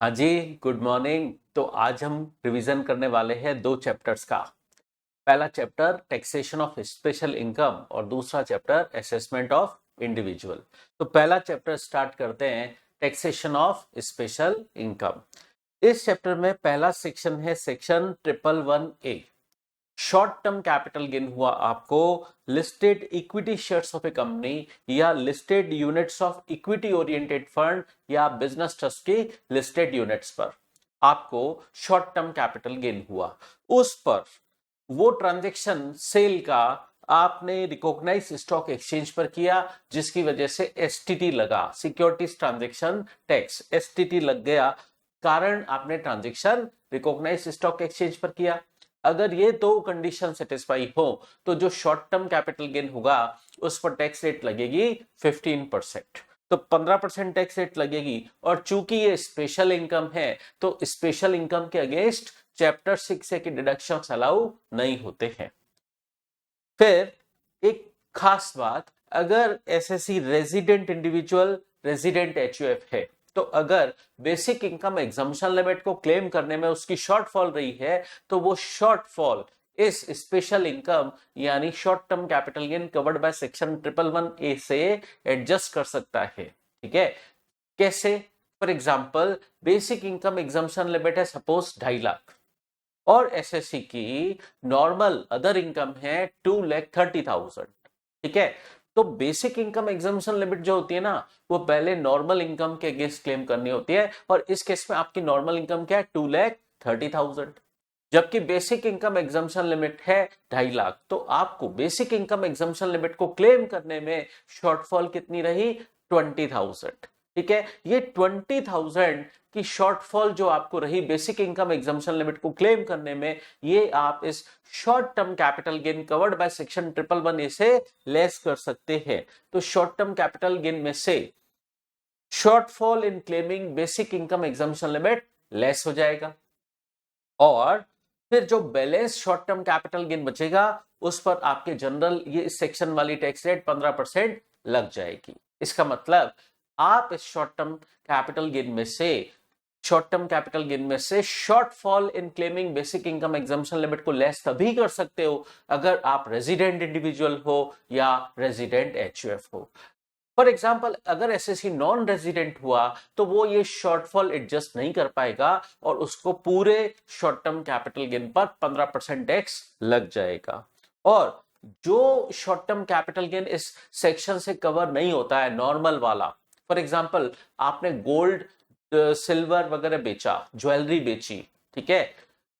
हाँ जी, good morning. तो आज हम रिवीजन करने वाले हैं दो चैप्टर्स का। पहला chapter taxation of special income और दूसरा चैप्टर असेसमेंट ऑफ इंडिविजुअल। तो पहला चैप्टर स्टार्ट करते हैं, टैक्सेशन ऑफ स्पेशल इनकम। इस चैप्टर में पहला सेक्शन है section 111A। Short term capital gain हुआ आपको listed equity shares of a company या listed units of equity oriented fund या बिजनेस ट्रस्ट की लिस्टेड यूनिट्स पर आपको शॉर्ट टर्म कैपिटल गेन हुआ। उस पर वो ट्रांजैक्शन सेल का आपने रिकॉग्नाइज स्टॉक एक्सचेंज पर किया, जिसकी वजह से एसटीटी लगा, सिक्योरिटीज ट्रांजैक्शन टैक्स एसटीटी लग गया, कारण आपने ट्रांजैक्शन रिकॉग्नाइज स्टॉक एक्सचेंज पर किया। अगर ये दो कंडीशन सेटिस्फाई हो तो जो शॉर्ट टर्म कैपिटल गेन होगा उस पर टैक्स रेट लगेगी 15%। तो 15% टैक्स रेट लगेगी। और चूंकि ये स्पेशल इनकम है तो स्पेशल इनकम के अगेंस्ट चैप्टर 6 के डिडक्शन अलाउ नहीं होते हैं। फिर एक खास बात, अगर SSC resident individual resident HUF है तो अगर बेसिक इनकम एग्जम्पशन लिमिट को क्लेम करने में उसकी शॉर्टफॉल रही है तो वो शॉर्टफॉल इस स्पेशल इनकम यानी short term capital gain covered by section 111A से एडजस्ट कर सकता है। ठीक है, कैसे? For example basic income exemption limit है सपोज 2.5 लाख और एसएससी की नॉर्मल अदर इनकम है 2,30,000। ठीक है, तो बेसिक इनकम एग्जम्पशन लिमिट जो होती है ना वो पहले नॉर्मल इनकम के अगेंस्ट क्लेम करनी होती है और इस केस में आपकी नॉर्मल इनकम क्या है 2,30,000, जबकि बेसिक इनकम एग्जम्पशन लिमिट है 2.5 लाख। तो आपको बेसिक इनकम एग्जम्पशन लिमिट को क्लेम करने में शॉर्टफॉल कितनी रही? 20,000। ठीक है, ये 20,000 की शॉर्टफॉल जो आपको रही बेसिक इनकम एग्जम्पशन लिमिट को क्लेम करने में, ये आप इस short term capital gain covered by section 111A से लेस कर सकते हैं। तो शॉर्ट टर्म कैपिटल गेन में से शॉर्टफॉल इन claiming basic income exemption limit less हो जाएगा और फिर जो balance short term capital gain बचेगा उस पर आपके जनरल ये सेक्शन वाली टैक्स रेट 15% लग जाएगी। इसका मतलब आप इस शॉर्ट टर्म कैपिटल गेन में से शॉर्टफॉल इन claiming basic income exemption limit को लेस तभी कर सकते हो अगर आप रेजिडेंट इंडिविजुअल हो या रेजिडेंट एचयूएफ हो। फॉर एग्जाम्पल अगर एसएससी नॉन रेजिडेंट हुआ तो वो ये शॉर्टफॉल एडजस्ट नहीं कर पाएगा और उसको पूरे शॉर्ट टर्म कैपिटल गेन पर 15% टैक्स लग जाएगा। और जो शॉर्ट टर्म कैपिटल गेन इस सेक्शन से कवर नहीं होता है, नॉर्मल वाला, फॉर एग्जाम्पल आपने गोल्ड सिल्वर वगैरह बेचा, ज्वेलरी बेची, ठीक है,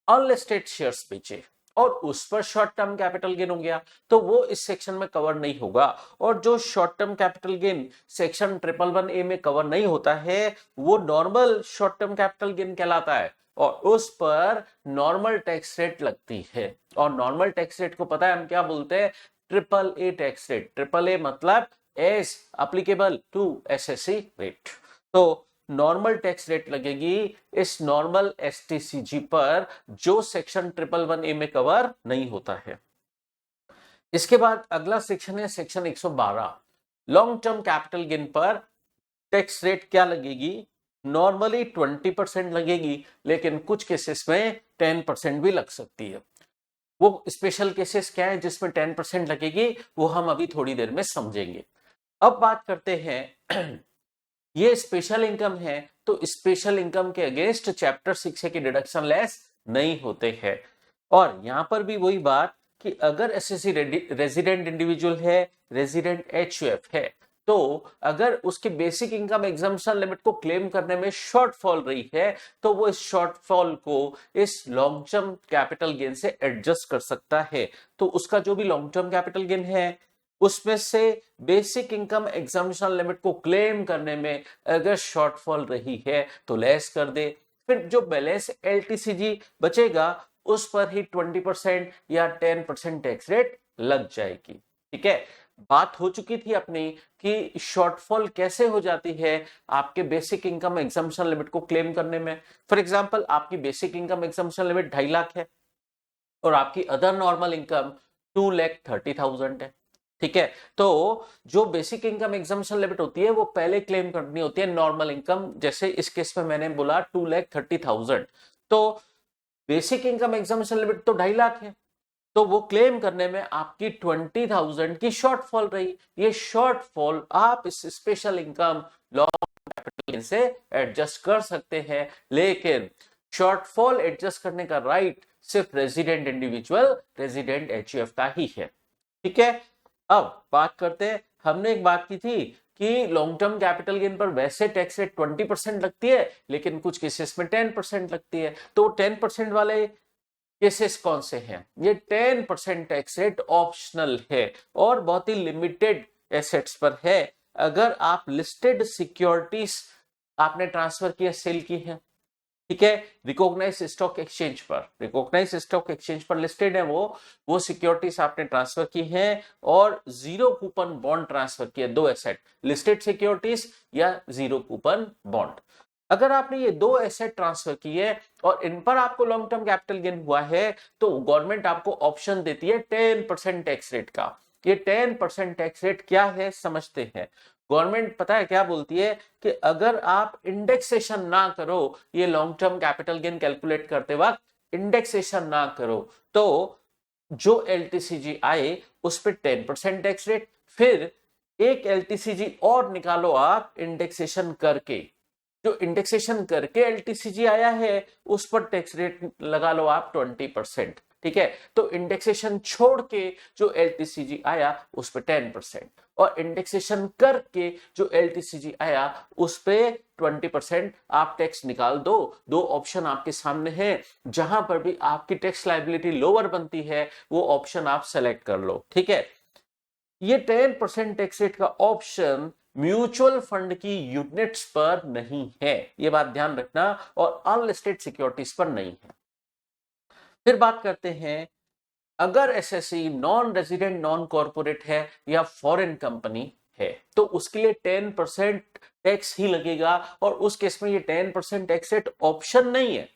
अनलिस्टेड शेयर्स बेचे और उस पर शॉर्ट टर्म कैपिटल गेन हो गया तो वो इस सेक्शन में कवर नहीं होगा। और जो short term capital gain section 111A में कवर नहीं होता है वो normal short term capital gain कहलाता है और उस पर नॉर्मल टैक्स रेट लगती है। और नॉर्मल टैक्स रेट को पता है हम क्या बोलते हैं? AAA tax rate. AAA मतलब as applicable to SSC rate. तो नॉर्मल टैक्स रेट लगेगी इस नॉर्मल एसटीसीजी पर जो सेक्शन 111A में कवर नहीं होता है। इसके बाद अगला सेक्शन है section 112। Long term capital gain पर टैक्स रेट क्या लगेगी? नॉर्मली 20% लगेगी लेकिन कुछ केसेस में 10% भी लग सकती है। वो स्पेशल केसेस क्या है जिसमें 10% लगेगी वो हम अभी थोड़ी देर में समझेंगे। अब बात करते हैं ये स्पेशल इनकम है तो स्पेशल इनकम के अगेंस्ट चैप्टर 6 के डिडक्शन लेस नहीं होते हैं। और यहां पर भी वही बात कि अगर एसएससी रेजिडेंट इंडिविजुअल है, रेजिडेंट एचयूएफ है, तो अगर उसके बेसिक इनकम एग्जम्पशन लिमिट को क्लेम करने में शॉर्टफॉल रही है तो वो इस शॉर्टफॉल को इस लॉन्ग टर्म कैपिटल गेन से एडजस्ट कर सकता है। तो उसका जो भी लॉन्ग टर्म कैपिटल गेन है उसमें से बेसिक इनकम एग्जम्पशन लिमिट को क्लेम करने में अगर शॉर्टफॉल रही है तो लेस कर दे। फिर जो बैलेंस एलटीसीजी बचेगा उस पर ही 20% या 10% टैक्स रेट लग जाएगी। ठीक है, बात हो चुकी थी अपनी कि शॉर्टफॉल कैसे हो जाती है आपके बेसिक इनकम एग्जम्पशन लिमिट को क्लेम करने में। फॉर एग्जांपल आपकी basic income exemption limit 2.5 lakh है और आपकी अदर नॉर्मल इनकम 2,30,000 है। ठीक है, तो जो बेसिक इनकम एग्जामिशन लिमिट होती है वो पहले क्लेम करनी होती है नॉर्मल इनकम। जैसे इस केस में मैंने बोला 2,30,000, तो बेसिक इनकम एग्जामिशन लिमिट तो 2.5 लाख है, तो वो क्लेम करने में आपकी 20,000 की शॉर्टफॉल रही। ये शॉर्टफॉल आप इस special income long capital gain से एडजस्ट कर सकते हैं, लेकिन शॉर्टफॉल एडजस्ट करने का राइट सिर्फ रेजिडेंट इंडिविजुअल, रेजिडेंट एचयूएफ का ही है। ठीक है, अब बात करते हैं, हमने एक बात की थी कि लॉन्ग टर्म कैपिटल गेन पर वैसे टैक्स रेट 20% लगती है, लेकिन कुछ केसेस में 10% लगती है। तो 10% वाले केसेस कौन से हैं? ये 10% टैक्स रेट ऑप्शनल है और बहुत ही लिमिटेड एसेट्स पर है। अगर आप लिस्टेड सिक्योरिटीज आपने ट्रांसफर किया, सेल की है, ठीक है, रिकॉग्नाइज स्टॉक एक्सचेंज पर, रिकॉग्नाइज स्टॉक एक्सचेंज पर लिस्टेड है वो सिक्योरिटीज आपने ट्रांसफर की है और जीरो कूपन बॉन्ड ट्रांसफर किया, दो एसेट, लिस्टेड सिक्योरिटीज या जीरो कूपन बॉन्ड। अगर आपने ये दो एसेट ट्रांसफर किए और इन पर आपको लॉन्ग टर्म कैपिटल गेन हुआ है, तो गवर्नमेंट आपको ऑप्शन देती है 10% टैक्स रेट का। ये 10% टैक्स रेट क्या है समझते हैं। गवर्नमेंट पता है क्या बोलती है कि अगर आप इंडेक्सेशन ना करो, ये long term capital gain calculate करते वक्त इंडेक्सेशन ना करो, तो जो एलटीसीजी आए उस पर 10% टैक्स रेट, फिर एक एलटीसीजी और निकालो आप इंडेक्सेशन करके, जो इंडेक्सेशन करके एलटीसीजी आया है उस पर टैक्स रेट लगा लो आप 20%। ठीक है, तो इंडेक्सेशन छोड़ के जो एलटीसीजी आया उस पर 10% और इंडेक्सेशन करके जो एलटीसीजी आया उस पे 20% आप टैक्स निकाल दो। दो ऑप्शन आपके सामने है, जहां पर भी आपकी टैक्स लायबिलिटी लोअर बनती है वो ऑप्शन आप सेलेक्ट कर लो। ठीक है, ये 10% टैक्स रेट का ऑप्शन म्यूचुअल फंड की यूनिट्स पर नहीं है, ये बात ध्यान रखना, और अनलिस्टेड सिक्योरिटीज पर नहीं है। फिर बात करते हैं, अगर SSC non resident non corporate है या फॉरेन कंपनी है तो उसके लिए 10% टैक्स ही लगेगा, और उस केस में ये 10% टैक्स रेट ऑप्शन नहीं है।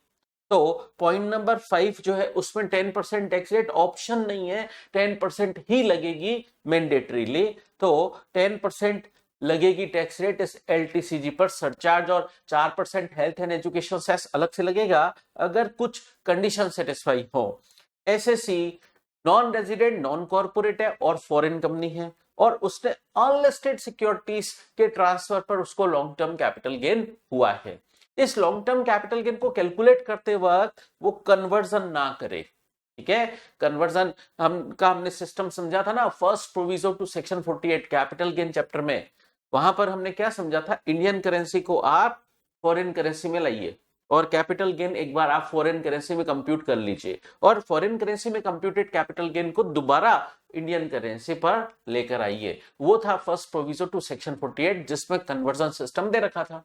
तो पॉइंट नंबर 5 जो है उसमें 10% टैक्स रेट ऑप्शन नहीं है, 10% ही लगेगी मैंडेटरीली। तो 10% लगेगी टैक्स रेट इस एलटीसीजी पर सरचार्ज, और 4% हेल्थ एंड एजुकेशन सेस अलग से लगेगा अगर कुछ कंडीशन सेटिस्फाई हो। SSC non resident non corporate है और फॉरेन कंपनी है, और उसने अनलिस्टेड सिक्योरिटीज के ट्रांसफर पर उसको लॉन्ग टर्म कैपिटल गेन हुआ है। इस लॉन्ग टर्म कैपिटल गेन को कैलकुलेट करते वक्त वो कन्वर्जन ना करे। ठीक है, कन्वर्जन हमने सिस्टम समझा था ना first proviso to section 48 capital gain chapter में। वहां पर हमने क्या समझा था, इंडियन करेंसी को आप फॉरेन करेंसी में लाइए और कैपिटल गेन एक बार आप फॉरेन करेंसी में कंप्यूट कर लीजिए, और फॉरेन करेंसी में कंप्यूटेड कैपिटल गेन को दोबारा इंडियन करेंसी पर लेकर आइए। वो था फर्स्ट प्रोविजो टू सेक्शन 48 जिसमें कन्वर्जन सिस्टम दे रखा था।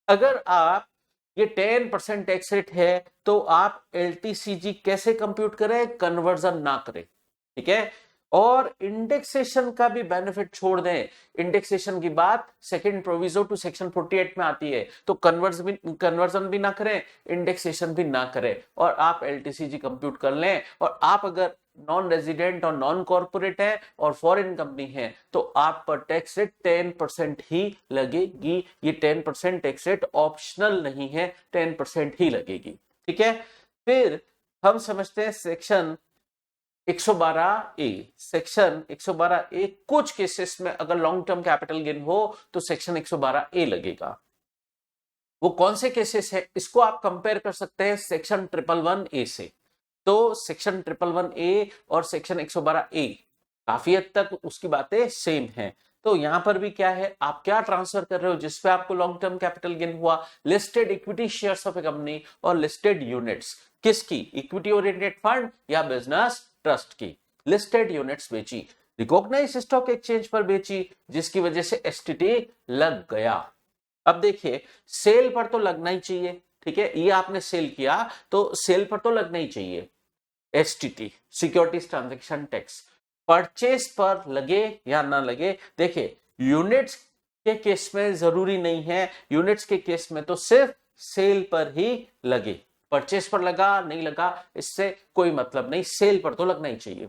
अगर आप ये 10% टैक्स रेट है तो आप एलटीसीजी कैसे कंप्यूट करें, कन्वर्जन ना करें। ठीक है, और इंडेक्सेशन का भी बेनिफिट छोड़ दें। इंडेक्सेशन की बात सेकंड प्रोविजो टू सेक्शन 48 में आती है, तो कन्वर्जन भी ना करें, इंडेक्सेशन भी ना करें, और आप एलटीसीजी कंप्यूट कर लें। और आप अगर नॉन रेजिडेंट और नॉन कॉर्पोरेट है और फॉरेन कंपनी है तो आप पर टैक्स रेट 10% ही लगेगी। ये 10% टैक्स रेट ऑप्शनल नहीं है, 10% ही लगेगी। ठीक है, फिर हम समझते हैं सेक्शन 112A। सेक्शन 112A कुछ केसेस में अगर लॉन्ग टर्म कैपिटल गेन हो तो सेक्शन 112A लगेगा। वो कौन से केसेस है इसको आप कंपेयर कर सकते हैं सेक्शन 111A से। तो सेक्शन 111A और सेक्शन 112A काफी हद तक उसकी बातें सेम हैं। तो यहां पर भी क्या है, आप क्या ट्रांसफर कर रहे हो जिसपे आपको लॉन्ग टर्म कैपिटल गेन हुआ, listed equity shares of a company और लिस्टेड यूनिट्स। किसकी, इक्विटी ओरिएंटेड फंड या बिजनेस ट्रस्ट की। लिस्टेड यूनिट्स बेची, रिकॉग्नाइज स्टॉक एक्सचेंज पर बेची, जिसकी वजह से एसटीटी लग गया। अब देखिए, सेल पर तो लगना ही चाहिए। ठीक है, ये आपने सेल किया तो सेल पर तो लगना ही चाहिए STT, securities transaction tax. Purchase पर लगे या ना लगे, देखिए यूनिट्स के केस में जरूरी नहीं है, यूनिट्स के केस में तो सिर्फ सेल पर ही लगे। परचेस पर लगा नहीं लगा इससे कोई मतलब नहीं, सेल पर तो लगना ही चाहिए।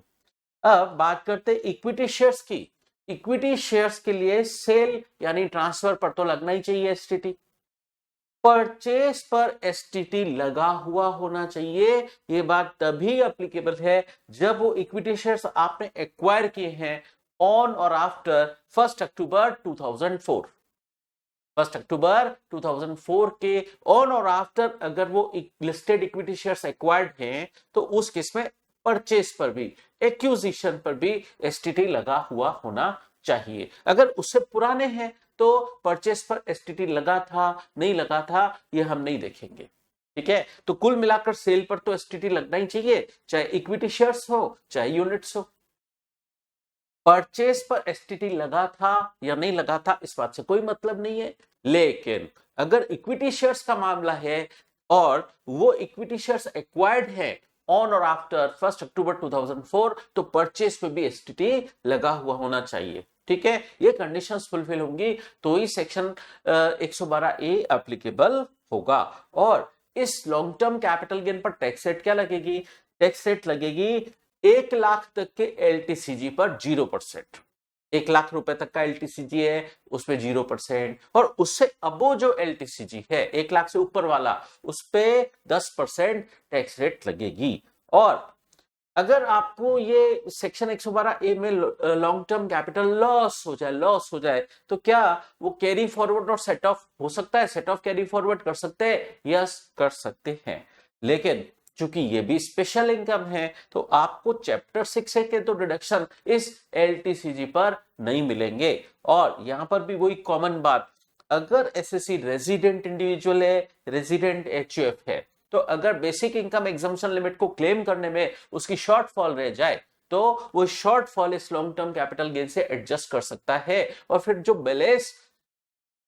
अब बात करते हैं इक्विटी शेयर्स की। इक्विटी शेयर्स के लिए सेल यानी ट्रांसफर पर तो लगना ही चाहिए एसटीटी। परचेस पर एसटीटी लगा हुआ होना चाहिए। ये बात तभी एप्लीकेबल है जब वो इक्विटी शेयर्स आपने एक्वायर किए हैं ऑन और आफ्टर 1 अक्टूबर 2004। 1 अक्टूबर 2004 के ऑन और आफ्टर अगर वो लिस्टेड इक्विटी शेयर्स एक्वायर्ड हैं तो उस केस में परचेस पर भी, एक्विजिशन पर भी एसटीटी लगा हुआ होना चाहिए। अगर उससे पुराने हैं तो परचेस पर एसटीटी लगा था नहीं लगा था ये हम नहीं देखेंगे। ठीक है, तो कुल मिलाकर सेल पर तो एसटीटी लगना ही चाहिए, चाहे इक्विटी शेयर्स हो चाहे यूनिट्स हो। परचेस पर एसटीटी लगा था या नहीं लगा था इस बात से कोई मतलब नहीं है, लेकिन अगर इक्विटी शेयर्स का मामला है और वो इक्विटी शेयर्स एक्वायर्ड है ऑन और आफ्टर 1 अक्टूबर 2004 तो परचेस पे भी एसटीटी लगा हुआ होना चाहिए। ठीक है, ये कंडीशंस फुलफिल होंगी तो ही सेक्शन 112 ए एप्लीकेबल होगा। और इस लॉन्ग टर्म कैपिटल गेन पर टैक्स रेट क्या लगेगी? टैक्स रेट लगेगी 1 लाख तक के एलटीसीजी पर 0%। 1 लाख रुपए तक का एलटीसीजी है उस पे 0%, और उससे अबो जो एलटीसीजी है 1 लाख से ऊपर वाला उस पे 10% टैक्स रेट लगेगी। और अगर आपको ये सेक्शन 112 ए में लॉन्ग टर्म कैपिटल लॉस हो जाए तो क्या वो कैरी फॉरवर्ड और सेट ऑफ हो सकता है? सेट ऑफ कैरी फॉरवर्ड कर सकते हैं? यस, कर सकते हैं। लेकिन चूंकि ये भी स्पेशल इनकम है तो आपको चैप्टर 6 के तो डिडक्शन इस एलटीसीजी पर नहीं मिलेंगे। और यहां पर भी वही कॉमन बात, अगर एसएससी रेजिडेंट इंडिविजुअल है, रेजिडेंट एचयूएफ है, तो अगर बेसिक इनकम एग्जम्पशन लिमिट को क्लेम करने में उसकी शॉर्टफॉल रह जाए तो वो शॉर्टफॉल इस लॉन्ग टर्म कैपिटल गेन से एडजस्ट कर सकता है। और फिर जो balance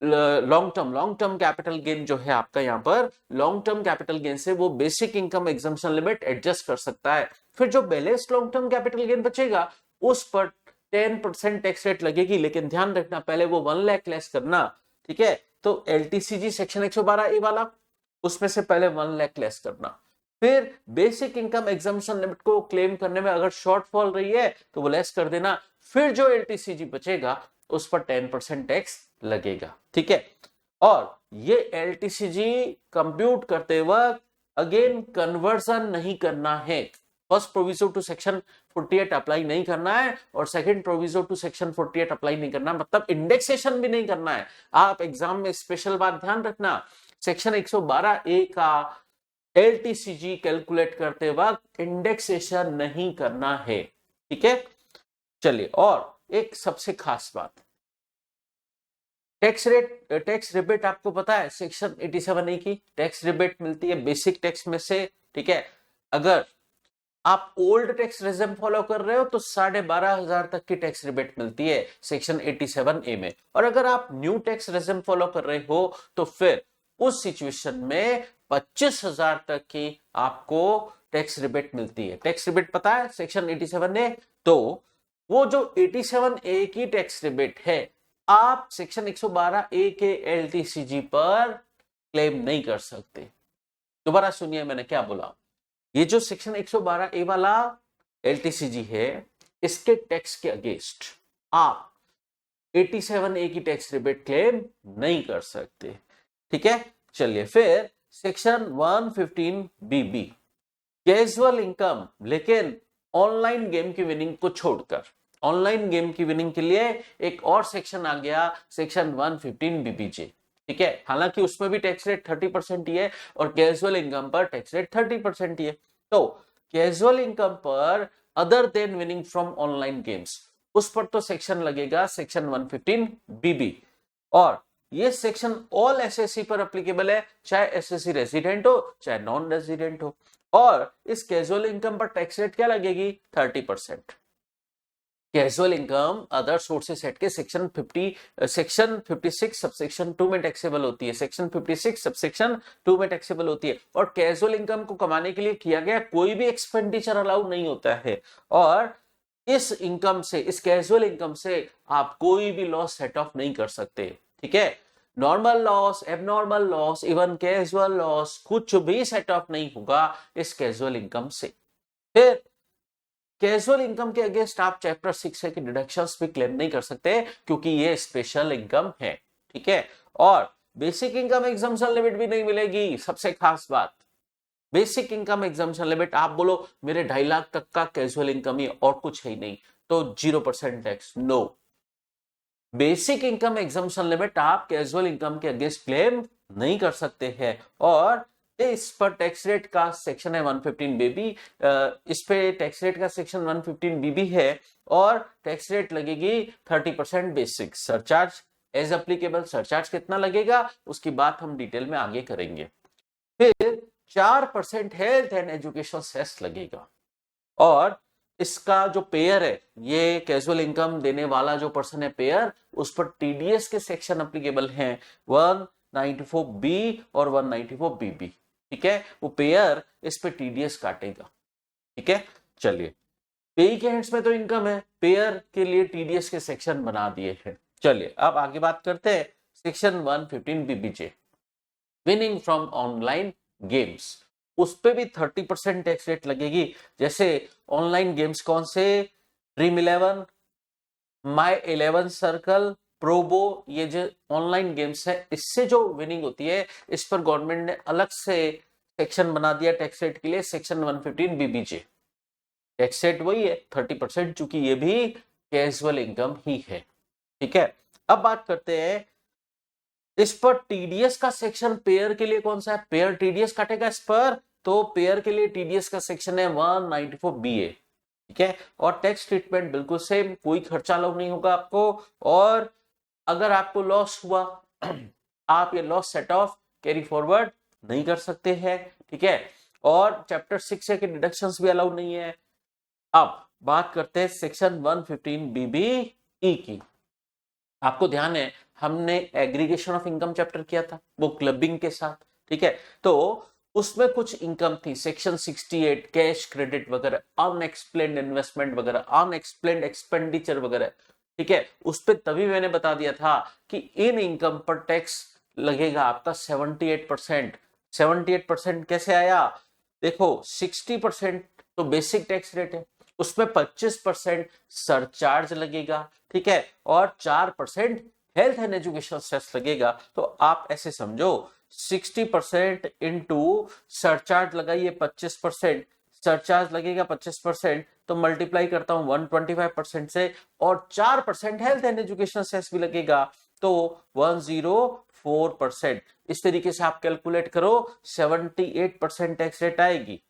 long term capital gain जो है आपका यहाँ पर लॉन्ग टर्म कैपिटल गेन से वो basic income exemption limit adjust कर सकता है। फिर जो balance long term capital gain बचेगा उस पर 10% टैक्स रेट लगेगी, लेकिन ध्यान रखना पहले वो 1 लाख लेस करना। ठीक है, तो एलटीसीजी सेक्शन 112 ए वाला उसमें से पहले 1 लाख लेस करना, फिर बेसिक इनकम एग्जम्पशन लिमिट को क्लेम करने में अगर शॉर्टफॉल रही है तो वो लेस कर देना, फिर जो एलटीसीजी बचेगा उस पर 10% टैक्स लगेगा। ठीक है, और ये एलटीसीजी कंप्यूट करते वक्त अगेन कन्वर्जन नहीं करना है। First proviso to section 48 apply नहीं करना है और second proviso to section 48 apply नहीं करना, मतलब इंडेक्सेशन भी नहीं करना है। आप एग्जाम में स्पेशल बात ध्यान रखना, सेक्शन 112 ए का एलटीसीजी कैलकुलेट करते वक्त इंडेक्सेशन नहीं करना है। ठीक है, चलिए, और एक सबसे खास बात, टैक्स रिबेट आपको पता है सेक्शन 87 ए की टैक्स रिबेट मिलती है बेसिक टैक्स में से। ठीक है, अगर आप ओल्ड टैक्स रेजिम फॉलो कर रहे हो तो 12,500 तक की टैक्स रिबेट मिलती है सेक्शन 87 ए में, और अगर आप न्यू टैक्स रेजिम फॉलो कर रहे हो तो फिर उस सिचुएशन में 25,000 तक की आपको टैक्स रिबेट मिलती है। टैक्स रिबेट पता है सेक्शन 87 ए, तो वो जो 87 ए की टैक्स रिबेट है आप सेक्शन 112 ए के एलटीसीजी पर क्लेम नहीं कर सकते। दोबारा सुनिए मैंने क्या बोला, ये जो सेक्शन 112 ए वाला एलटीसीजी है इसके टैक्स के अगेंस्ट आप 87 ए की टैक्स रिबेट क्लेम नहीं कर सकते। ठीक है, चलिए फिर सेक्शन 115 बीबी कैजुअल इनकम, लेकिन ऑनलाइन गेम की विनिंग को छोड़कर ऑनलाइन गेम की विनिंग के लिए एक और सेक्शन आ गया, सेक्शन 115 बीबीजे। ठीक है, हालांकि उसमें भी टैक्स रेट 30% ही है और कैजुअल इनकम पर टैक्स रेट 30% ही है। तो कैजुअल इनकम पर other than winning from online games उस पर तो सेक्शन लगेगा सेक्शन 115 बीबी, और ये सेक्शन ऑल एसएससी पर एप्लीकेबल है, चाहे एसएससी रेजिडेंट हो चाहे नॉन रेजिडेंट हो। और इस कैजुअल इनकम पर टैक्स रेट क्या लगेगी? 30%। Casual income other sources set के सेक्शन 56 सबसेक्शन 2 में टैक्सेबल होती है, सेक्शन 56 सबसेक्शन 2 में टैक्सेबल होती है। और कैजुअल इनकम को कमाने के लिए किया गया कोई भी एक्सपेंडिचर अलाउ नहीं होता है, और इस इनकम से, इस कैजुअल इनकम से आप कोई भी लॉस सेट ऑफ नहीं कर सकते। ठीक है, normal loss, abnormal loss, even casual loss कुछ भी सेट ऑफ नहीं होगा इस कैजुअल इनकम से। फिर कैजुअल इनकम के अगेंस्ट आप चैप्टर 6 के डिडक्शंस भी क्लेम नहीं कर सकते क्योंकि ये स्पेशल इनकम है, ठीक है। और बेसिक इनकम एग्जम्पशन लिमिट भी नहीं मिलेगी, सबसे खास बात। बेसिक इनकम एग्जम्पशन लिमिट, आप बोलो मेरे 2.5 लाख तक का कैजुअल इनकम ही और कुछ है ही नहीं तो 0% tax, no. Basic income exemption limit आप कैजुअल इनकम के अगेंस्ट क्लेम नहीं कर सकते हैं। और इस पर टैक्स रेट का सेक्शन है 115 बीबी, इस पे टैक्स रेट का सेक्शन 115 बीबी है और टैक्स रेट लगेगी 30% basic surcharge as applicable. Surcharge कितना लगेगा उसकी बात हम डिटेल में आगे करेंगे। फिर 4% हेल्थ एंड एजुकेशन सेस लगेगा और इसका जो पेयर है, ये कैजुअल इनकम देने वाला जो पर्सन है पेयर, उस पर टीडीएस के सेक्शन अप्लीकेबल हैं 194 बी और 194 बीबी, ठीक है। वो पेयर इस पे टीडीएस काटेगा, ठीक है। चलिए, पेई के हैंड्स में तो इनकम है, पेयर के लिए टीडीएस के सेक्शन बना दिए हैं। चलिए अब आगे बात करते हैं section 115 BBJ, winning from online games. उस पे भी 30% टैक्स रेट लगेगी। जैसे ऑनलाइन गेम्स कौन से, ड्रीम 11, माई 11 सर्कल, प्रोबो, ये जो ऑनलाइन गेम्स है इससे जो विनिंग होती है इस पर गवर्नमेंट ने अलग से सेक्शन बना दिया टैक्स रेट के लिए, सेक्शन 115 बीबीजे। टैक्स रेट वही है 30%, चूंकि ये भी कैजुअल इनकम ही है, ठीक है। अब बात करते हैं इस पर टीडीएस का सेक्शन पेयर के लिए कौन सा है, पेयर टीडीएस काटेगा इस पर, तो पेयर के लिए टीडीएस का सेक्शन है 194 बीए, ठीक है। और टैक्स ट्रीटमेंट बिल्कुल सेम, कोई खर्चा अलग नहीं होगा आपको। और अगर आपको लॉस हुआ आप ये loss set of carry forward नहीं कर सकते हैं, ठीक है। और चैप्टर 6 के डिडक्शंस भी अलाउ नहीं है। अब बात करते हैं सेक्शन 115 बीबी ई की। आपको ध्यान है हमने एग्रीगेशन ऑफ इनकम चैप्टर किया था वो क्लबिंग के साथ, ठीक है। तो उसमें कुछ इनकम थी, सेक्शन 68 कैश क्रेडिट वगैरह, अनएक्सप्लेन्ड इन्वेस्टमेंट वगैरह, अनएक्सप्लेन्ड एक्सपेंडिचर वगैरह, ठीक है। उस पर तभी मैंने बता दिया था कि इन इनकम पर टैक्स लगेगा आपका 78%। 78% कैसे आया, देखो 60% तो बेसिक टैक्स रेट है, उसमें 25% सरचार्ज लगेगा, ठीक है। और 4% हेल्थ एंड एजुकेशन सेस लगेगा। तो आप ऐसे समझो 60% इंटू सरचार्ज लगाइए 25%, सरचार्ज लगेगा 25%, तो मल्टीप्लाई करता हूं 125% से, और 4% हेल्थ एंड एजुकेशन सेस भी लगेगा, तो 104%। इस तरीके से आप कैलकुलेट करो, 78% टैक्स रेट आएगी,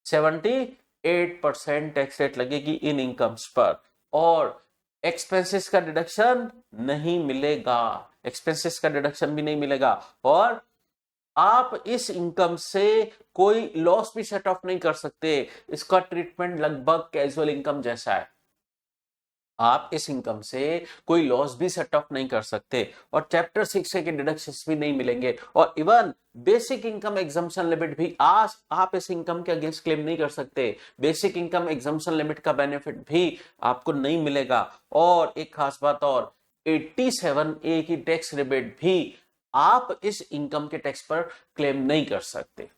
78% टैक्स रेट लगेगी इन इनकम्स पर। और एक्सपेंसेस का डिडक्शन नहीं मिलेगा, एक्सपेंसेस का डिडक्शन भी नहीं मिलेगा। और आप इस इनकम से कोई लॉस भी सेट ऑफ नहीं कर सकते, इसका ट्रीटमेंट लगभग कैजुअल इनकम जैसा है, आप इस इनकम से कोई लॉस भी सेट ऑफ नहीं कर सकते और चैप्टर 6 के डिडक्शंस भी नहीं मिलेंगे। और even basic income exemption limit भी आज आप इस इनकम के अगेंस्ट क्लेम नहीं कर सकते, बेसिक इनकम एग्जम्पशन लिमिट का बेनिफिट भी आपको नहीं मिलेगा। और एक खास बात और, 87A की टैक्स रिबेट भी आप इस इनकम के टैक्स पर क्लेम नहीं कर सकते,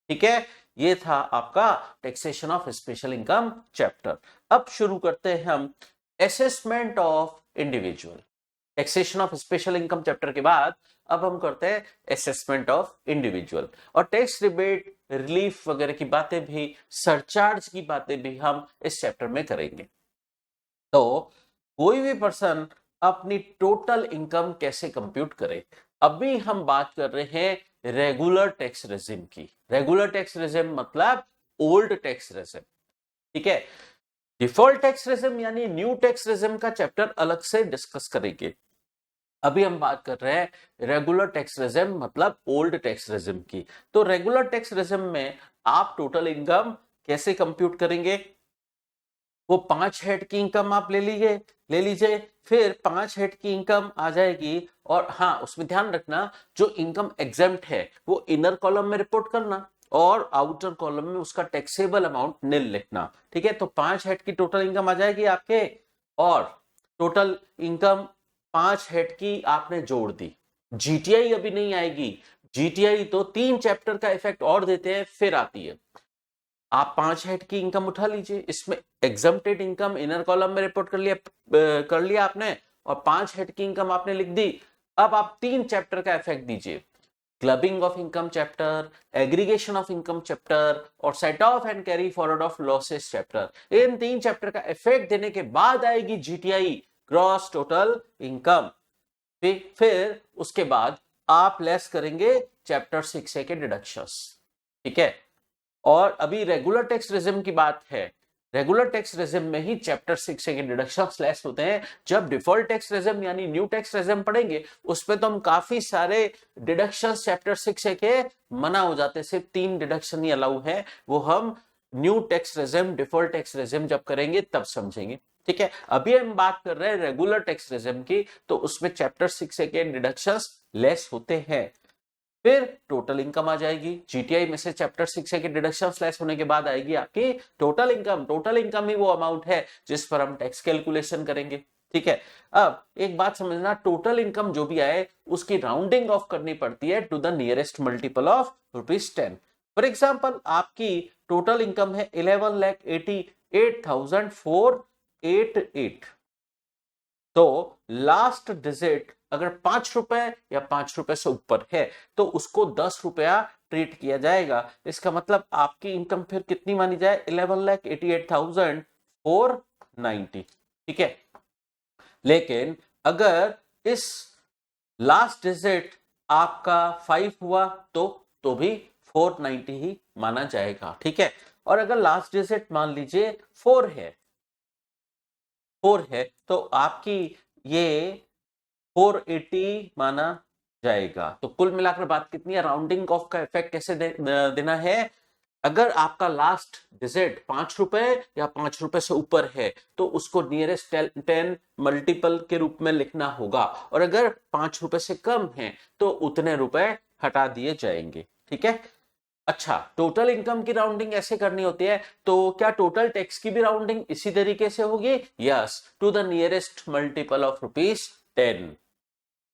ठीक है। ये था आपका taxation of special income chapter. अब शुरू करते हैं हम assessment of individual. Taxation of special income chapter के बाद अब हम करते हैं असेसमेंट ऑफ इंडिविजुअल। और टैक्स रिबेट, रिलीफ वगैरह की बातें भी, सरचार्ज की बातें भी हम इस चैप्टर में करेंगे। तो कोई भी पर्सन अपनी टोटल इनकम कैसे कंप्यूट करे, अभी हम बात कर रहे हैं रेगुलर टैक्स रेजिम की। रेगुलर टैक्स रेजिम मतलब ओल्ड टैक्स रेजिम, ठीक है। डिफॉल्ट टैक्स रेजिम यानी न्यू टैक्स रेजिम का चैप्टर अलग से डिस्कस करेंगे। अभी हम बात कर रहे हैं रेगुलर टैक्स रेजिम मतलब ओल्ड टैक्स रेजिम की। तो रेगुलर टैक्स रेजिम में आप टोटल इनकम कैसे कंप्यूट करेंगे, वो 5 हेड की इनकम आप ले लीजिए, फिर 5 हेड की इनकम आ जाएगी। और हाँ, उसमें ध्यान रखना जो इनकम एग्जेम्प्ट है वो इनर कॉलम में रिपोर्ट करना और आउटर कॉलम में उसका टैक्सेबल अमाउंट निल लिखना, ठीक है। तो 5 हेड की टोटल इनकम आ जाएगी आपके, और टोटल इनकम 5 हेड की आपने जोड़ दी। जीटीआई अभी नहीं आएगी, जीटीआई तो 3 चैप्टर का इफेक्ट और देते हैं फिर आती है। आप 5 हेड की इनकम उठा लीजिए, इसमें एग्जम्प्टेड इनकम इनर कॉलम में रिपोर्ट कर लिया आपने, और 5 हेड की इनकम आपने लिख दी। अब आप 3 चैप्टर का इफेक्ट दीजिए, clubbing of income chapter, aggregation of income chapter और set off and carry forward of losses chapter. इन 3 चैप्टर का इफेक्ट देने के बाद आएगी जीटीआई, ग्रॉस टोटल इनकम। फिर उसके बाद आप लेस करेंगे चैप्टर 6A के डिडक्शंस, ठीक है। और अभी रेगुलर टैक्स रिजिम की बात है, रेगुलर टैक्स रिजिम में ही चैप्टर 6A के डिडक्शंस लेस होते हैं। जब डिफॉल्ट टैक्स रिजिम यानी न्यू टैक्स रिजिम पढ़ेंगे उसमें तो हम काफी सारे डिडक्शंस चैप्टर 6A के मना हो जाते हैं, सिर्फ 3 डिडक्शन ही अलाउ है, वो हम new tax regime default tax regime जब करेंगे तब समझेंगे, ठीक है। अभी हम बात कर रहे हैं रेगुलर टैक्स रिजिम की, तो उसमें चैप्टर 6A के डिडक्शंस लेस होते हैं। फिर टोटल इनकम आ जाएगी, जीटीआई में से चैप्टर 6A के डिडक्शंस लेस होने के बाद आएगी आपकी टोटल इनकम। टोटल इनकम ही वो अमाउंट है जिस पर हम टैक्स कैलकुलेशन करेंगे, ठीक है। अब एक बात समझना, टोटल इनकम जो भी आए उसकी राउंडिंग ऑफ करनी पड़ती है to the nearest multiple of ₹10। For example आपकी टोटल इनकम है 11,88,488, तो लास्ट डिजिट अगर 5 रुपए या 5 रुपए से ऊपर है तो उसको 10 रुपया ट्रीट किया जाएगा। इसका मतलब आपकी इनकम फिर कितनी मानी जाए, 11,88,490, ठीक है। लेकिन अगर इस लास्ट डिजिट आपका 5 हुआ तो भी 490 ही माना जाएगा, ठीक है। और अगर लास्ट डिजिट मान लीजिए 4 है तो आपकी ये 480 माना जाएगा। तो कुल मिलाकर बात कितनी है, राउंडिंग ऑफ का इफेक्ट कैसे देना है। अगर आपका लास्ट डिजिट 5 रुपए या 5 रुपए से ऊपर है तो उसको नियरेस्ट 10 मल्टीपल के रूप में लिखना होगा, और अगर 5 रुपए से कम है तो उतने रुपए हटा दिए जाएंगे, ठीक है। अच्छा, टोटल इनकम की राउंडिंग ऐसे करनी होती है, तो क्या टोटल टैक्स की भी राउंडिंग इसी तरीके से होगी, yes, to the nearest multiple of ₹10।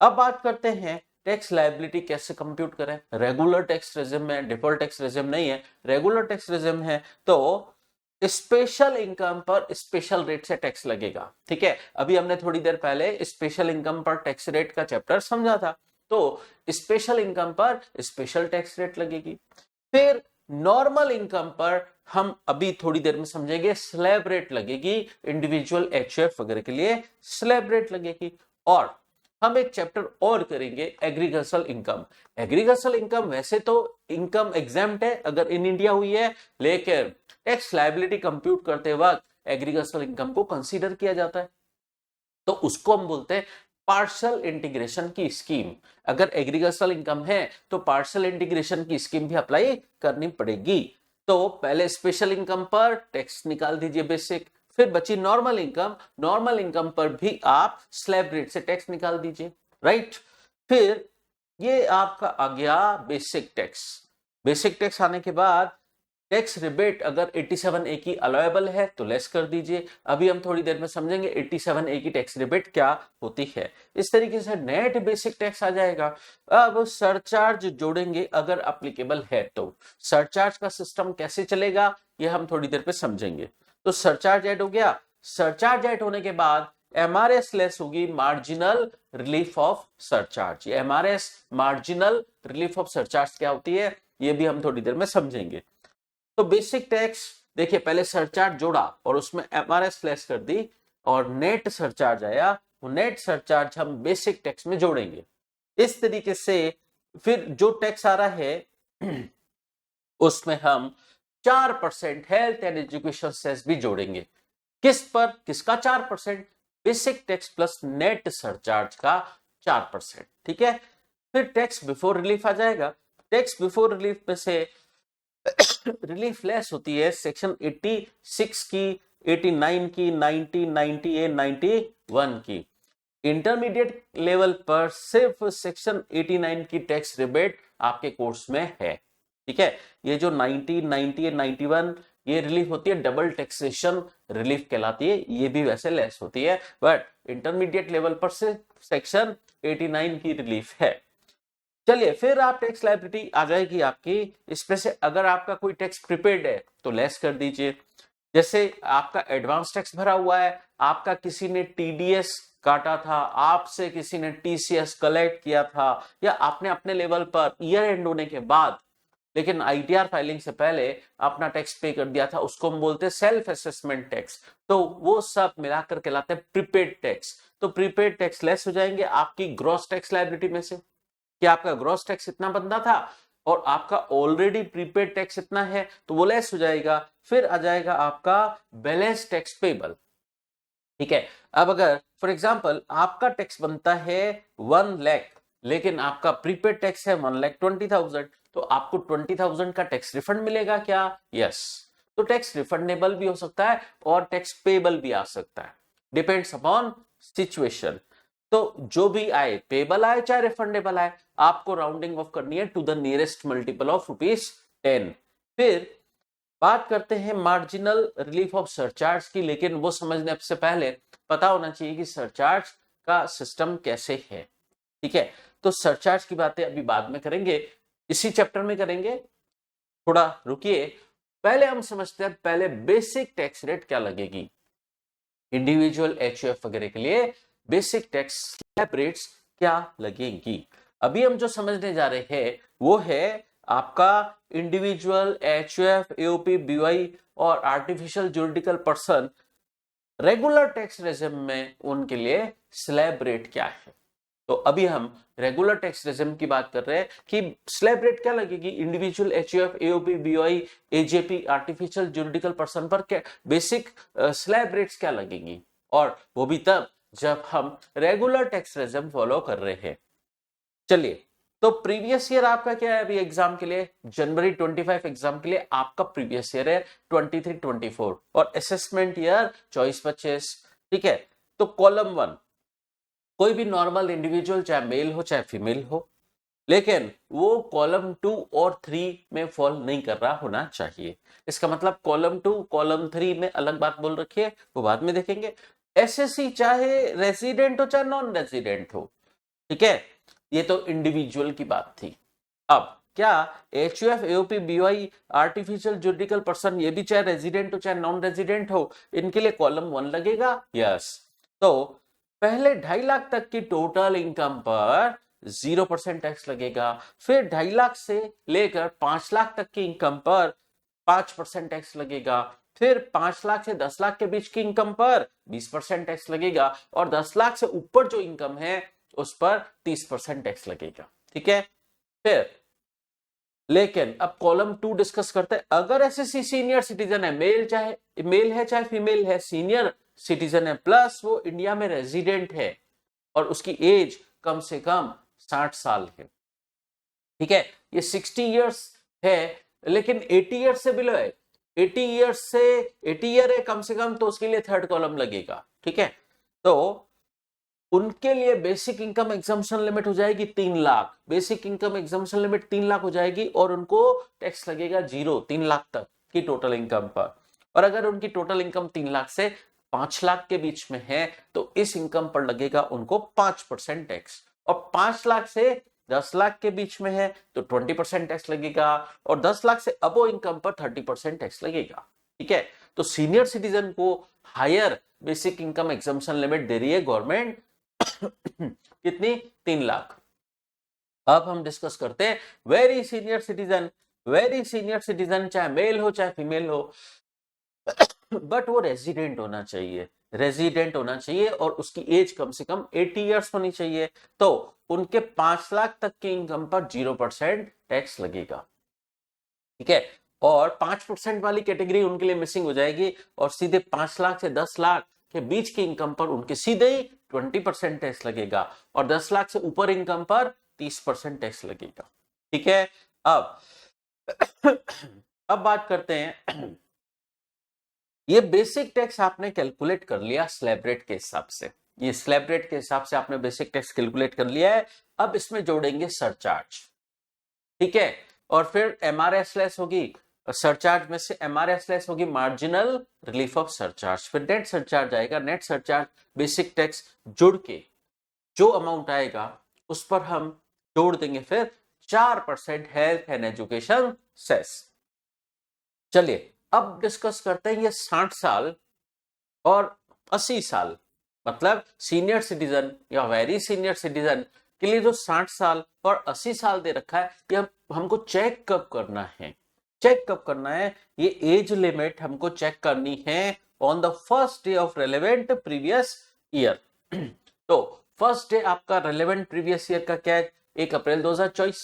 अब बात करते हैं टैक्स लायबिलिटी कैसे कंप्यूट करें। रेगुलर टैक्स रिजिम में, डिफॉल्ट टैक्स रिजिम नहीं है, रेगुलर टैक्स रिजिम है, तो स्पेशल इनकम पर स्पेशल रेट से टैक्स लगेगा, ठीक है। अभी हमने थोड़ी देर पहले स्पेशल इनकम पर टैक्स रेट का चैप्टर समझा था, तो स्पेशल इनकम पर स्पेशल टैक्स रेट लगेगी। फिर नॉर्मल इनकम पर हम अभी थोड़ी देर में समझेंगे स्लैब रेट लगेगी, इंडिविजुअल एचयूएफ वगैरह के लिए स्लैब रेट लगेगी। और हम एक चैप्टर और करेंगे एग्रीकल्चरल इनकम। एग्रीकल्चरल इनकम वैसे तो इनकम एग्जाम्प्ट है अगर इन इंडिया हुई है, लेकिन टैक्स लायबिलिटी कंप्यूट करते वक्त एग्रीकल्चरल इनकम को कंसीडर किया जाता है, तो उसको हम बोलते हैं पार्शियल इंटीग्रेशन की स्कीम। अगर एग्रीकल्चरल इनकम है तो पार्शियल इंटीग्रेशन की स्कीम भी अप्लाई करनी पड़ेगी। तो पहले स्पेशल इनकम पर टैक्स निकाल दीजिए बेसिक, फिर बची नॉर्मल इनकम, नॉर्मल इनकम पर भी आप स्लैब रेट से टैक्स निकाल दीजिए, राइट। फिर ये आपका आ गया बेसिक टैक्स। बेसिक टैक्स आने के बाद टैक्स रिबेट अगर 87A की अलाउएबल है तो लेस कर दीजिए। अभी हम थोड़ी देर में समझेंगे 87A की टैक्स रिबेट क्या होती है। इस तरीके से नेट बेसिक टैक्स आ जाएगा। अब सरचार्ज जोड़ेंगे अगर एप्लीकेबल है तो। सरचार्ज का सिस्टम कैसे चलेगा ये हम थोड़ी देर पे समझेंगे। तो सरचार्ज ऐड हो गया, सरचार्ज ऐड होने के बाद एमआरएस लेस होगी, marginal relief of surcharge. MRS marginal relief of surcharge क्या होती है ये भी हम थोड़ी देर में समझेंगे। तो बेसिक टैक्स देखिए, पहले सरचार्ज जोड़ा और उसमें एमआरएस लेस कर दी और नेट सरचार्ज आया, वो नेट सरचार्ज हम बेसिक टैक्स में जोड़ेंगे। इस तरीके से फिर जो टैक्स आ रहा है उसमें हम 4% हेल्थ एंड एजुकेशन सेस भी जोड़ेंगे। किस पर, किसका 4%, basic tax plus net surcharge का 4%, ठीक है। फिर टैक्स बिफोर रिलीफ आ जाएगा। टैक्स बिफोर रिलीफ में से रिलीफ लेस होती है सेक्शन 86 की, 89 की, 90, 90A, 91 की। इंटरमीडिएट लेवल पर सिर्फ सेक्शन 89 की टैक्स रिबेट आपके कोर्स में है, ठीक है। ये जो 90, 90, 91 ये रिलीफ होती है, डबल टैक्सेशन रिलीफ कहलाती है, ये भी वैसे लेस होती है, बट इंटरमीडिएट लेवल पर सिर्फ सेक्शन 89 की रिलीफ है। चलिए फिर आप टैक्स लायबिलिटी आ जाएगी आपकी, इसमें से अगर आपका कोई टैक्स प्रीपेड है तो लेस कर दीजिए। जैसे आपका एडवांस टैक्स भरा हुआ है, आपका किसी ने टीडीएस काटा था, आपसे किसी ने टीसीएस कलेक्ट किया था, या आपने अपने लेवल पर ईयर एंड होने के बाद लेकिन आईटीआर फाइलिंग से पहले अपना टैक्स पे कर दिया था, उसको हम बोलते हैं सेल्फ असेसमेंट टैक्स। तो वो सब मिलाकर कहलाते हैं प्रीपेड टैक्स। तो प्रीपेड टैक्स लेस हो जाएंगे आपकी ग्रॉस टैक्स लायबिलिटी में से, कि आपका ग्रॉस टैक्स इतना बनता था और आपका ऑलरेडी प्रीपेड टैक्स इतना है, तो वो लेस हो जाएगा। फिर आ जाएगा आपका बैलेंस टैक्स पेबल। ठीक है, अब अगर फॉर एग्जांपल आपका टैक्स बनता है 1 लाख, लेकिन आपका प्रीपेड टैक्स है 1,20,000, तो आपको 20,000 का टैक्स रिफंड मिलेगा क्या? यस। तो टैक्स रिफंडेबल भी हो सकता है और टैक्स पेबल भी आ सकता है, डिपेंड्स अपॉन सिचुएशन। तो जो भी आए, पेबल आए चाहे रिफंडेबल आए, आपको राउंडिंग ऑफ करनी है to the nearest multiple of ₹10। फिर बात करते हैं मार्जिनल रिलीफ ऑफ सरचार्ज की, लेकिन वो समझने से पहले पता होना चाहिए कि सरचार्ज का सिस्टम कैसे है। ठीक है, तो सरचार्ज की बातें अभी बाद में करेंगे, इसी चैप्टर में करेंगे, थोड़ा रुकिए। पहले हम समझते हैं पहले बेसिक टैक्स रेट क्या लगेगी इंडिविजुअल एचयूएफ वगैरह के लिए, बेसिक टैक्स स्लैब रेट्स क्या लगेगी। अभी हम जो समझने जा रहे हैं वो है आपका इंडिविजुअल एचयूएफ, एओपी, बीवाई और artificial juridical person regular tax regime में उनके लिए स्लैब रेट क्या है। तो अभी हम रेगुलर टैक्स रेजिम की बात कर रहे हैं कि स्लैब रेट क्या लगेगी individual HUF, AOP, BY, AJP, artificial juridical person पर क्या बेसिक स्लैब रेट्स क्या लगेंगी, और वो भी तब जब हम रेगुलर टैक्स रेजिम फॉलो कर रहे हैं। चलिए, तो प्रीवियस ईयर आपका क्या है अभी एग्जाम के लिए, जनवरी 25 एग्जाम के लिए आपका प्रीवियस ईयर है 23-24 और असेसमेंट ईयर 24-25। ठीक है, तो कॉलम 1 कोई भी नॉर्मल इंडिविजुअल चाहे मेल हो चाहे फीमेल हो, लेकिन वो कॉलम 2 और 3 में फॉल नहीं कर रहा होना चाहिए। इसका मतलब कॉलम 2 कॉलम 3 में अलग बात बोल रखी है, वो बाद में देखेंगे। एसएससी चाहे रेजिडेंट हो चाहे नॉन रेजिडेंट हो, ठीक है, ये तो इंडिविजुअल की बात थी। अब क्या HUF, AOP, BY, artificial juridical person ये भी चाहे रेजिडेंट हो चाहे नॉन रेजिडेंट हो, इनके लिए कॉलम 1 लगेगा? यस। तो पहले 2.5 लाख तक की टोटल इनकम पर 0% टैक्स लगेगा, फिर 2.5 लाख से लेकर 5 लाख तक की इनकम पर 5% टैक्स लगेगा, फिर 5 लाख से 10 लाख के बीच की इनकम पर 20% टैक्स लगेगा, और 10 लाख से ऊपर जो इनकम है उस पर 30% टैक्स लगेगा। ठीक है, फिर लेकिन अब कॉलम 2 डिस्कस करते हैं। अगर एसएससी सीनियर सिटीजन है, मेल है चाहे फीमेल है, सीनियर सिटीजन है, प्लस वो इंडिया में रेजिडेंट है और उसकी एज कम से कम 60 साल है। ठीक है, ये 60 इयर्स है लेकिन 80 इयर्स से बिलो है, 80 ईयर है कम से कम, तो उसके लिए थर्ड कॉलम लगेगा। ठीक है, तो उनके लिए बेसिक इनकम एग्जम्पशन लिमिट हो जाएगी 3 lakh, basic income exemption limit 3 lakh हो जाएगी और उनको टैक्स लगेगा 0 3 लाख तक की टोटल इनकम पर। और अगर उनकी टोटल इनकम 3 लाख से 5 लाख के बीच में है तो इस इनकम पर लगेगा उनको 5% टैक्स, और 5 लाख से 10 लाख के बीच में है तो 20% टैक्स लगेगा, और 10 लाख से अबो इनकम पर 30% टैक्स लगेगा। ठीक है, तो सीनियर सिटीजन को higher basic income exemption limit दे रही है गवर्नमेंट कितनी? 3 लाख। अब हम डिस्कस करते हैं very senior citizen. Very senior citizen चाहे मेल हो चाहे फीमेल हो, बट वो रेजिडेंट होना चाहिए, रेजिडेंट होना चाहिए और उसकी एज कम से कम 80 इयर्स होनी चाहिए। तो उनके 5 लाख तक की इनकम पर 0% टैक्स लगेगा। ठीक है, और 5% वाली कैटेगरी उनके लिए मिसिंग हो जाएगी और सीधे 5 लाख से 10 लाख के बीच की इनकम पर उनके सीधे ही 20% टैक्स लगेगा, और 10 लाख से ऊपर इनकम पर 30% टैक्स लगेगा। ठीक है, अब बात करते हैं, ये बेसिक टैक्स आपने कैलकुलेट कर लिया स्लैब रेट के हिसाब से, ये स्लैब रेट के हिसाब से आपने बेसिक टैक्स कैलकुलेट कर लिया है। अब इसमें जोड़ेंगे सरचार्ज। ठीक है, और फिर एमआरएस लेस होगी, सरचार्ज में से एमआरएस लेस होगी मार्जिनल रिलीफ ऑफ सरचार्ज, फिर नेट सरचार्ज आएगा। नेट सरचार्ज बेसिक टैक्स जुड़ के जो अमाउंट आएगा उस पर हम जोड़ देंगे फिर 4% हेल्थ एंड एजुकेशन सेस। चलिए अब डिस्कस करते हैं ये 60 साल और 80 साल, मतलब सीनियर सिटीजन या वेरी सीनियर सिटीजन के लिए जो 60 साल और 80 साल दे रखा है, ये हमको चेक कब करना है? चेक कब करना है? ये एज लिमिट हमको चेक करनी है on the first day of relevant previous year. तो फर्स्ट डे आपका रेलेवेंट प्रीवियस ईयर का क्या है? 1 अप्रैल 2024।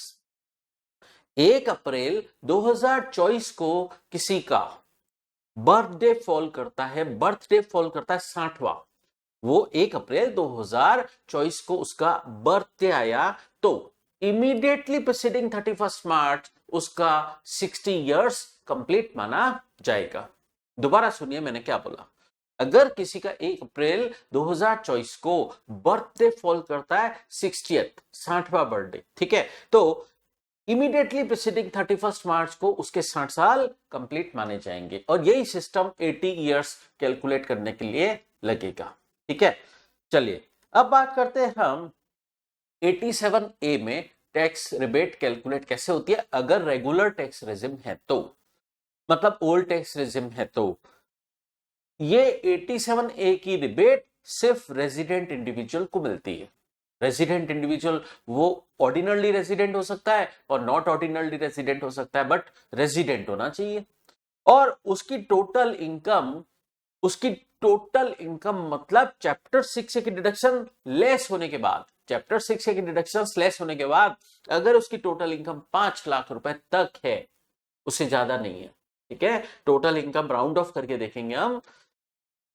1 अप्रैल 2024 को किसी का बर्थडे फॉल करता है, बर्थडे फॉल करता है 60वां, वो 1 अप्रैल 2024 को उसका बर्थडे आया, तो इमीडिएटली प्रीसीडिंग 31 मार्च उसका 60 इयर्स कंप्लीट माना जाएगा। दोबारा सुनिए मैंने क्या बोला। अगर किसी का 1 अप्रैल 2024 को बर्थडे फॉल करता है 60वां बर्थडे, ठीक है, तो इमीडिएटली प्रीसीडिंग 31 मार्च को उसके 60 साल कंप्लीट माने जाएंगे, और यही सिस्टम 80 इयर्स कैलकुलेट करने के लिए लगेगा। ठीक है, चलिए अब बात करते हैं हम 87A में टैक्स रिबेट कैलकुलेट कैसे होती है अगर रेगुलर टैक्स रेजिम है तो, मतलब ओल्ड टैक्स रेजिम है तो। ये 87A की रिबेट सिर्फ रेजिडेंट इंडिविजुअल को मिलती है। रेजिडेंट इंडिविजुअल वो ऑर्डिनरली रेजिडेंट हो सकता है और नॉट ऑर्डिनरली रेजिडेंट हो सकता है, बट रेजिडेंट होना चाहिए। और उसकी टोटल इनकम मतलब चैप्टर 6 की डिडक्शन लेस होने के बाद, चैप्टर 6 की डिडक्शन लेस होने के बाद अगर उसकी टोटल इनकम 5 लाख रुपए तक है, उससे ज्यादा नहीं है, ठीक है, टोटल इनकम राउंड ऑफ करके देखेंगे हम,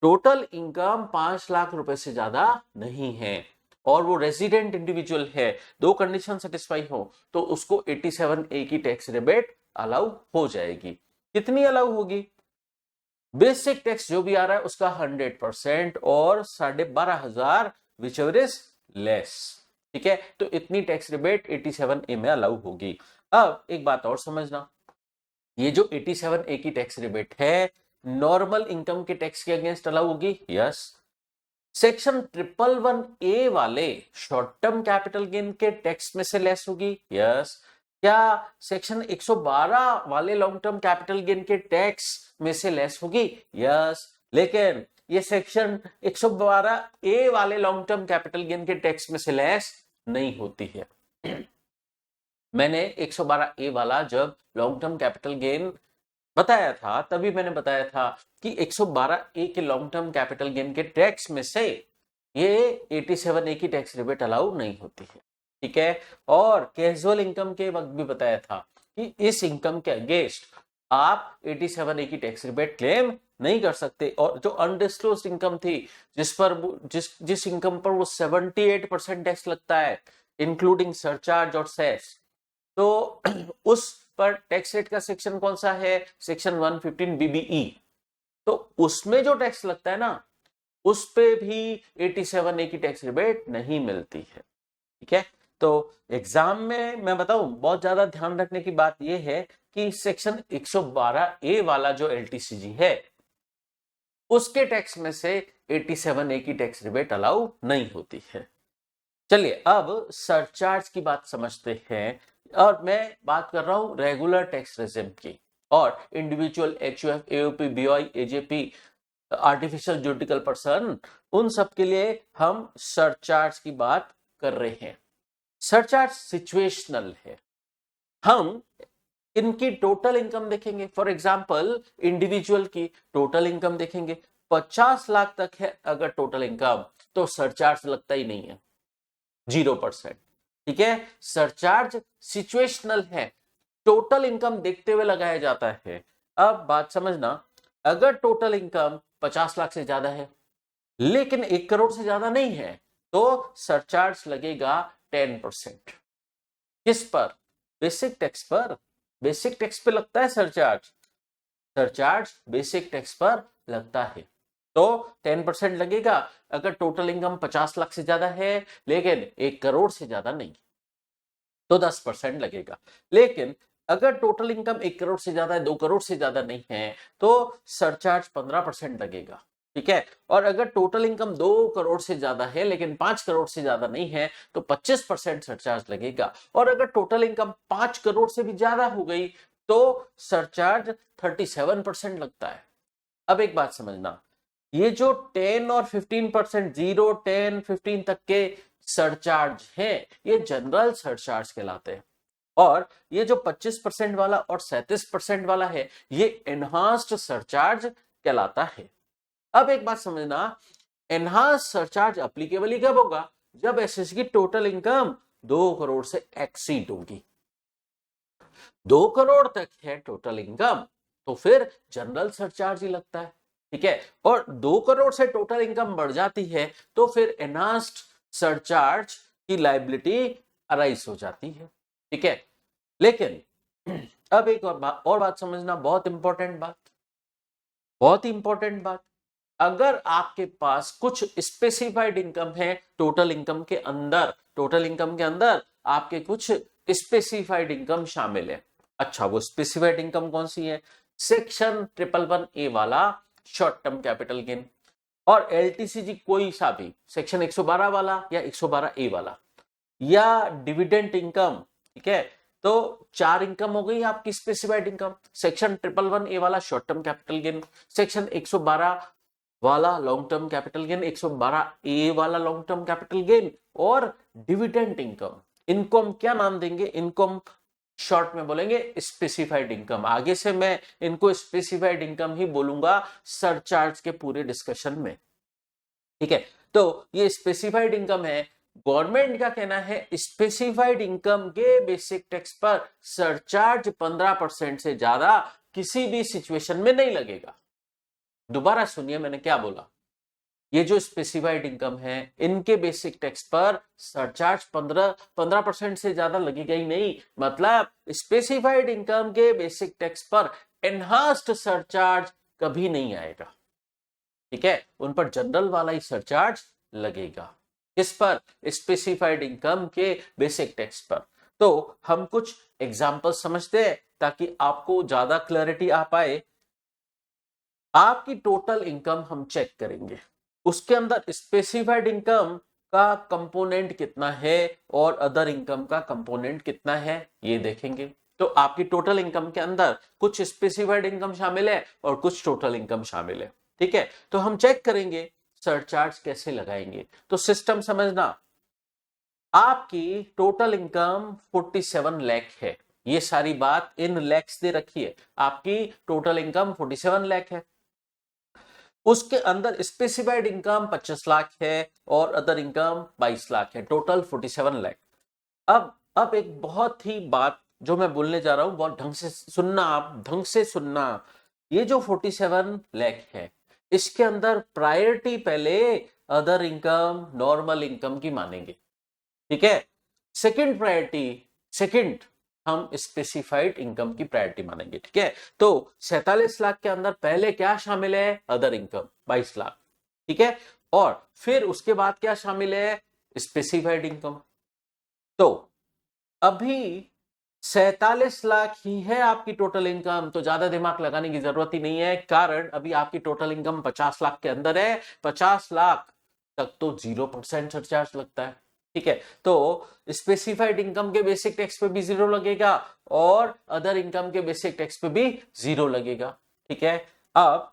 टोटल इनकम 5 लाख रुपए से ज्यादा नहीं है और वो रेजिडेंट इंडिविजुअल है, दो कंडीशन सेटिस्फाई हो, तो उसको 87A की टैक्स रिबेट अलाउ हो जाएगी। कितनी अलाउ होगी? बेसिक टैक्स जो भी आ रहा है उसका 100% और 12,500 विच एवर इज लेस। ठीक है, तो इतनी टैक्स रिबेट 87A में अलाउ होगी। अब एक बात और समझना, ये जो 87A की टैक्स रिबेट है नॉर्मल इनकम के टैक्स के अगेंस्ट अलाउ होगी। यस। सेक्शन 111A वाले शॉर्ट टर्म कैपिटल गेन के टैक्स में से लेस होगी। यस। क्या सेक्शन 112 वाले लॉन्ग टर्म कैपिटल गेन के टैक्स में से लेस होगी? यस। लेकिन ये सेक्शन 112A वाले लॉन्ग टर्म कैपिटल गेन के टैक्स में से लेस नहीं होती है। मैंने 112A वाला जब लॉन्ग टर्म कैपिटल गेन बताया था तभी मैंने बताया था कि 112A के लॉन्ग टर्म कैपिटल गेन के टैक्स में से ये 87A की टैक्स रिबेट अलाउ नहीं होती है। ठीक है, और कैजुअल इनकम के वक्त भी बताया था कि इस इनकम के अगेंस्ट आप 87A की टैक्स रिबेट क्लेम नहीं कर सकते, और जो अनडिस्क्लोज्ड इनकम थी जिस इनकम पर वो 78% टैक्स लगता है इंक्लूडिंग सरचार्ज और सेस, तो उस पर टैक्स रेट का सेक्शन कौन सा है? Section 115 BBE। तो उसमें जो टैक्स लगता है ना उस पे भी 87A की टैक्स रिबेट नहीं मिलती है। ठीक है, तो एग्जाम में मैं बताऊं बहुत ज्यादा ध्यान रखने की बात यह है कि सेक्शन 112A वाला जो LTCG है उसके टैक्स में से 87A की टैक्स रिबेट अलाउ नहीं होती है। चलिए अब सरचार्ज की बात समझते हैं, और मैं बात कर रहा हूं रेगुलर टैक्स रेजिम की, और individual HUF, AOP, BOI, AJP, artificial juridical person, उन सब के लिए हम सरचार्ज की बात कर रहे हैं। सरचार्ज सिचुएशनल है, हम इनकी टोटल इनकम देखेंगे। फॉर एग्जांपल इंडिविजुअल की टोटल इनकम देखेंगे, 50 लाख तक है अगर टोटल इनकम, तो सरचार्ज लगता ही नहीं है, 0%। ठीक है, सरचार्ज सिचुएशनल है, टोटल इनकम देखते हुए लगाया जाता है। अब बात समझना, अगर टोटल इनकम 50 लाख से ज्यादा है लेकिन 1 करोड़ से ज्यादा नहीं है तो सरचार्ज लगेगा 10%। किस पर? बेसिक टैक्स पर। बेसिक टैक्स पे लगता है सरचार्ज, सरचार्ज बेसिक टैक्स पर लगता है, तो 10% लगेगा अगर टोटल इनकम 50 लाख से ज्यादा है लेकिन 1 करोड़ से ज्यादा नहीं, तो 10% लगेगा। लेकिन अगर टोटल इनकम 1 करोड़ से ज्यादा है, 2 करोड़ से ज्यादा नहीं है, तो सरचार्ज 15% लगेगा। ठीक है। और अगर टोटल इनकम 2 करोड़ से ज्यादा है लेकिन 5 करोड़ से ज्यादा नहीं है तो 25% सरचार्ज लगेगा। और अगर टोटल इनकम 5 करोड़ से भी ज्यादा हो गई तो सरचार्ज 37% लगता है। अब एक बात समझना, ये जो 10 और 15%, 0, 10, 15 तक के सरचार्ज है ये जनरल सरचार्ज कहलाते हैं। और ये जो 25% वाला और 37% वाला है ये एनहांस्ड सरचार्ज कहलाता है। अब एक बात समझना, एनहांस सरचार्ज अप्लीकेबल कब होगा? जब एसएस की टोटल इनकम 2 करोड़ से एक्सीड होगी। 2 करोड़ तक है टोटल इनकम तो फिर जनरल सरचार्ज ही लगता है। ठीक है। और 2 करोड़ से टोटल इनकम बढ़ जाती है तो फिर एनहांस्ड सरचार्ज की लायबिलिटी अराइज हो जाती है। ठीक है। लेकिन अब एक और बात समझना, बहुत इंपॉर्टेंट बात, बहुत ही इंपॉर्टेंट बात, अगर आपके पास कुछ स्पेसिफाइड इनकम है टोटल इनकम के अंदर, टोटल इनकम के अंदर आपके कुछ स्पेसिफाइड इनकम शामिल है। अच्छा, वो स्पेसिफाइड इनकम कौन सी है? सेक्शन 111A वाला शॉर्ट टर्म कैपिटल गेन, और एलटीसीजी कोई सा भी सेक्शन 112 वाला या 112A वाला, या डिविडेंड इनकम। ठीक है। तो 4 इनकम हो गई आपकी स्पेसिफाइड इनकम। सेक्शन 111A वाला short term capital gain, section 112 वाला long term capital gain, 112A वाला लॉन्ग टर्म कैपिटल गेन, और डिविडेंड इनकम। इनको हम क्या नाम देंगे? इनको हम शॉर्ट में बोलेंगे स्पेसिफाइड इनकम। आगे से मैं इनको स्पेसिफाइड इनकम ही बोलूंगा सरचार्ज के पूरे डिस्कशन में। ठीक है। तो ये स्पेसिफाइड इनकम है। गवर्नमेंट का कहना है स्पेसिफाइड इनकम के बेसिक टैक्स पर सरचार्ज 15% से ज्यादा किसी भी सिचुएशन में नहीं लगेगा। दोबारा सुनिए मैंने क्या बोला, ये जो स्पेसिफाइड इनकम है इनके बेसिक टैक्स पर सरचार्ज 15% से ज्यादा लगेगा ही नहीं। मतलब स्पेसिफाइड इनकम के बेसिक टैक्स पर एनहांस्ड सरचार्ज कभी नहीं आएगा। ठीक है। उन पर जनरल वाला ही सरचार्ज लगेगा। किस पर? स्पेसिफाइड इनकम के बेसिक टैक्स पर। तो हम कुछ एग्जांपल समझते हैं ताकि आपको ज्यादा क्लैरिटी आ पाए। आपकी टोटल इनकम हम चेक करेंगे, उसके अंदर स्पेसिफाइड इनकम का कंपोनेंट कितना है और अदर इनकम का कंपोनेंट कितना है ये देखेंगे। तो आपकी टोटल इनकम के अंदर कुछ स्पेसिफाइड इनकम शामिल है और कुछ टोटल इनकम शामिल है। ठीक है। तो हम चेक करेंगे सरचार्ज कैसे लगाएंगे। तो सिस्टम समझना, आपकी टोटल इनकम 47 लाख है। ये सारी बात इन लैक्स दे रखी है। आपकी टोटल इनकम 47 लाख है, उसके अंदर स्पेसिफाइड इनकम 25 लाख है और अदर इनकम 22 लाख है, टोटल 47 लाख। अब एक बहुत ही बात जो मैं बोलने जा रहा हूं बहुत ढंग से सुनना, आप ढंग से सुनना। ये जो 47 लाख है इसके अंदर प्रायोरिटी पहले अदर इनकम नॉर्मल इनकम की मानेंगे। ठीक है। सेकंड प्रायोरिटी, सेकंड हम स्पेसिफाइड इनकम की प्रायोरिटी मानेंगे। ठीक है। तो 47 लाख के अंदर पहले क्या शामिल है? Other income 22 lakh. ठीक है। और फिर उसके बाद क्या शामिल है? Specified income. तो अभी 47 लाख ही है आपकी टोटल इनकम, तो ज्यादा दिमाग लगाने की जरूरत ही नहीं है, कारण अभी आपकी टोटल इनकम 50 लाख के अंदर है। 50 लाख तक तो 0% सरचार्ज लगता है। ठीक है। तो स्पेसिफाइड इनकम के बेसिक टैक्स पे भी 0 लगेगा और अदर इनकम के बेसिक टैक्स पे भी 0 लगेगा। ठीक है। अब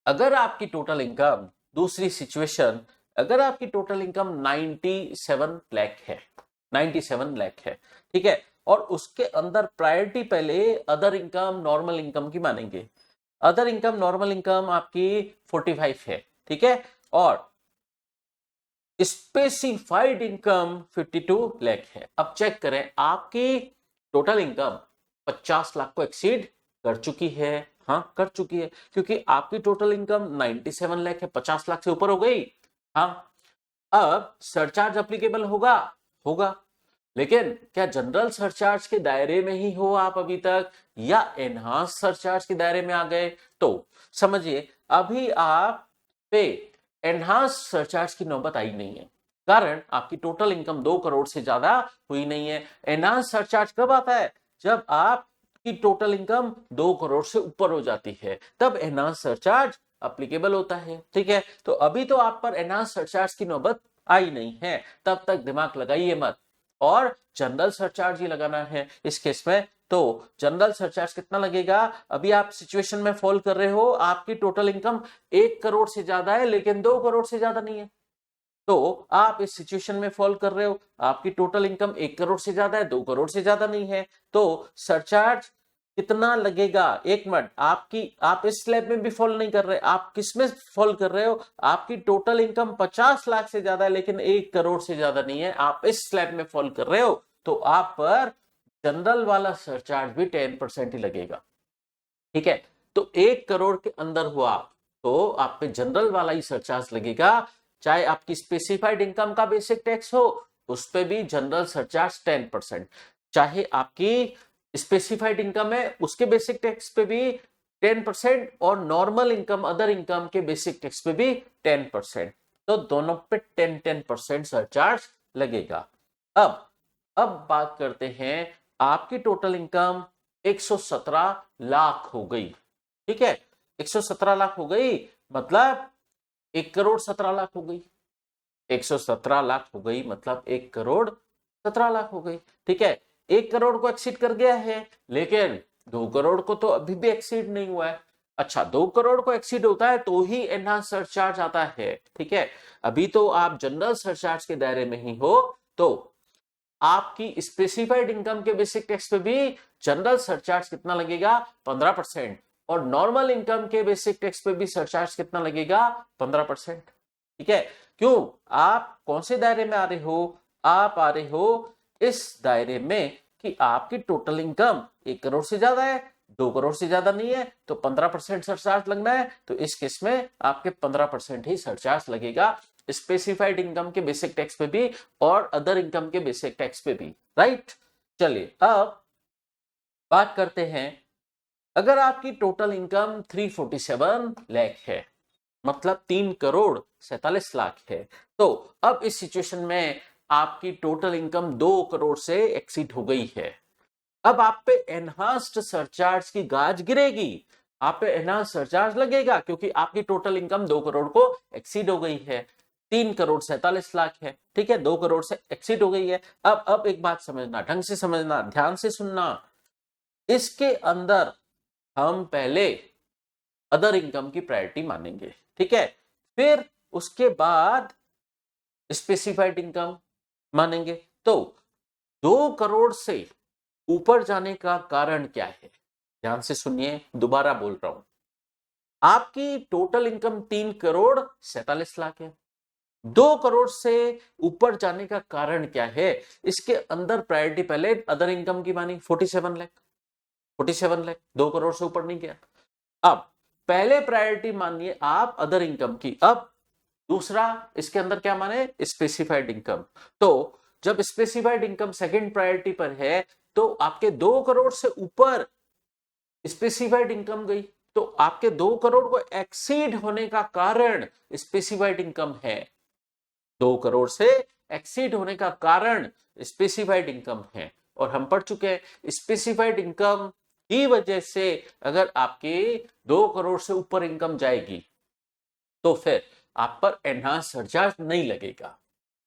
अगर आपकी टोटल इनकम, दूसरी सिचुएशन, अगर आपकी टोटल इनकम 97 लाख है, 97 लाख है। ठीक है। और उसके अंदर प्रायोरिटी पहले अदर इनकम नॉर्मल इनकम की मानेंगे। अदर इनकम नॉर्मल इनकम आपकी 45 है। ठीक है। और स्पेसिफाइड इनकम 52 लाख है। अब चेक करें, आपकी टोटल इनकम 50 लाख को एक्सीड कर चुकी है। हाँ, कर चुकी है, क्योंकि आपकी टोटल इनकम 97 लाख है, 50 लाख से ऊपर हो गई। हाँ, अब सरचार्ज अप्लीकेबल होगा? होगा। लेकिन क्या जनरल सरचार्ज के दायरे में ही हो आप अभी तक, या एनहांस सरचार्ज के दायरे में आ गए? तो समझिए, अभी आप पे एनहांस सरचार्ज की नौबत आई नहीं है, कारण आपकी टोटल इनकम 2 करोड़ से ज्यादा हुई नहीं है। एनहांस सरचार्ज कब आता है? जब आपकी टोटल इनकम 2 करोड़ से ऊपर हो जाती है, तब एनहांस सरचार्ज अप्लीकेबल होता है। ठीक है, तो अभी तो आप पर एनहांस सरचार्ज की नौबत आई नहीं है, तब तक दिमाग लगाइए मत, और जनरल सरचार्ज ही लगाना है इस केस में। तो जनरल सरचार्ज कितना लगेगा? अभी आप सिचुएशन में फॉल कर रहे हो, आपकी टोटल इनकम 1 करोड़ से ज्यादा है लेकिन 2 करोड़ से ज्यादा नहीं है। तो आप इस सिचुएशन में फॉल कर रहे हो, आपकी टोटल इनकम 1 करोड़ से ज्यादा है, 2 करोड़ से ज्यादा नहीं है, तो सरचार्ज कितना लगेगा? एक मिनट, आप इस स्लैब में भी फॉल नहीं कर रहे, आप किस में फॉल कर रहे हो? आपकी टोटल इनकम 50 लाख से ज्यादा है लेकिन 1 करोड़ से ज्यादा नहीं है, आप इस स्लैब में फॉल कर रहे हो, तो आप पर जनरल वाला सरचार्ज भी 10% ही लगेगा। ठीक है, तो 1 करोड़ के अंदर हुआ तो आप पे जनरल वाला ही सरचार्ज लगेगा, चाहे आपकी स्पेसिफाइड इनकम का बेसिक टैक्स हो उस पे भी जनरल सरचार्ज 10%, चाहे आपकी स्पेसिफाइड इनकम है उसके बेसिक टैक्स पे भी 10%, और नॉर्मल इनकम अदर इनकम के बेसिक टैक्स पे भी 10%, तो दोनों पे 10% सरचार्ज लगेगा। अब बात करते हैं, आपकी टोटल इनकम 117 लाख हो गई। ठीक है, 117 लाख हो गई, मतलब 1 करोड़ 17 लाख हो गई। 117 लाख हो गई मतलब 1 करोड़ 17 लाख हो गई। ठीक है, 1 करोड़ को एक्सीड कर गया है, लेकिन 2 करोड़ को तो अभी भी एक्सीड नहीं हुआ है। अच्छा, 2 करोड़ को एक्सीड होता है तो ही एनहांस सरचार्ज आता है। ठीक है, अभी तो आप जनरल सरचार्ज के दायरे में ही हो, तो आपकी स्पेसिफाइड इनकम के बेसिक टैक्स पे भी जनरल सरचार्ज कितना लगेगा? 15%, और नॉर्मल इनकम के बेसिक टैक्स पे भी सरचार्ज कितना लगेगा? 15%। ठीक है, क्यों? आप कौन से दायरे में आ रहे हो? आप आ रहे हो इस दायरे में कि आपकी टोटल इनकम 1 करोड़ से ज्यादा है, 2 करोड़ से ज्यादा नहीं है, तो 15% सरचार्ज लगना है, तो इस केस में आपके 15% ही सरचार्ज लगेगा, स्पेसिफाइड इनकम के बेसिक टैक्स पे भी और अदर इनकम के बेसिक टैक्स पे भी। राइट, चलिए अब बात करते हैं, अगर आपकी टोटल इनकम 347 लाख है, मतलब 3 करोड़ 47 लाख है, तो अब इस सिचुएशन में आपकी टोटल इनकम 2 करोड़ से एक्सीड हो गई है। अब आप पे एनहांस्ड सरचार्ज की गाज गिरेगी, आप पे एनहांस सरचार्ज लगेगा, क्योंकि आपकी टोटल इनकम 2 करोड़ को एक्सीड हो गई है। 3 करोड़ 47 लाख है, ठीक है, 2 करोड़ से एक्सीड हो गई है। अब एक बात समझना, ढंग से समझना, ध्यान से सुनना, इसके अंदर हम पहले अदर इनकम की प्रायोरिटी मानेंगे। ठीक है, फिर उसके बाद स्पेसिफाइड इनकम मानेंगे। तो 2 करोड़ से ऊपर जाने का कारण क्या है? ध्यान से सुनिए, दोबारा बोल रहा हूं, आपकी टोटल इनकम 3 करोड़ 47 लाख है, 2 करोड़ से ऊपर जाने का कारण क्या है? इसके अंदर प्रायोरिटी पहले अदर इनकम की मानी 47 लाख, 47 लाख, 2 करोड़ से ऊपर नहीं गया। अब पहले प्रायोरिटी मानिए आप अदर इनकम की, अब दूसरा इसके अंदर क्या माने? Specified income. तो जब स्पेसिफाइड इनकम सेकंड प्रायोरिटी पर है, तो आपके 2 करोड़ से ऊपर स्पेसिफाइड इनकम गई, तो आपके 2 करोड़ को एक्सीड होने का कारण स्पेसिफाइड इनकम है। 2 करोड़ से एक्सीड होने का कारण स्पेसिफाइड इनकम है, और हम पढ़ चुके हैं स्पेसिफाइड इनकम की वजह से अगर आपके 2 करोड़ से ऊपर इनकम जाएगी तो फिर आप पर एनहांस सरचार्ज नहीं लगेगा।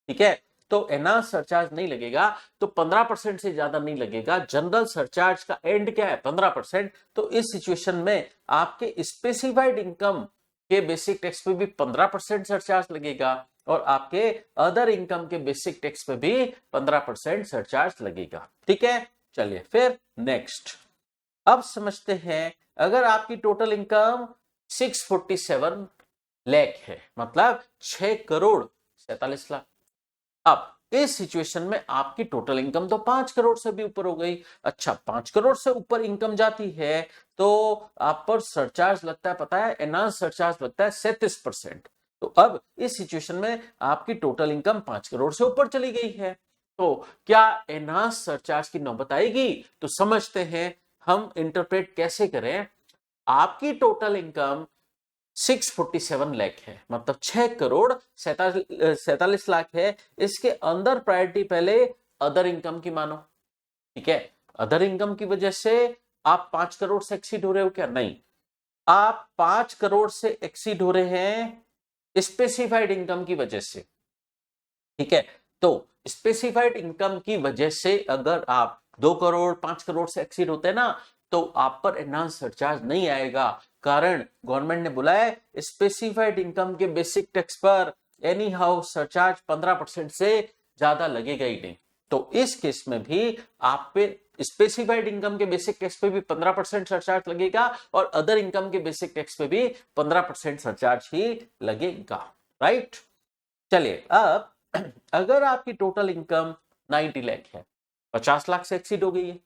ठीक है, तो एनहांस सरचार्ज नहीं लगेगा, तो 15% से ज्यादा नहीं लगेगा। जनरल सरचार्ज का एंड क्या है? 15%। तो इस सिचुएशन में आपके स्पेसिफाइड इनकम के बेसिक टैक्स पे भी 15% सरचार्ज लगेगा, और आपके अदर इनकम के बेसिक टैक्स पे भी 15% सरचार्ज लगेगा। ठीक है, चलिए फिर नेक्स्ट, अब समझते हैं, अगर आपकी टोटल इनकम 647 लाख है, मतलब 6 करोड़ 47 लाख, अब इस सिचुएशन में आपकी टोटल इनकम तो 5 करोड़ से भी ऊपर हो गई। अच्छा, 5 करोड़ से ऊपर इनकम जाती है तो आप पर सरचार्ज लगता है, पता है, एनहांस सरचार्ज लगता है 37%। तो अब इस सिचुएशन में आपकी टोटल इनकम 5 करोड़ से ऊपर चली गई है, तो क्या एनहांस सरचार्ज की नौबत आएगी? तो समझते हैं हम इंटरप्रेट कैसे करें। आपकी टोटल इनकम 647 लाख है, मतलब 6 करोड़ 47 लाख है, इसके अंदर प्रायोरिटी पहले अदर इनकम की मानो। ठीक है, अदर इनकम की वजह से आप 5 करोड़ से एक्सीड हो रहे हो क्या? नहीं, आप 5 करोड़ से एक्सीड हो रहे हैं स्पेसिफाइड इनकम की वजह से, ठीक है। तो स्पेसिफाइड इनकम की वजह से अगर आप 2 करोड़ 5 करोड़ से एक्सीड होते हैं ना, तो आप पर एनहांस सरचार्ज नहीं आएगा। कारण गवर्नमेंट ने बोला है स्पेसिफाइड इनकम के बेसिक टैक्स पर एनी हाउ सरचार्ज 15% से ज्यादा लगेगा ही नहीं। तो इस केस में भी आप पे स्पेसिफाइड इनकम के बेसिक टैक्स पे भी 15% सरचार्ज लगेगा और अदर इनकम के बेसिक टैक्स पे भी 15% सरचार्ज ही लगेगा, राइट। चलिए अब अगर आपकी टोटल इनकम 90 लाख है, 50 लाख से एक्सीड हो गई है,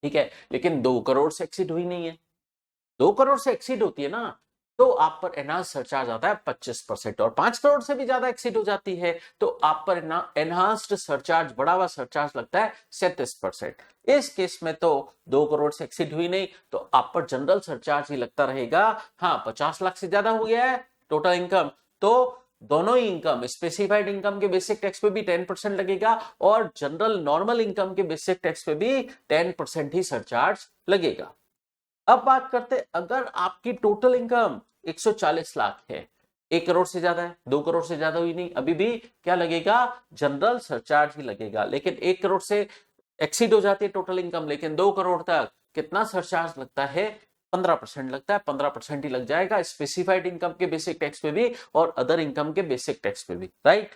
ठीक है, लेकिन 2 करोड़ से एक्सीड हुई नहीं है। 2 करोड़ से एक्सीड होती है ना, तो आप पर एनहांस सरचार्ज आता है 25%, और 5 करोड़ से भी ज्यादा एक्सीड हो जाती है तो आप पर एनहांस्ड सरचार्ज, बढ़ा हुआ सरचार्ज लगता है 37%। इस केस में तो 2 करोड़ से एक्सीड हुई नहीं, तो आप पर जनरल सरचार्ज ही लगता रहेगा। हाँ, 50 लाख से ज्यादा हो गया है टोटल इनकम, तो दोनों ही इनकम, स्पेसिफाइड इनकम के बेसिक टैक्स पे भी 10% लगेगा और जनरल नॉर्मल इनकम के बेसिक टैक्स पे भी 10% ही सरचार्ज लगेगा। अब बात करते हैं, अगर आपकी टोटल इनकम 140 लाख है, 1 करोड़ से ज्यादा है, 2 करोड़ से ज्यादा हुई नहीं, अभी भी क्या लगेगा, जनरल सरचार्ज ही लगेगा। लेकिन 1 करोड़ से एक्सीड हो जाती है टोटल इनकम, लेकिन 2 करोड़ तक कितना सरचार्ज लगता है, 15% लगता है। 15% ही लग जाएगा स्पेसिफाइड इनकम के बेसिक टैक्स पे भी और अदर इनकम के बेसिक टैक्स पे भी, राइट।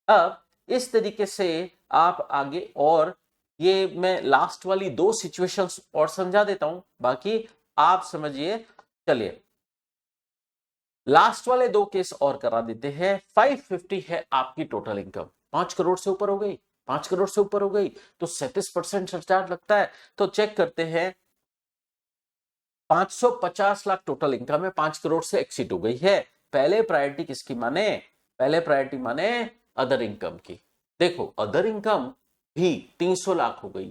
अब इस तरीके से आप आगे, और ये मैं लास्ट वाली 2 सिचुएशंस और समझा देता हूं, बाकी आप समझिए। चलिए लास्ट वाले 2 केस और करा देते हैं। 550 है आपकी टोटल इनकम, 5 करोड़ से ऊपर हो गई, 5 करोड़ से ऊपर हो गई तो 37% सरचार्ज लगता है। तो चेक करते हैं, 550 लाख टोटल इनकम है, 5 करोड़ से एक्सीड हो गई है। पहले प्रायोरिटी किसकी माने, पहले प्रायोरिटी माने अदर इनकम की। देखो अदर इनकम भी 300 लाख हो गई,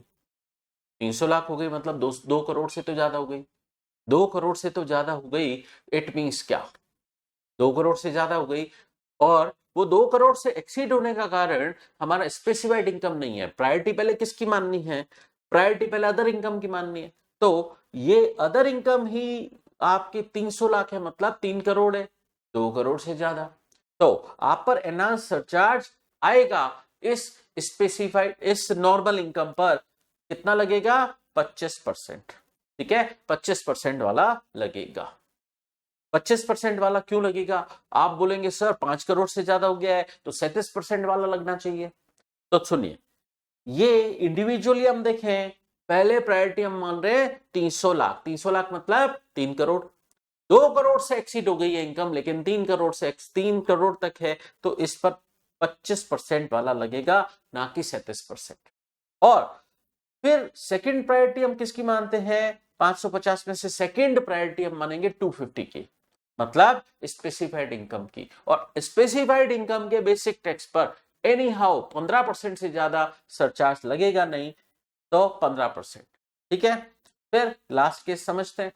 300 लाख हो गई मतलब 2 करोड़ से तो ज्यादा हो गई, 2 करोड़ से तो ज्यादा हो गई। इट मींस क्या, 2 करोड़ से ज्यादा हो गई, और वो 2 करोड़ से एक्सीड होने का कारण हमारा स्पेसिफाइड इनकम नहीं है। प्रायोरिटी पहले किसकी माननी है, प्रायोरिटी पहले अदर इनकम की माननी है। तो ये अदर इनकम ही आपके 300 लाख है, मतलब 3 करोड़ है, 2 करोड़ से ज्यादा। तो आप पर एनहांस सरचार्ज आएगा इस स्पेसिफाइड, इस नॉर्मल इनकम पर कितना लगेगा, 25%, ठीक है, 25% वाला लगेगा। 25% वाला क्यों लगेगा, आप बोलेंगे सर 5 करोड़ से ज्यादा हो गया है तो 37% वाला लगना चाहिए। तो सुनिए, ये इंडिविजुअली हम देखें, पहले प्रायोरिटी हम मान रहे हैं 300 लाख, 300 लाख मतलब 3 करोड़, 2 करोड़ से एक्सीड हो गई है इनकम, लेकिन 3 करोड़ से 3 करोड़ तक है, तो इस पर 25% वाला लगेगा, ना कि 37%। और फिर सेकंड प्रायोरिटी हम किसकी मानते हैं, 550 में से सेकंड प्रायोरिटी हम मानेंगे 250 की, मतलब स्पेसिफाइड इनकम की। और स्पेसिफाइड इनकम के बेसिक टैक्स पर एनी हाउ 15% से ज्यादा सरचार्ज लगेगा नहीं, तो 15%, ठीक है। फिर लास्ट केस समझते हैं,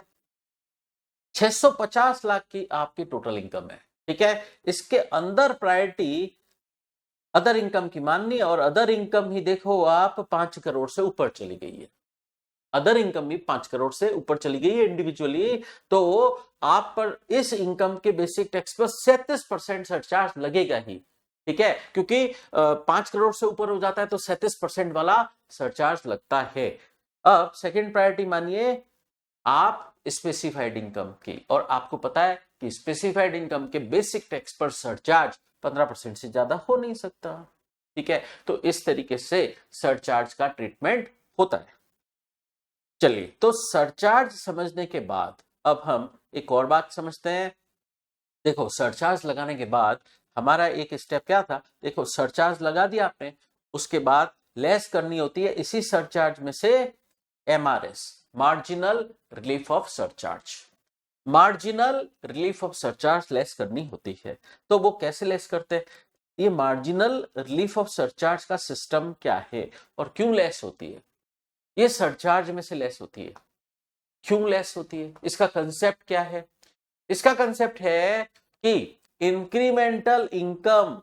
650 लाख की आपकी टोटल इनकम है, ठीक है, इसके अंदर प्रायोरिटी अदर इनकम की माननी है, और अदर इनकम ही देखो आप 5 करोड़ से ऊपर चली गई है, अदर इनकम भी 5 करोड़ से ऊपर चली गई है इंडिविजुअली। तो आप पर इस इनकम के बेसिक टैक्स पर 37% सरचार्ज लगेगा ही, ठीक है, क्योंकि 5 करोड़ से ऊपर हो जाता है तो 37% वाला सरचार्ज लगता है। अब सेकंड प्रायोरिटी मानिए आप स्पेसिफाइड इनकम की, और आपको पता है कि स्पेसिफाइड इनकम के बेसिक टैक्स पर सरचार्ज 15% से ज्यादा हो नहीं सकता, ठीक है। तो इस तरीके से सरचार्ज का ट्रीटमेंट होता है। चलिए, तो सरचार्ज समझने के बाद अब हम एक और बात समझते हैं। देखो सरचार्ज लगाने के बाद हमारा एक स्टेप क्या था, देखो सरचार्ज लगा दिया आपने, उसके बाद लेस करनी होती है इसी सरचार्ज में से MRS, marginal relief of surcharge. Marginal relief of surcharge less करनी होती है। तो वो कैसे लेस करते हैं, ये मार्जिनल रिलीफ ऑफ सरचार्ज का सिस्टम क्या है और क्यों लेस होती है, ये सरचार्ज में से लेस होती है, क्यों लेस होती है, इसका कंसेप्ट क्या है। इसका कंसेप्ट है कि इंक्रीमेंटल इनकम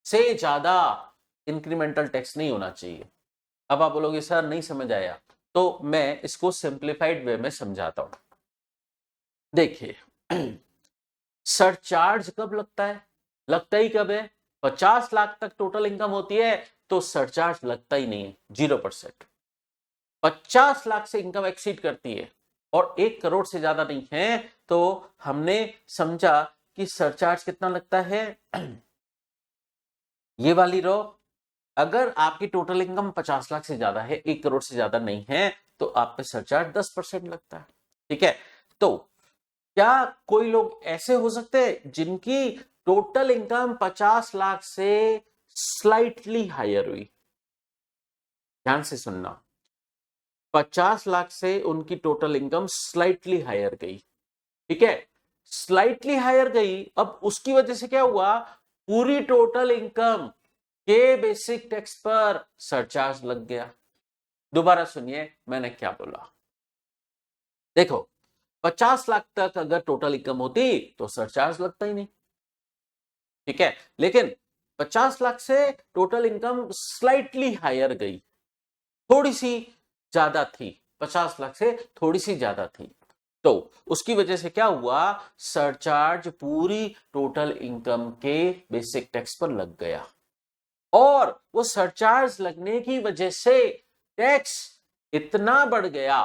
से ज्यादा इंक्रीमेंटल टैक्स नहीं होना चाहिए। अब आप बोलोगे सर नहीं समझ आया, तो मैं इसको सिंप्लीफाइड वे में समझाता हूं। देखिए सरचार्ज कब लगता है, लगता ही कब है, 50 लाख तक टोटल इनकम होती है तो सरचार्ज लगता ही नहीं है, 0%। 50 लाख से इनकम एक्सीड करती है और 1 करोड़ से ज्यादा नहीं है तो हमने समझा कि सरचार्ज कितना लगता है। ये वाली रो, अगर आपकी टोटल इनकम 50 लाख से ज्यादा है, 1 करोड़ से ज्यादा नहीं है, तो आप पे सरचार्ज 10% लगता है। ठीक है, तो क्या कोई लोग ऐसे हो सकते हैं जिनकी टोटल इनकम 50 लाख से स्लाइटली हायर हुई? ध्यान से सुनना, 50 लाख से उनकी टोटल इनकम स्लाइटली हायर गई। ठीक है, स्लाइटली हायर गई, अब उसकी वजह से क्या हुआ, पूरी टोटल इनकम के बेसिक टैक्स पर सरचार्ज लग गया। दोबारा सुनिए मैंने क्या बोला। देखो 50 लाख तक अगर टोटल इनकम होती तो सरचार्ज लगता ही नहीं। ठीक है, लेकिन 50 लाख से टोटल इनकम स्लाइटली हायर गई, थोड़ी सी ज्यादा थी, 50 लाख से थोड़ी सी ज्यादा थी, तो उसकी वजह से क्या हुआ, सरचार्ज पूरी टोटल इनकम के बेसिक टैक्स पर लग गया और वो सरचार्ज लगने की वजह से टैक्स इतना बढ़ गया,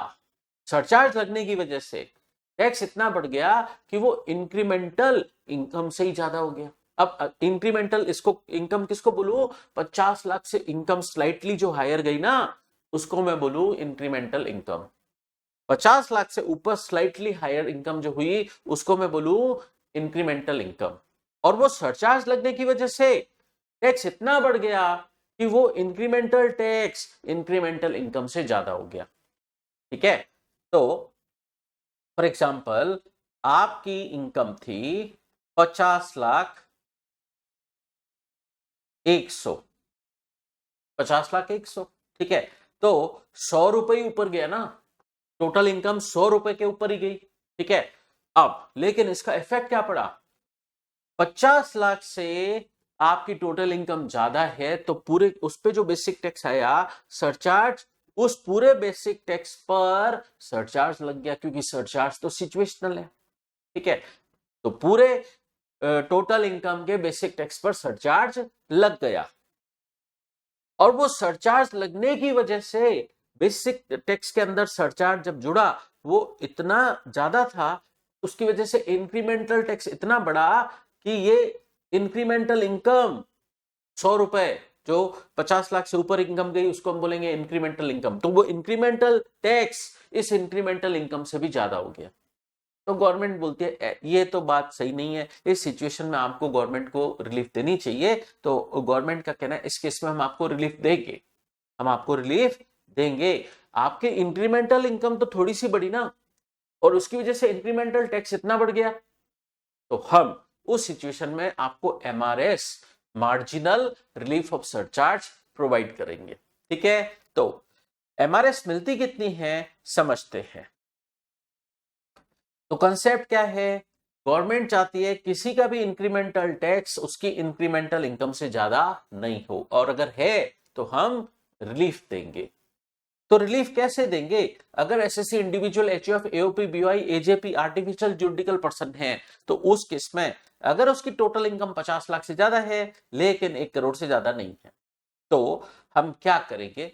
सरचार्ज लगने की वजह से टैक्स इतना बढ़ गया कि वो इंक्रीमेंटल इनकम से ही ज्यादा हो गया। अब इंक्रीमेंटल इसको इनकम किसको बोलूं, 50 लाख से इनकम स्लाइटली जो हायर गई ना उसको मैं बोलूं इंक्रीमेंटल इनकम। 50 लाख से ऊपर स्लाइटली हायर इनकम जो हुई उसको मैं बोलूं इंक्रीमेंटल इनकम। और वो सरचार्ज लगने की वजह से टैक्स इतना बढ़ गया कि वो इंक्रीमेंटल टैक्स इंक्रीमेंटल इनकम से ज्यादा हो गया। ठीक है, तो फॉर एग्जाम्पल आपकी इनकम थी 50 लाख 100, 50 लाख 100। ठीक है, तो 100 रुपए ऊपर गया ना, टोटल इनकम 100 रुपए के ऊपर ही गई। ठीक है, अब लेकिन इसका इफेक्ट क्या पड़ा, 50 लाख से आपकी टोटल इनकम ज्यादा है तो पूरे उस पे जो बेसिक टैक्स आया सरचार्ज, उस पूरे बेसिक टैक्स पर सरचार्ज लग गया क्योंकि सरचार्ज तो सिचुएशनल है। ठीक है, तो पूरे टोटल इनकम के बेसिक टैक्स पर सरचार्ज लग गया और वो सरचार्ज लगने की वजह से बेसिक टैक्स के अंदर सरचार्ज जब जुड़ा वो इतना ज्यादा था, उसकी वजह से इंक्रीमेंटल टैक्स इतना बड़ा कि ये इंक्रीमेंटल इनकम 100 रुपए जो 50 लाख से ऊपर इनकम गई उसको हम बोलेंगे इंक्रीमेंटल इनकम, तो वो इंक्रीमेंटल टैक्स इस इंक्रीमेंटल इनकम से भी ज्यादा हो गया। तो गवर्नमेंट बोलती है ये तो बात सही नहीं है, इस सिचुएशन में आपको गवर्नमेंट को रिलीफ देनी चाहिए। तो गवर्नमेंट का कहना है इस केस में हम आपको रिलीफ देंगे, हम आपको रिलीफ देंगे, आपके इंक्रीमेंटल इनकम तो थोड़ी सी बढ़ी ना और उसकी वजह से इंक्रीमेंटल टैक्स इतना बढ़ गया, तो हम उस सिचुएशन में आपको MRS marginal relief of surcharge provide करेंगे। ठीक है, तो एमआरएस मिलती कितनी है समझते हैं। तो कंसेप्ट क्या है, गवर्नमेंट चाहती है किसी का भी इंक्रीमेंटल टैक्स उसकी इंक्रीमेंटल इनकम से ज्यादा नहीं हो और अगर है तो हम रिलीफ देंगे। तो रिलीफ कैसे देंगे, अगर SSC individual HUF AOP BOI AJP artificial judicial person है तो उस केस में अगर उसकी टोटल इनकम 50 लाख से ज्यादा है लेकिन 1 करोड़ से ज्यादा नहीं है तो हम क्या करेंगे,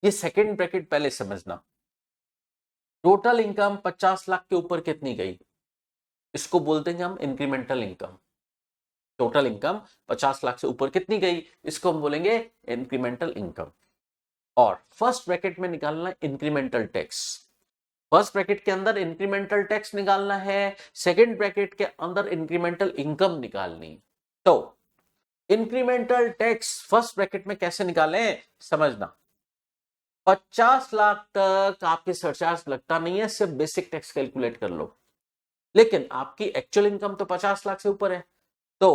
ये सेकंड ब्रैकेट पहले समझना। टोटल इनकम 50 लाख के ऊपर कितनी गई, इसको बोलते हैं हम incremental income. Total income 50 lakh से ऊपर कितनी गई इसको हम बोलेंगे इंक्रीमेंटल इनकम। और फर्स्ट ब्रैकेट में निकालना है इंक्रीमेंटल टैक्स, फर्स्ट ब्रैकेट के अंदर इंक्रीमेंटल टैक्स निकालना है, सेकंड ब्रैकेट के अंदर इंक्रीमेंटल इनकम निकालनी। तो इंक्रीमेंटल टैक्स फर्स्ट ब्रैकेट में कैसे निकालें समझना, 50 लाख तक आपके सरचार्ज लगता नहीं है, सिर्फ बेसिक टैक्स कैलकुलेट कर लो, लेकिन आपकी एक्चुअल इनकम तो 50 लाख से ऊपर है तो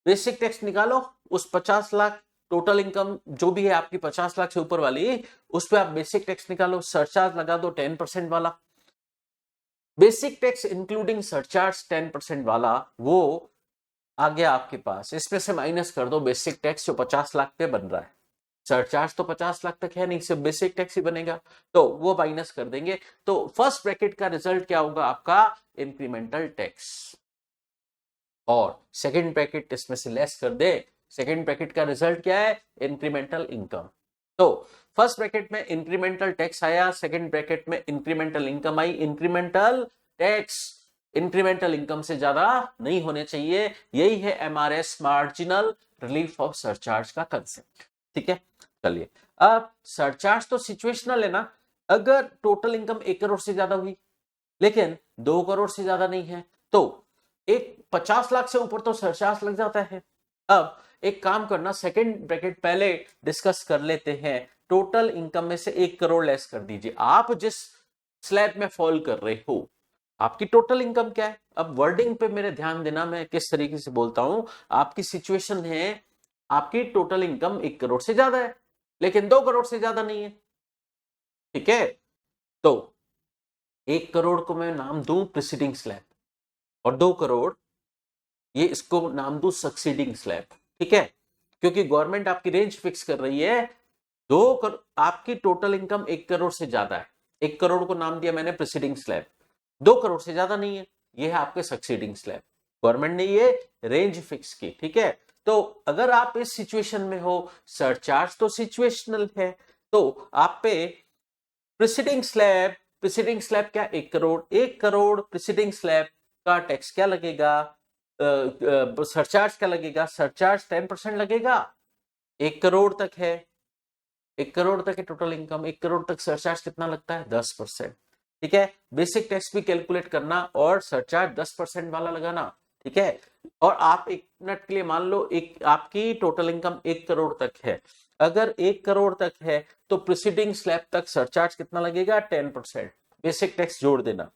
बेसिक टैक्स निकालो, उस 50 लाख टोटल इनकम जो भी है आपकी 50 लाख से ऊपर वाली उस पर आप बेसिक टैक्स निकालो, सरचार्ज लगा दो 10% वाला, बेसिक टैक्स इंक्लूडिंग सरचार्ज 10% वाला वो आ गया आपके पास, इसमें से माइनस कर दो बेसिक टैक्स जो 50 लाख पे बन रहा है। सरचार्ज तो 50 लाख तक है नहीं, सिर्फ बेसिक टैक्स ही बनेगा, तो वो माइनस कर देंगे। तो फर्स्ट ब्रैकेट का रिजल्ट क्या होगा आपका, इंक्रीमेंटल टैक्स, और सेकंड ब्रैकेट इसमें से लेस कर दे, सेकंड ब्रैकेट का रिजल्ट क्या है, इंक्रीमेंटल इनकम। तो फर्स्ट ब्रैकेट में इंक्रीमेंटल टैक्स आया, सेकंड ब्रैकेट में इंक्रीमेंटल इनकम आई। इंक्रीमेंटल टैक्स इंक्रीमेंटल इनकम से ज्यादा नहीं होने चाहिए, यही है MRS, marginal relief of surcharge का कंसेप्ट। ठीक है, चलिए अब सरचार्ज तो सिचुएशनल है ना, अगर टोटल इनकम 1 करोड़ से ज्यादा हुई लेकिन 2 करोड़ से ज्यादा नहीं है, तो एक 50 लाख से ऊपर तो सरचार्ज लग जाता है। अब एक काम करना, सेकंड ब्रैकेट पहले डिस्कस कर लेते हैं, टोटल इनकम में से 1 करोड़ लेस कर दीजिए। आप जिस स्लैब में फॉल कर रहे हो, आपकी टोटल इनकम क्या है। अब वर्डिंग पे मेरे ध्यान देना, मैं किस तरीके से बोलता हूं। आपकी सिचुएशन है, आपकी टोटल इनकम 1 करोड़ से ज्यादा है लेकिन 2 करोड़ से ज्यादा नहीं है। ठीक है, तो 1 करोड़ को मैं नाम दूं प्रीसीडिंग स्लैब, और 2 करोड़ ये इसको नाम दूं सक्सीडिंग स्लैब। ठीक है, क्योंकि गवर्नमेंट आपकी रेंज फिक्स कर रही है, 2 करोड़ आपकी टोटल इनकम 1 करोड़ से ज्यादा है, 1 करोड़ को नाम दिया मैंने प्रीसीडिंग स्लैब, 2 करोड़ से ज्यादा नहीं है, ये है आपके सक्सीडिंग स्लैब। गवर्नमेंट ने ये रेंज फिक्स की। ठीक है, तो अगर आप इस सिचुएशन में हो, सरचार्ज तो सिचुएशनल है, तो आप पे प्रीसीडिंग स्लैब क्या, 1 करोड़, 1 करोड़ प्रीसीडिंग स्लैब का टैक्स क्या लगेगा, सरचार्ज क्या लगेगा, सरचार्ज 10% लगेगा। 1 करोड़ तक है, 1 करोड़ तक है टोटल इनकम, 1 करोड़ तक सरचार्ज कितना लगता है, 10%। ठीक है, बेसिक टैक्स भी कैलकुलेट करना और सरचार्ज 10% वाला लगाना। ठीक है, और आप 1 मिनट के लिए मान लो, एक आपकी टोटल इनकम 1 करोड़ तक है, अगर 1 करोड़ तक है तो प्रीसीडिंग स्लैब तक सरचार्ज कितना लगेगा, 10%, बेसिक टैक्स जोड़ देना।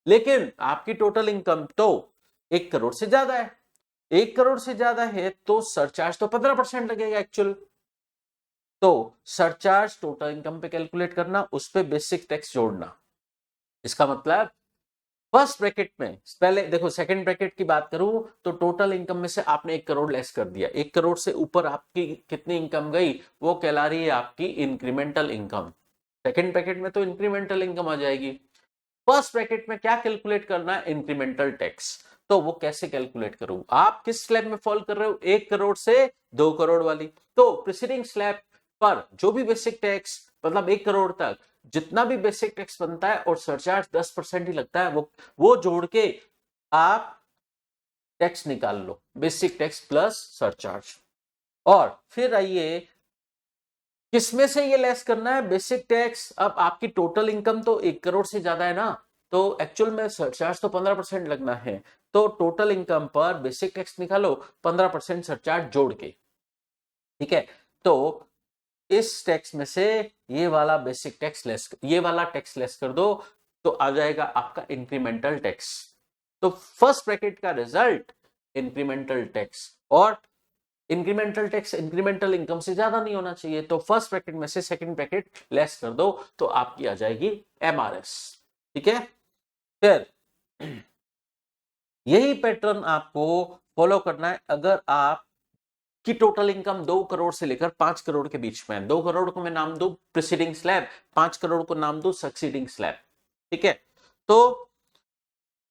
लेकिन आपकी टोटल इनकम तो 1 करोड़ से ज्यादा है, 1 करोड़ से ज्यादा है तो सरचार्ज तो 15% लगेगा एक्चुअल। तो सरचार्ज टोटल इनकम पे कैलकुलेट करना, उस पे बेसिक टैक्स जोड़ना। इसका मतलब फर्स्ट ब्रैकेट में, पहले देखो सेकंड ब्रैकेट की बात करूं तो टोटल इनकम में से आपने 1 करोड़ लेस कर दिया, 1 करोड़ से ऊपर आपकी कितनी इनकम गई, वो कहला रही है आपकी इंक्रीमेंटल इनकम। सेकंड ब्रैकेट में तो इंक्रीमेंटल इनकम आ जाएगी। फर्स्ट ब्रैकेट में क्या कैलकुलेट करना है, इंक्रीमेंटल टैक्स। तो वो कैसे कैलकुलेट करूं, आप किस स्लैब में फॉल कर रहे हो, 1 करोड़ से 2 करोड़ वाली। तो प्रीसीडिंग स्लैब पर जो भी बेसिक टैक्स, मतलब 1 करोड़ तक जितना भी बेसिक टैक्स बनता है और सरचार्ज 10% ही लगता है, वो जोड़ के आप टैक्स निकाल लो, बेसिक टैक्स प्लस सरचार्ज। और फिर आइए किसमें से ये लेस करना है, बेसिक टैक्स। अब आपकी टोटल इनकम तो 1 करोड़ से ज्यादा है ना, तो एक्चुअल में सरचार्ज तो 15% लगना है, तो टोटल इनकम पर बेसिक टैक्स निकालो 15% सरचार्ज जोड़ के। ठीक है, तो इस टैक्स में से ये वाला बेसिक टैक्स लेस, ये वाला टैक्स लेस कर दो, तो आ जाएगा आपका इंक्रीमेंटल टैक्स। तो फर्स्ट ब्रैकेट का रिजल्ट इंक्रीमेंटल टैक्स, और इंक्रीमेंटल टैक्स इंक्रीमेंटल इनकम से ज्यादा नहीं होना चाहिए, तो फर्स्ट ब्रैकेट में से सेकंड ब्रैकेट लेस कर दो, तो आपकी आ जाएगी एमआरएस। ठीक है, फिर यही पैटर्न आपको फॉलो करना है अगर आप की टोटल इनकम 2 करोड़ से लेकर 5 करोड़ के बीच में है। 2 करोड़ को मैं नाम दूं प्रीसीडिंग स्लैब, 5 करोड़ को नाम दूं सक्सीडिंग स्लैब। ठीक है, तो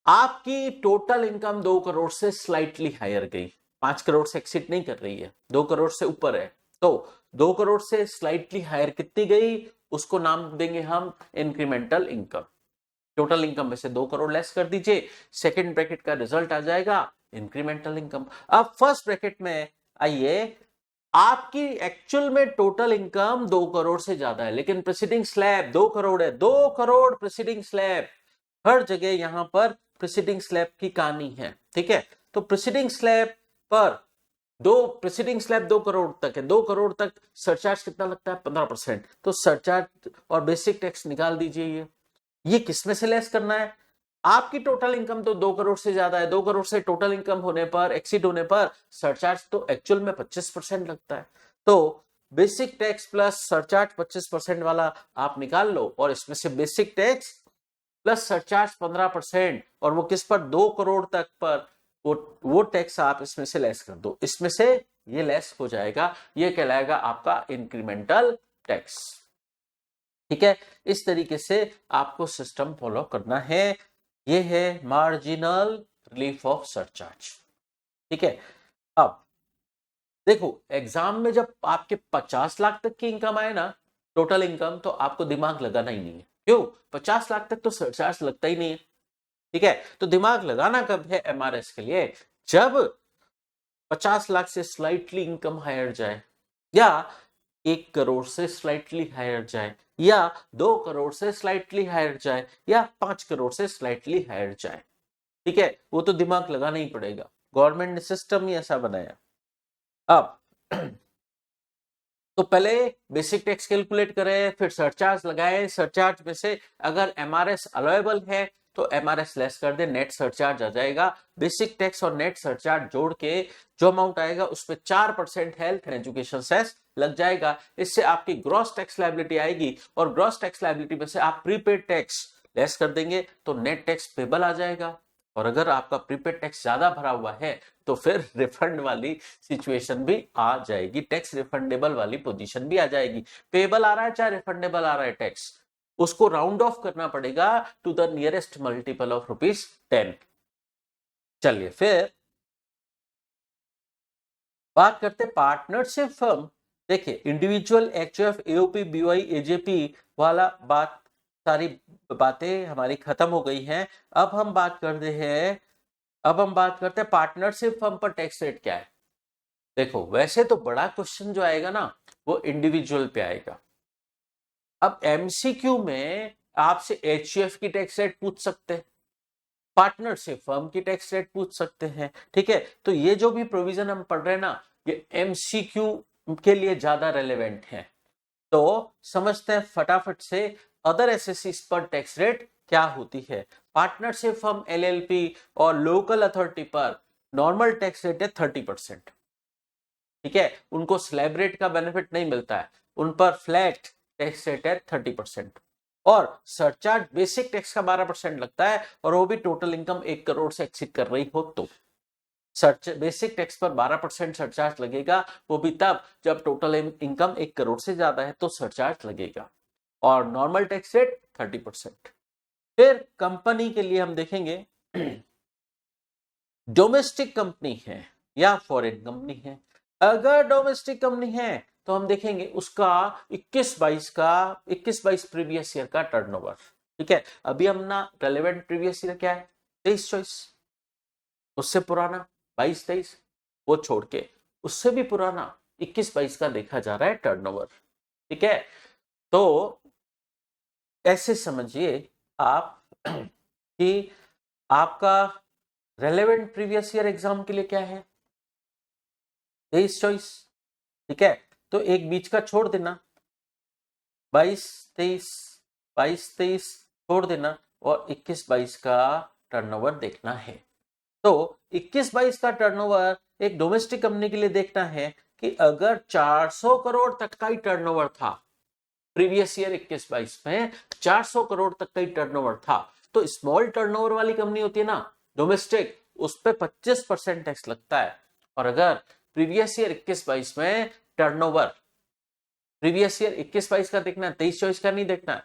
आपकी टोटल इनकम 2 करोड़ से स्लाइटली हायर गई, 5 करोड़ से एक्सीड नहीं कर रही है, 2 करोड़ से ऊपर है, तो 2 करोड़ से स्लाइटली हायर कितनी गई, उसको नाम देंगे हम इंक्रीमेंटल इनकम। टोटल इनकम में से 2 करोड़ लेस कर दीजिए, सेकंड ब्रैकेट का रिजल्ट आ जाएगा इंक्रीमेंटल इनकम। अब फर्स्ट ब्रैकेट में आइए, आपकी एक्चुअल में टोटल इनकम 2 करोड़ से ज्यादा है लेकिन प्रीसीडिंग स्लैब 2 करोड़ है, 2 करोड़ प्रीसीडिंग स्लैब, हर जगह यहां पर प्रीसीडिंग स्लैब की कहानी है। ठीक है, तो प्रीसीडिंग स्लैब पर प्रीसीडिंग स्लैब 2 करोड़ तक है, 2 करोड़ तक सरचार्ज कितना लगता है, 15%, तो सरचार्ज और बेसिक टैक्स निकाल दीजिए। ये किसमें से लेस करना है, आपकी टोटल इनकम तो 2 करोड़ से ज्यादा है, 2 करोड़ से टोटल इनकम होने पर, एक्सीड होने पर सरचार्ज तो एक्चुअल में 25% लगता है, तो बेसिक टैक्स प्लस सरचार्ज 25% वाला आप निकाल लो, और इसमें से बेसिक टैक्स प्लस सरचार्ज 15%, और वो किस पर, 2 करोड़ तक पर, वो टैक्स आप इसमें से लेस कर दो, इसमें से ये लेस हो जाएगा, ये कहलाएगा आपका इंक्रीमेंटल टैक्स। ठीक है, इस तरीके से आपको सिस्टम फॉलो करना है। ये है मार्जिनल रिलीफ ऑफ सरचार्ज। ठीक है, अब देखो एग्जाम में जब आपके 50 लाख तक की इनकम आए ना, टोटल इनकम, तो आपको दिमाग लगाना ही नहीं है। क्यों? 50 लाख तक तो सरचार्ज लगता ही नहीं है। ठीक है, तो दिमाग लगाना कब है एमआरएस के लिए? जब 50 लाख से स्लाइटली इनकम हायर जाए, या 1 करोड़ से स्लाइटली हायर जाए, या 2 करोड़ से स्लाइटली हायर जाए, या 5 करोड़ से स्लाइटली हायर जाए। ठीक है, वो तो दिमाग लगाना ही पड़ेगा, गवर्नमेंट ने सिस्टम ही ऐसा बनाया। अब तो पहले बेसिक टैक्स कैलकुलेट करें, फिर सरचार्ज लगाए, सरचार्ज में से अगर एमआरएस अलाउएबल है तो एमआरएस लेस कर दे, नेट सरचार्ज आ जाएगा। बेसिक टैक्स और नेट सरचार्ज जोड़ के जो अमाउंट आएगा उसमें 4% हेल्थ एंड एजुकेशन सेस लग जाएगा। इससे आपकी ग्रॉस टैक्स लायबिलिटी आएगी, और ग्रॉस टैक्स लायबिलिटी में से आप प्रीपेड टैक्स लेस कर देंगे तो नेट टैक्स पेबल आ जाएगा। और अगर आपका प्रीपेड टैक्स ज्यादा भरा हुआ है तो फिर रिफंड वाली सिचुएशन भी आ जाएगी, टैक्स रिफंडेबल वाली पोजीशन भी आ जाएगी। पेबल आ रहा है चाहे रिफंडेबल आ रहा है टैक्स, उसको राउंड ऑफ करना पड़ेगा to the nearest multiple of ₹10। चलिए फिर बात करते पार्टनरशिप फर्म। देखिए individual, HUF, AOP, BY, AJP वाला बात, सारी बातें हमारी खत्म हो गई हैं। अब हम बात करते हैं पार्टनरशिप फर्म पर टैक्स रेट क्या है। देखो वैसे तो बड़ा क्वेश्चन जो आएगा ना वो इंडिविजुअल पे आएगा। अब एमसीक्यू में आपसे एचयूएफ की टैक्स रेट पूछ सकते हैं, पार्टनरशिप फर्म की टैक्स रेट पूछ सकते हैं। ठीक है, तो ये जो भी प्रोविजन हम पढ़ रहे हैं ना, ये एमसीक्यू के लिए ज्यादा रेलेवेंट है। तो समझते हैं फटाफट से अदर एसएससी पर टैक्स रेट क्या होती है। पार्टनरशिप फर्म, एलएलपी और लोकल अथॉरिटी पर नॉर्मल टैक्स रेट है 30%। ठीक है, उनको स्लैब रेट का बेनिफिट नहीं मिलता है, उन पर फ्लैट टैक्स रेट है 30%। और सरचार्ज बेसिक टैक्स का 12% लगता है, और वो भी टोटल इनकम 1 करोड़ से एक्सीड कर रही हो तो। बेसिक टैक्स पर 12% सरचार्ज लगेगा, वो भी तब जब टोटल इनकम 1 करोड़ से ज्यादा है तो सरचार्ज लगेगा, और नॉर्मल टैक्स रेट 30%। फिर कंपनी के लिए हम देखेंगे डोमेस्टिक कंपनी है या फॉरेन कंपनी है। अगर डोमेस्टिक कंपनी है तो हम देखेंगे उसका 21-22 प्रीवियस ईयर का टर्नओवर। ठीक है, अभी हम ना रेलेवेंट प्रीवियस ईयर क्या है 23-24, उससे पुराना 22-23, वो छोड़ के उससे भी पुराना 21-22 का देखा जा रहा है टर्नओवर। ठीक है, तो ऐसे समझिए आप कि आपका रेलेवेंट प्रीवियस ईयर एग्जाम के लिए क्या है 23-24। ठीक है, तो एक बीच का छोड़ देना 22-23 छोड़ देना, और 21-22 का टर्नओवर देखना है। तो 21-22 का टर्नओवर एक डोमेस्टिक कंपनी के लिए देखना है कि अगर 400 करोड़ तक का ही टर्नओवर था प्रीवियस ईयर 21-22 में, 400 करोड़ तक का ही टर्नओवर था, तो स्मॉल टर्नओवर वाली कंपनी होती है ना डोमेस्टिक, उस पर 25% टैक्स लगता है। और अगर प्रीवियस ईयर 21-22 में टर्नओवर, प्रीवियस ईयर 21-22 का देखना है 23-24 का नहीं देखना है,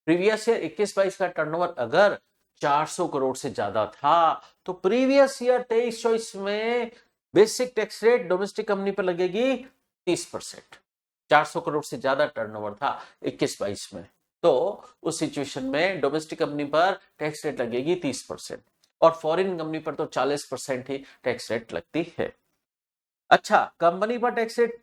प्रीवियस ईयर 21-22 का टर्नओवर अगर 400 करोड़ से ज्यादा था तो प्रीवियस ईयर 23-24 में basic tax rate domestic company पर लगेगी 30%। 400 करोड़ से ज्यादा टर्नओवर था 21-22 में, तो उस सिचुएशन में डोमेस्टिक कंपनी पर टैक्स रेट लगेगी 30%, और फॉरेन कंपनी पर तो 40% ही टैक्स रेट लगती है। अच्छा, कंपनी पर टैक्स रेट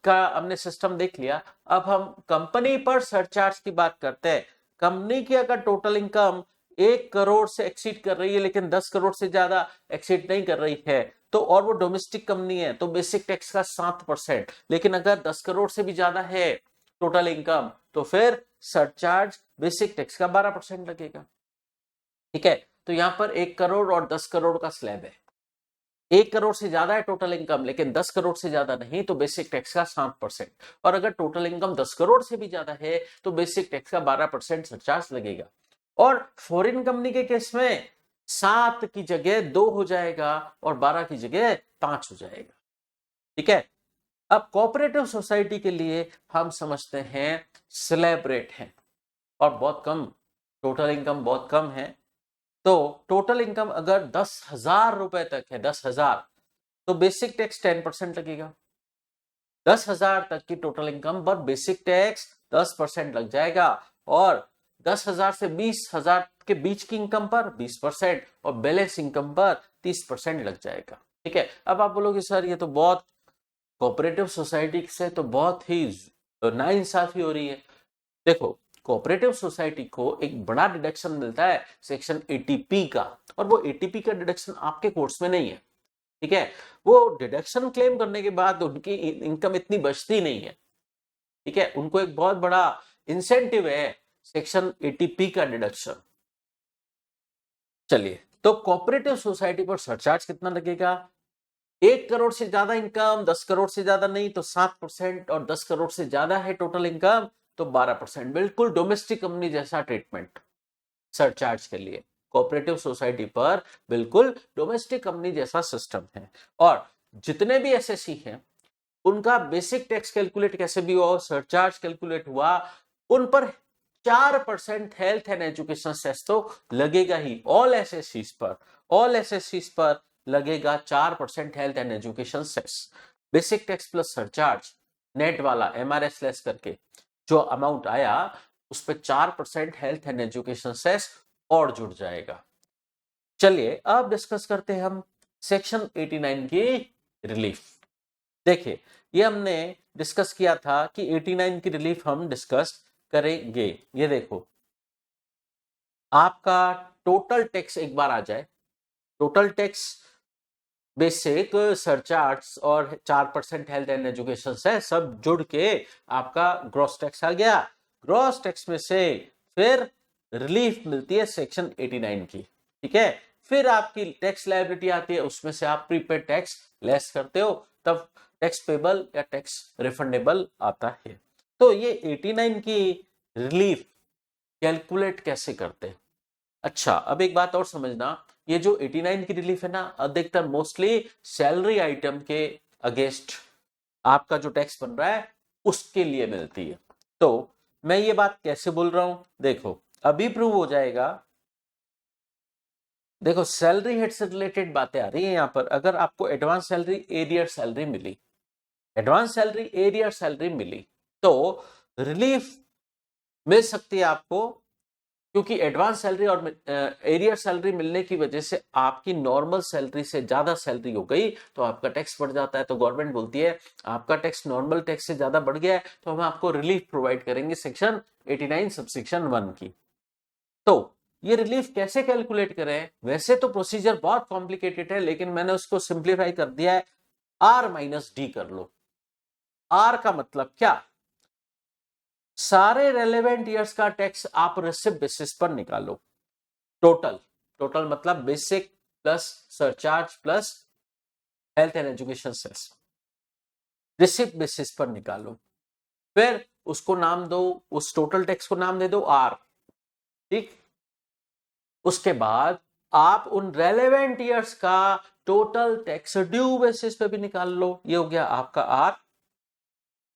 का हमने सिस्टम देख लिया। अब हम कंपनी पर सरचार्ज की बात करते हैं। कंपनी की अगर टोटल इनकम 1 करोड़ से एक्सीड कर रही है लेकिन 10 करोड़ से ज्यादा एक्सीड नहीं कर रही है, तो और वो डोमेस्टिक कंपनी है तो बेसिक टैक्स का 7%। लेकिन अगर 10 करोड़ से भी ज्यादा है टोटल इनकम तो फिर सरचार्ज बेसिक टैक्स का 12% लगेगा। ठीक है, तो यहां पर 1 करोड़ और 10 करोड़ का स्लैब है। 1 करोड़ से ज्यादा है टोटल इनकम लेकिन 10 करोड़ से ज्यादा नहीं, तो बेसिक टैक्स का 7%। और अगर टोटल इनकम 10 करोड़ से भी ज्यादा है तो बेसिक टैक्स का 12% सरचार्ज लगेगा। और फॉरेन कंपनी के केस में 7 की जगह 2 हो जाएगा और 12 की जगह 5 हो जाएगा। ठीक है। अब कोऑपरेटिव सोसाइटी के लिए हम समझते हैं स्लैब रेट है और बहुत कम, टोटल इनकम बहुत कम है। तो टोटल इनकम अगर 10,000 रुपए तक है, 10,000, तो बेसिक टैक्स 10% लगेगा। 10,000 तक की टोटल इनकम पर बेसिक टैक्स 10% लग जाएगा और 10,000 से 20,000 के बीच की इनकम पर 20% और बैलेंस इनकम पर 30% लग जाएगा। ठीक है। अब आप बोलोगे सर ये तो बहुत, कोऑपरेटिव सोसाइटी से तो बहुत ही नाइंसाफी हो रही है। देखो, कोऑपरेटिव सोसाइटी को एक बड़ा डिडक्शन मिलता है सेक्शन 80P का, और वो 80P का डिडक्शन आपके कोर्स में नहीं है। ठीक है। वो डिडक्शन क्लेम करने के बाद उनकी इनकम इतनी बचती नहीं है। ठीक है। उनको एक बहुत बड़ा इंसेंटिव है सेक्शन 80P का डिडक्शन। चलिए, तो कोऑपरेटिव सोसाइटी पर सरचार्ज कितना लगेगा? 1 करोड़ से ज्यादा इनकम, 10 करोड़ से ज्यादा नहीं तो 7%, और 10 करोड़ से ज्यादा है टोटल इनकम तो 12%। बिल्कुल डोमेस्टिक कंपनी जैसा ट्रीटमेंट सरचार्ज के लिए कोऑपरेटिव सोसाइटी पर, बिल्कुल डोमेस्टिक कंपनी जैसा सिस्टम है। और जितने भी एसएससी हैं उनका बेसिक टैक्स कैलकुलेट कैसे भी हो, सरचार्ज कैलकुलेट हुआ, उन पर 4% हेल्थ एंड एजुकेशन सेस तो लगेगा ही। ऑल एसएससीज पर, ऑल एसएससीज पर लगेगा 4% health and education cess. Basic tax plus surcharge net वाला एमआरएस लेस करके जो अमाउंट आया उस पर 4% हेल्थ एंड एजुकेशन सेस और जुड़ जाएगा। चलिए अब डिस्कस करते हैं हम सेक्शन 89 की रिलीफ। देखिए, ये हमने डिस्कस किया था कि 89 की रिलीफ हम डिस्कस करेंगे। ये देखो, आपका टोटल टैक्स एक बार आ जाए, टोटल टैक्स बेसिक सरचार्ज और 4% हेल्थ एंड एजुकेशन से सब जुड़ के आपका ग्रॉस टैक्स आ गया। ग्रॉस टैक्स में से फिर रिलीफ मिलती है सेक्शन 89 की। ठीक है। फिर आपकी टैक्स लायबिलिटी आती है, उसमें से आप प्रीपेड टैक्स लेस करते हो, तब टैक्स पेबल या टैक्स रिफंडेबल आता है। तो ये 89 की रिलीफ कैलकुलेट कैसे करते हैं? अच्छा, अब एक बात और समझना, ये जो 89 की रिलीफ है ना, अधिकतर मोस्टली सैलरी आइटम के अगेंस्ट आपका जो टैक्स बन रहा है उसके लिए मिलती है। तो मैं ये बात कैसे बोल रहा हूं, देखो अभी प्रूव हो जाएगा। देखो, सैलरी हेड से रिलेटेड बातें आ रही है यहां पर। अगर आपको एडवांस सैलरी, एरियर सैलरी मिली, एडवांस सैलरी, एरियर सैलरी मिली, तो रिलीफ मिल सकती है आपको, क्योंकि एडवांस सैलरी और एरियर सैलरी मिलने की वजह से आपकी नॉर्मल सैलरी से ज्यादा सैलरी हो गई तो आपका टैक्स बढ़ जाता है। तो गवर्नमेंट बोलती है आपका टैक्स नॉर्मल टैक्स से ज्यादा बढ़ गया है तो हम आपको रिलीफ प्रोवाइड करेंगे सेक्शन 89 सबसेक्शन 1 की। तो ये रिलीफ कैसे कैलकुलेट करें? वैसे तो प्रोसीजर बहुत कॉम्प्लिकेटेड है, लेकिन मैंने उसको सिंप्लीफाई कर दिया है। R-D कर लो। R का मतलब क्या? सारे रेलेवेंट ईयर्स का टैक्स आप रिसिप्ट बेसिस पर निकालो। टोटल, टोटल मतलब basic plus surcharge plus health and education cess, receipt basis पर निकालो। फिर उसको नाम दो, उस टोटल टैक्स को नाम दे दो R। ठीक। उसके बाद आप उन रेलेवेंट ईयर्स का टोटल टैक्स ड्यू बेसिस पे भी निकाल लो। ये हो गया आपका R।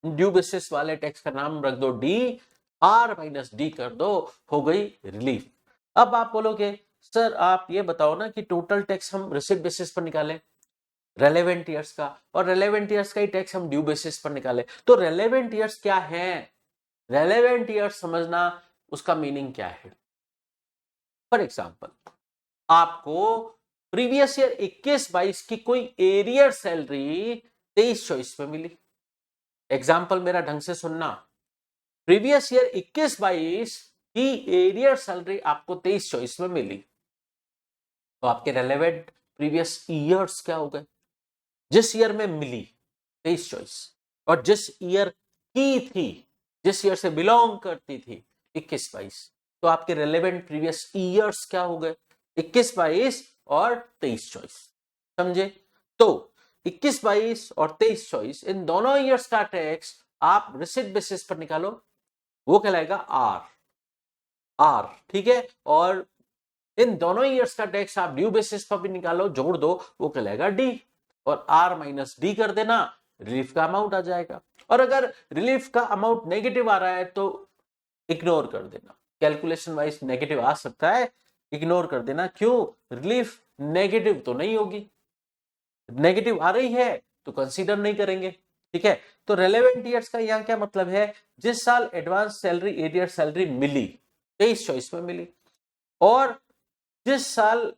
ड्यू बेसिस वाले टैक्स का नाम रख दो D, R-D कर दो, हो गई रिलीफ। अब आप बोलोगे सर आप ये बताओ ना कि टोटल टैक्स हम रिसिप्ट बेसिस पर निकालें रेलेवेंट ईयर्स का, और रेलेवेंट ईयर्स का ही टैक्स हम ड्यू बेसिस पर निकालें, तो रेलेवेंट ईयर्स क्या है? रेलेवेंट ईयर्स समझना, उसका मीनिंग क्या है? फॉर एग्जांपल, आपको प्रीवियस ईयर 21-22 की कोई एरियर सैलरी 23-24 में मिली। एग्जाम्पल मेरा ढंग से सुनना, प्रीवियस ईयर 21-22 की एरियर सैलरी आपको 23-24 में मिली, तो आपके रेलेवेंट प्रीवियस ईयर्स क्या हो गए? जिस ईयर में मिली 23-24, और जिस ईयर की थी, जिस ईयर से बिलोंग करती थी 21-22, तो आपके रेलेवेंट प्रीवियस ईयर्स क्या हो गए? 21-22 और 23-24। समझे? तो 21-22 और 23-24 इन दोनों ईयर्स का टैक्स आप रिसिप्ट बेसिस पर निकालो, वो कहलाएगा आर। ठीक है। और इन दोनों ईयर्स का टैक्स आप ड्यू बेसिस पर भी निकालो, जोड़ दो, वो कहलाएगा डी। और R-D कर देना, रिलीफ का अमाउंट आ जाएगा। और अगर रिलीफ का अमाउंट नेगेटिव आ रहा है तो इग्नोर कर देना, कैलकुलेशन वाइज नेगेटिव आ सकता है, इग्नोर कर देना। क्यों? रिलीफ नेगेटिव तो नहीं होगी, नेगेटिव आ रही है तो कंसीडर नहीं करेंगे। ठीक है, तो रेलेवेंट ईयर्स का यहाँ क्या मतलब है, जिस साल एडवांस सैलरी एरियर सैलरी मिली 23 चॉइस में मिली, और जिस साल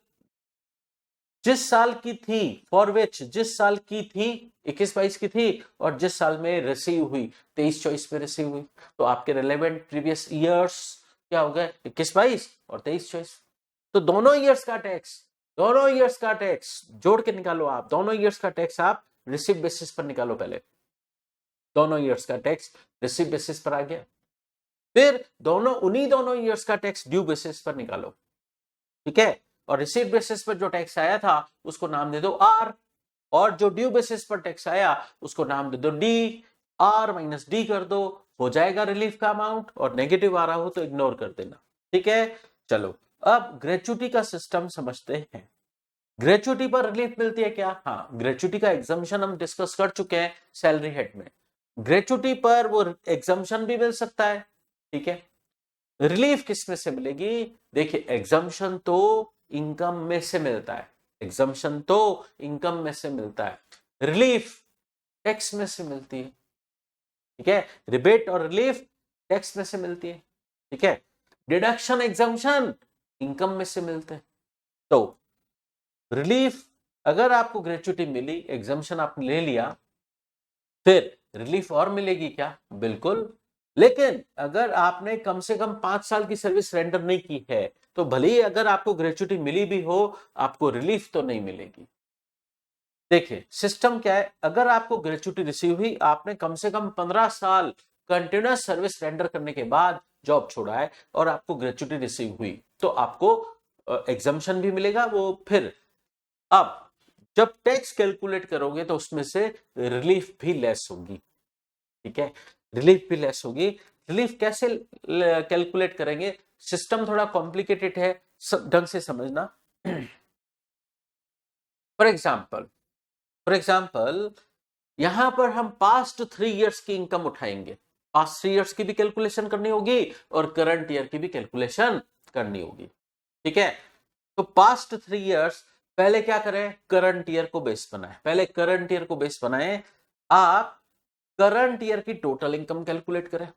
की थी, फॉर विच जिस साल की थी 21-22 की थी, और जिस साल में रिसीव हुई 23 चॉइस में रिसीव हुई, तो आपके रेलेवेंट प्रीवियस ईयर्स क्या हो गए 21-22 और 23 चॉइस। तो दोनों ईयर्स का टैक्स जोड़ के निकालो आप, दोनों ईयर्स का टैक्स आप रिसीव बेसिस पर निकालो। पहले दोनों ईयर्स का टैक्स रिसीव बेसिस पर आ गया, फिर उन्हीं दोनों ईयर्स का टैक्स ड्यू बेसिस पर निकालो। ठीक है, और रिसीव बेसिस पर जो टैक्स आया था उसको नाम दे दो आर, और जो ड्यू बेसिस पर टैक्स आया उसको नाम दे दो डी, आर माइनस डी कर दो, हो जाएगा रिलीफ का अमाउंट, और नेगेटिव आ रहा हो तो इग्नोर कर देना। ठीक है, चलो अब ग्रेचुटी का सिस्टम समझते हैं। ग्रेचुटी पर रिलीफ मिलती है क्या? हाँ, ग्रेचुटी का एग्जाम्पशन हम डिस्कस कर चुके हैं सैलरी हेड में। ग्रेचुटी पर वो एग्जाम्पशन भी मिल सकता है। ठीक है, रिलीफ किस में से मिलेगी? देखिए, एग्जाम्पशन तो इनकम में से मिलता है, एग्जाम्पशन तो इनकम में से मिलता है, रिलीफ टैक्स में से मिलती है। ठीक है, रिबेट और रिलीफ टैक्स में से मिलती है। ठीक है, डिडक्शन एग्जाम्पशन इनकम में से मिलते हैं। तो रिलीफ, अगर आपको ग्रेचुटी मिली, एग्जाम्पशन आपने ले लिया, फिर रिलीफ और मिलेगी क्या? बिल्कुल। लेकिन अगर आपने कम से कम 5 साल की सर्विस रेंडर नहीं की है तो भले ही अगर आपको ग्रेचुटी मिली भी हो, आपको रिलीफ तो नहीं मिलेगी। देखिए सिस्टम क्या है, अगर आपको ग्रेचुटी रिसीव हुई, आपने कम से कम 15 साल कंटिन्यूअस सर्विस रेंडर करने के बाद जॉब छोड़ा है और आपको ग्रेचुटी रिसीव हुई, तो आपको एग्जाम्पशन भी मिलेगा वो। फिर अब जब टैक्स कैलकुलेट करोगे तो उसमें से रिलीफ भी लेस होगी। ठीक है, रिलीफ भी लेस होगी। रिलीफ कैसे कैलकुलेट करेंगे? सिस्टम थोड़ा कॉम्प्लिकेटेड है, ढंग से समझना। फॉर एग्जाम्पल यहां पर हम पास्ट 3 इयर्स की इनकम उठाएंगे, पास्ट 3 इयर्स की भी कैलकुलेशन करनी होगी और करंट ईयर की भी कैलकुलेशन करनी होगी। ठीक है, तो पास्ट 3 इयर्स पहले क्या करें, करंट ईयर को बेस बनाए, पहले करंट ईयर को बेस बनाए। आप करंट ईयर की टोटल इनकम कैलकुलेट करें,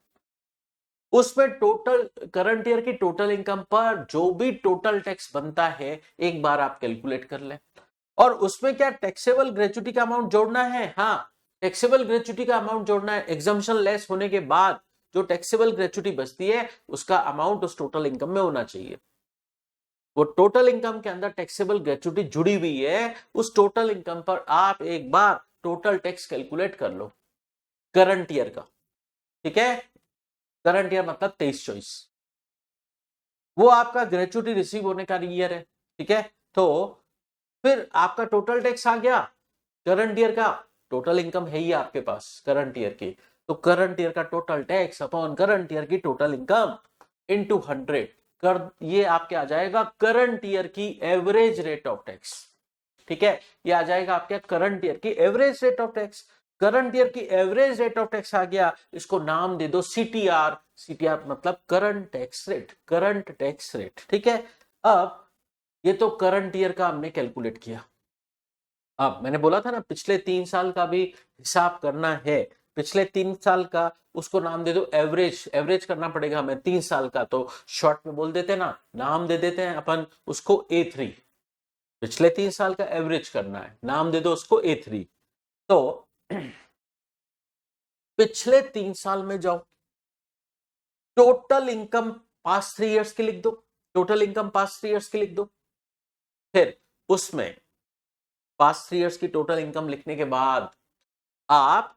उसमें टोटल करंट ईयर की टोटल इनकम पर जो भी टोटल टैक्स बनता है एक बार आप कैलकुलेट कर लें, और उसमें क्या टैक्सेबल ग्रेचुटी का अमाउंट जोड़ना है। हाँ, टैक्सेबल ग्रेचुटी का अमाउंट जोड़ना है। एग्जाम्पशन लेस होने के बाद जो टैक्सेबल ग्रेचुटी बचती है उसका अमाउंट उस टोटल इनकम में होना चाहिए। वो टोटल इनकम के अंदर टैक्सेबल ग्रेचुटी जुड़ी हुई है, उस टोटल इनकम पर आप एक बार टोटल टैक्स कैलकुलेट कर लो करंट ईयर का। ठीक है, करंट ईयर मतलब 23 चॉइस, वो आपका ग्रेचुटी रिसीव होने का ईयर है। ठीक है, तो फिर आपका टोटल टैक्स आ गया करंट ईयर का, टोटल इनकम है ही आपके पास करंट ईयर की, तो करंट ईयर का total tax upon current year की टोटल इनकम इनटू 100 कर, ये आपके आ जाएगा करंट ईयर की एवरेज रेट ऑफ टैक्स। ठीक है, ये आ जाएगा आपके करंट ईयर की average rate of tax. Current year की एवरेज रेट ऑफ टैक्स आ गया, इसको नाम दे दो सीटीआर। सीटीआर मतलब current tax rate, current tax rate. ठीक है, अब ये तो करंट ईयर का हमने कैलकुलेट किया। अब मैंने बोला था ना पिछले 3 साल का भी हिसाब करना है, पिछले 3 साल का उसको नाम दे दो एवरेज, एवरेज करना पड़ेगा हमें 3 साल का, तो शॉर्ट में बोल देते हैं ना, नाम दे देते हैं अपन उसको A3। पिछले 3 साल का एवरेज करना है, नाम दे दो उसको A3। तो पिछले 3 साल में जाओ, टोटल इनकम पास्ट 3 इयर्स की लिख दो, टोटल इनकम पास्ट 3 इयर्स की लिख दो। फिर उसमें पास्ट 3 इयर्स की टोटल इनकम लिखने के बाद आप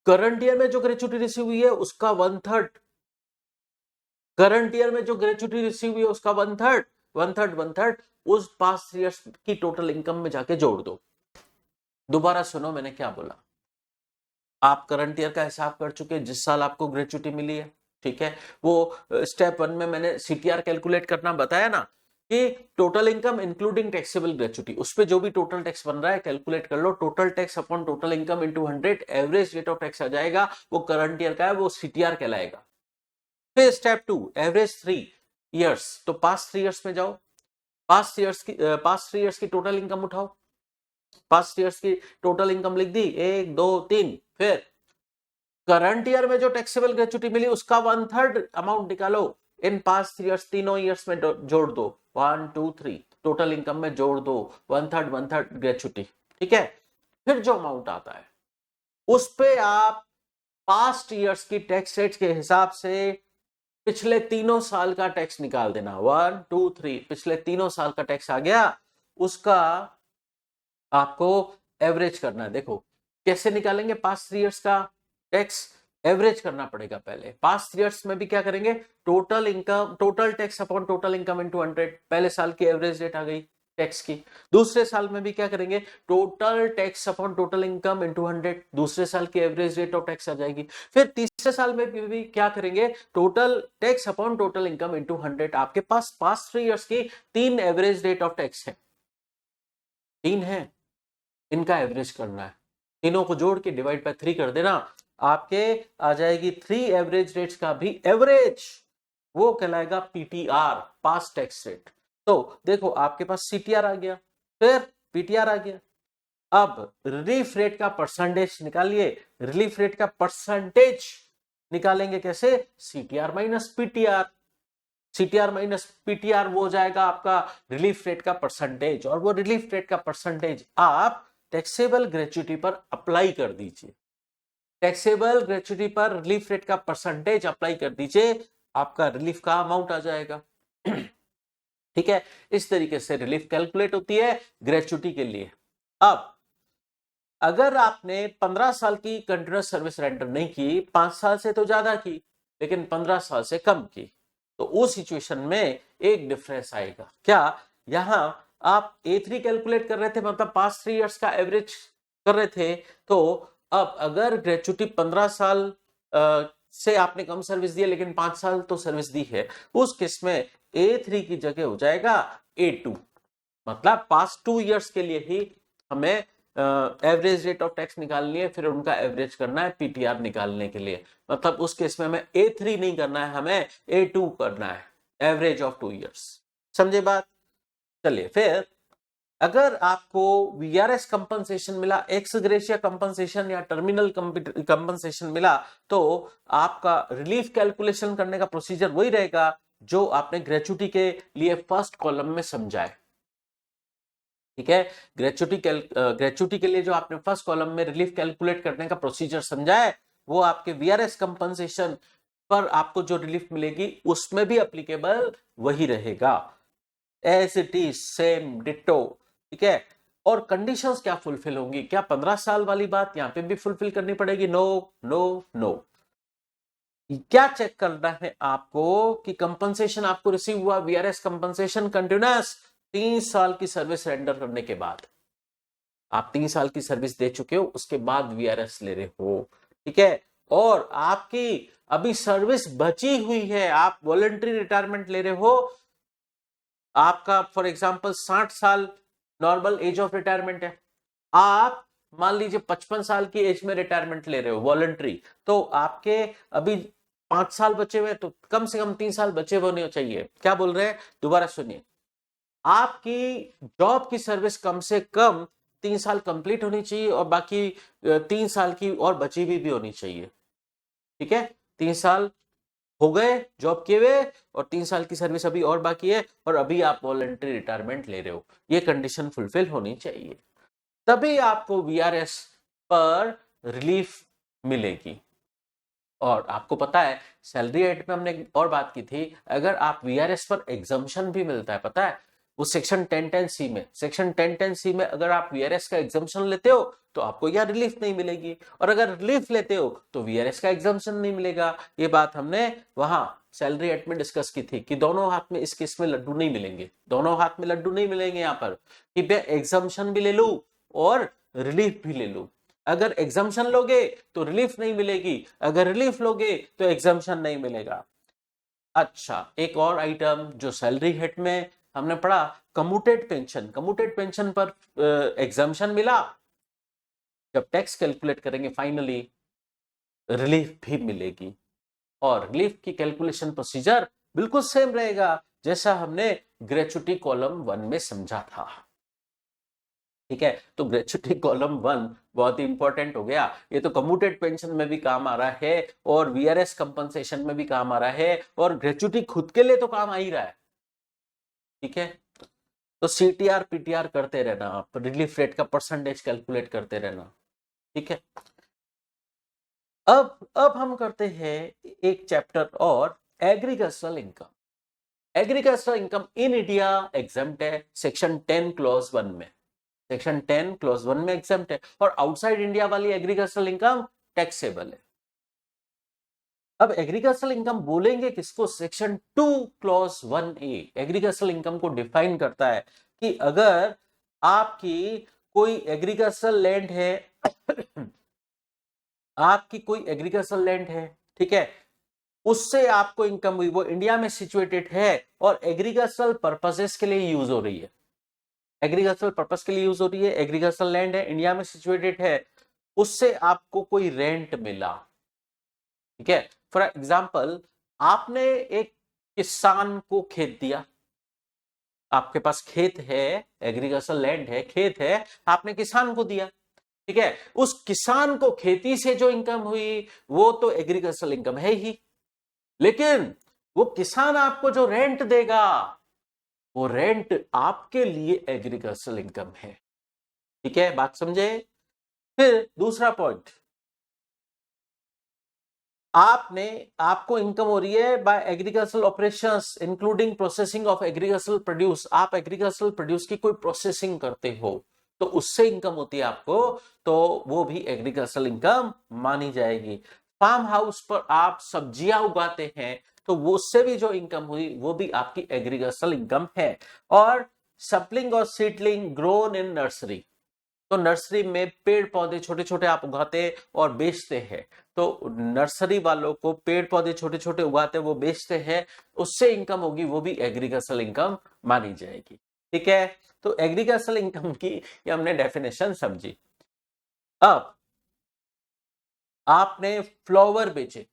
करंट ईयर में जो ग्रेचुटी रिसीव हुई है उसका 1/3, करंट ईयर में जो ग्रेचुटी रिसीव हुई है उसका 1/3, 1/3 उस पास्ट 3 इयर्स की टोटल इनकम में जाके जोड़ दो। दोबारा सुनो मैंने क्या बोला, आप करंट ईयर का हिसाब कर चुके जिस साल आपको ग्रेचुटी मिली है। ठीक है, वो स्टेप 1 में मैंने सीटीआर कैलकुलेट करना बताया ना, कि total income including taxable gratuity, उस पे जो भी टोटल टैक्स बन रहा है कैलकुलेट कर लो, total tax upon total income into 100, average rate of tax आ जाएगा, वो करंट ईयर का है, वो सीटीआर कहलाएगा। फिर स्टेप 2, एवरेज 3 इयर्स, तो पास्ट 3 इयर्स में जाओ, पास्ट 3 इयर्स की टोटल इनकम उठाओ, पास्ट ईयर्स की टोटल इनकम लिख दी 1 2 3, फिर करंट ईयर में जो टैक्सेबल ग्रेच्युटी मिली उसका 1/3 अमाउंट निकालो, इन पास्ट 3 इयर्स तीनों ईयर्स में जोड़ दो, 1 2 3 टोटल इनकम में जोड़ दो 1/3 ग्रेच्युटी, ठीक है। फिर जो अमाउंट आता है उस पे आप पास्ट ईयर्स की टैक्स रेट के हिसाब से पिछले तीनों साल का टैक्स निकाल देना, 1 2 3 पिछले तीनों साल का टैक्स आ गया, उसका आपको एवरेज करना है। देखो कैसे निकालेंगे पास्ट 3 इयर्स का टैक्स, एवरेज करना पड़ेगा पहले। पास्ट 3 इयर्स में भी क्या करेंगे, total income, total tax upon total income into 100, पहले साल की एवरेज रेट आ गई टैक्स की। दूसरे साल में भी क्या करेंगे, total tax upon total income into 100, दूसरे साल की एवरेज रेट ऑफ टैक्स आ जाएगी। फिर तीसरे साल में भी क्या करेंगे, total tax upon total income into 100। आपके पास पास्ट 3 इयर्स की 3 एवरेज रेट ऑफ टैक्स है, 3 है, इनका एवरेज करना है, तीनों को जोड़ के डिवाइड बाय 3 कर देना, आपके आ जाएगी 3 एवरेज रेट्स का भी एवरेज, वो कहलाएगा पीटीआर, पास्ट टैक्स रेट। तो देखो आपके पास सीटीआर आ गया, फिर पीटीआर आ गया। अब रिलीफ रेट का परसेंटेज निकालिए, रिलीफ रेट का परसेंटेज निकालेंगे कैसे, CTR minus PTR, CTR minus PTR वो हो जाएगा आपका रिलीफ रेट का परसेंटेज, और वो रिलीफ रेट का परसेंटेज आप टैक्सेबल ग्रेच्युटी पर अप्लाई कर दीजिए, टैक्सेबल ग्रेच्युटी पर रिलीफ रेट का परसेंटेज अप्लाई कर दीजिए, आपका रिलीफ का अमाउंट आ जाएगा। ठीक है, इस तरीके से रिलीफ कैलकुलेट होती है ग्रेच्युटी के लिए। अब अगर आपने 15 साल की कंटिन्यूअस सर्विस रेंडर नहीं की, 5 साल से तो ज्यादा की लेकिन 15 साल से कम की, तो उस सिचुएशन में एक डिफरेंस आएगा। क्या, यहां आप A3 कैलकुलेट कर रहे थे, मतलब पास्ट 3 इयर्स का एवरेज कर रहे थे, तो अब अगर ग्रेच्युटी 15 साल से आपने कम सर्विस दी है लेकिन 5 साल तो सर्विस दी है, उस केस में A3 की जगह हो जाएगा A2, मतलब पास्ट 2 इयर्स के लिए ही हमें एवरेज रेट ऑफ टैक्स निकालनी है, फिर उनका एवरेज करना है पीटीआर निकालने के लिए। मतलब उस केस में हमें A3 नहीं करना है, हमें A2 करना है, एवरेज ऑफ 2 इयर्स। समझे बात? चलिए, फिर अगर आपको वीआरएस कंपनसेशन मिला, एक्स ग्रेशिया कंपनसेशन या टर्मिनल कंपनसेशन मिला, तो आपका रिलीफ कैलकुलेशन करने का प्रोसीजर वही रहेगा जो आपने ग्रेच्युटी के लिए फर्स्ट कॉलम में समझा है। ठीक है, ग्रेच्युटी के लिए जो आपने फर्स्ट कॉलम में रिलीफ कैलकुलेट करने का प्रोसीजर समझा है, वो आपके वीआरएस कंपनसेशन पर आपको जो रिलीफ मिलेगी उसमें भी एप्लीकेबल वही रहेगा, as it is same ditto. ठीक है, और कंडीशंस क्या फुलफिल होंगी, क्या 15 साल वाली बात यहां पे भी फुलफिल करनी पड़ेगी? No no no. क्या चेक करना है आपको कि कंपनसेशन आपको रिसीव हुआ, वीआरएस कंपनसेशन कंटिन्यूअस 3 साल की सर्विस रेंडर करने के बाद, आप 3 साल की सर्विस दे चुके हो, उसके बाद वीआरएस ले रहे हो। ठीक है, और आपकी अभी सर्विस बची हुई है, आप वॉलंटरी रिटायरमेंट ले रहे हो, आपका फॉर एग्जांपल 60 साल नॉर्मल एज ऑफ रिटायरमेंट है, आप मान लीजिए 55 साल की एज में रिटायरमेंट ले रहे हो वॉलंटरी, तो आपके अभी 5 साल बचे हुए, तो कम से कम 3 साल बचे होने चाहिए। क्या बोल रहे हैं, दोबारा सुनिए, आपकी जॉब की सर्विस कम से कम 3 साल कंप्लीट होनी चाहिए और बाकी 3 साल की और बची भी होनी चाहिए। ठीक है, 3 साल हो गए जॉब किए हुए और 3 साल की सर्विस अभी और बाकी है, और अभी आप वॉलंटरी रिटायरमेंट ले रहे हो, ये कंडीशन फुलफिल होनी चाहिए, तभी आपको वीआरएस पर रिलीफ मिलेगी। और आपको पता है सैलरी एड में हमने और बात की थी, अगर आप वीआरएस पर एग्जम्पशन भी मिलता है, पता है वो सेक्शन 1010C में, सेक्शन 1010C में अगर आप वीआरएस का एग्जम्पशन लेते हो तो आपको यह रिलीफ नहीं मिलेगी, और अगर रिलीफ लेते हो तो वीआरएस का एग्जम्पशन नहीं मिलेगा। ये बात हमने वहां सैलरी एड में डिस्कस की थी कि दोनों हाथ में इस केस में लड्डू नहीं मिलेंगे, दोनों हाथ में लड्डू नहीं मिलेंगे यहाँ पर, कि मैं एग्जम्पशन भी ले लूं और रिलीफ भी ले लूं। अगर एग्जम्पशन लोगे तो रिलीफ नहीं मिलेगी, अगर रिलीफ लोगे तो एग्जम्पशन नहीं मिलेगा। अच्छा, एक और आइटम जो सैलरी हेड में हमने पढ़ा कम्यूटेड पेंशन पर एग्जाम्पशन मिला, जब टैक्स कैलकुलेट करेंगे फाइनली रिलीफ भी मिलेगी, और रिलीफ की कैलकुलेशन प्रोसीजर बिल्कुल सेम रहेगा जैसा हमने ग्रेच्युटी कॉलम 1 में समझा था। ठीक है, तो ग्रेच्युटी कॉलम 1 बहुत ही इंपॉर्टेंट हो गया। ये तो कम्यूटेड पेंशन में भी काम आ रहा है और वीआरएस कंपनसेशन में भी काम आ रहा है, और ग्रेच्युटी खुद के लिए तो काम आ ही रहा है। ठीक है, तो सीटीआर पीटीआर करते रहना, आप रिलीफ रेट का परसेंटेज कैलकुलेट करते रहना। ठीक है, अब हम करते हैं एक चैप्टर और, agricultural income. Agricultural income in India exempt है सेक्शन 10 क्लॉज 1 में, सेक्शन 10 क्लॉज 1 में एग्जम्प्ट है, और आउटसाइड इंडिया वाली एग्रीकल्चरल इनकम टैक्सेबल है। अब एग्रीकल्चरल इनकम बोलेंगे किसको? Section 2 clause 1A agricultural income को डिफाइन करता है कि अगर आपकी कोई एग्रीकल्चरल लैंड है आपकी कोई एग्रीकल्चरल लैंड है, ठीक है, उससे आपको इनकम हुई, वो इंडिया में सिचुएटेड है और एग्रीकल्चरल पर्पसेस के लिए यूज हो रही है, एग्रीकल्चरल पर्पस के लिए यूज हो रही है, एग्रीकल्चरल लैंड है, इंडिया में सिचुएटेड है, उससे आपको कोई रेंट मिला। ठीक है, फॉर एग्जाम्पल आपने एक किसान को खेत दिया, आपके पास खेत है, एग्रीकल्चरल लैंड है, खेत है, आपने किसान को दिया। ठीक है, उस किसान को खेती से जो इनकम हुई वो तो एग्रीकल्चरल इनकम है ही, लेकिन वो किसान आपको जो रेंट देगा वो रेंट आपके लिए एग्रीकल्चरल इनकम है। ठीक है, बात समझे? फिर दूसरा पॉइंट, आपको इनकम हो रही है by agricultural operations including processing of agricultural produce, आप एग्रीकल्चरल प्रोड्यूस की कोई प्रोसेसिंग करते हो तो उससे इनकम होती है आपको, तो वो भी एग्रीकल्चरल इनकम मानी जाएगी। फार्म हाउस पर आप सब्जियां उगाते हैं तो वो उससे भी जो इनकम हुई वो भी आपकी एग्रीकल्चरल इनकम है। और सप्लिंग और सीडलिंग ग्रोन इन नर्सरी, तो नर्सरी में पेड़ पौधे छोटे छोटे आप उगाते और बेचते हैं, तो नर्सरी वालों को पेड़ पौधे छोटे छोटे उगाते वो बेचते हैं, उससे इनकम होगी, वो भी एग्रीकल्चरल इनकम मानी जाएगी। ठीक है, तो एग्रीकल्चरल इनकम की ये हमने डेफिनेशन समझी। अब आपने फ्लावर बेचे,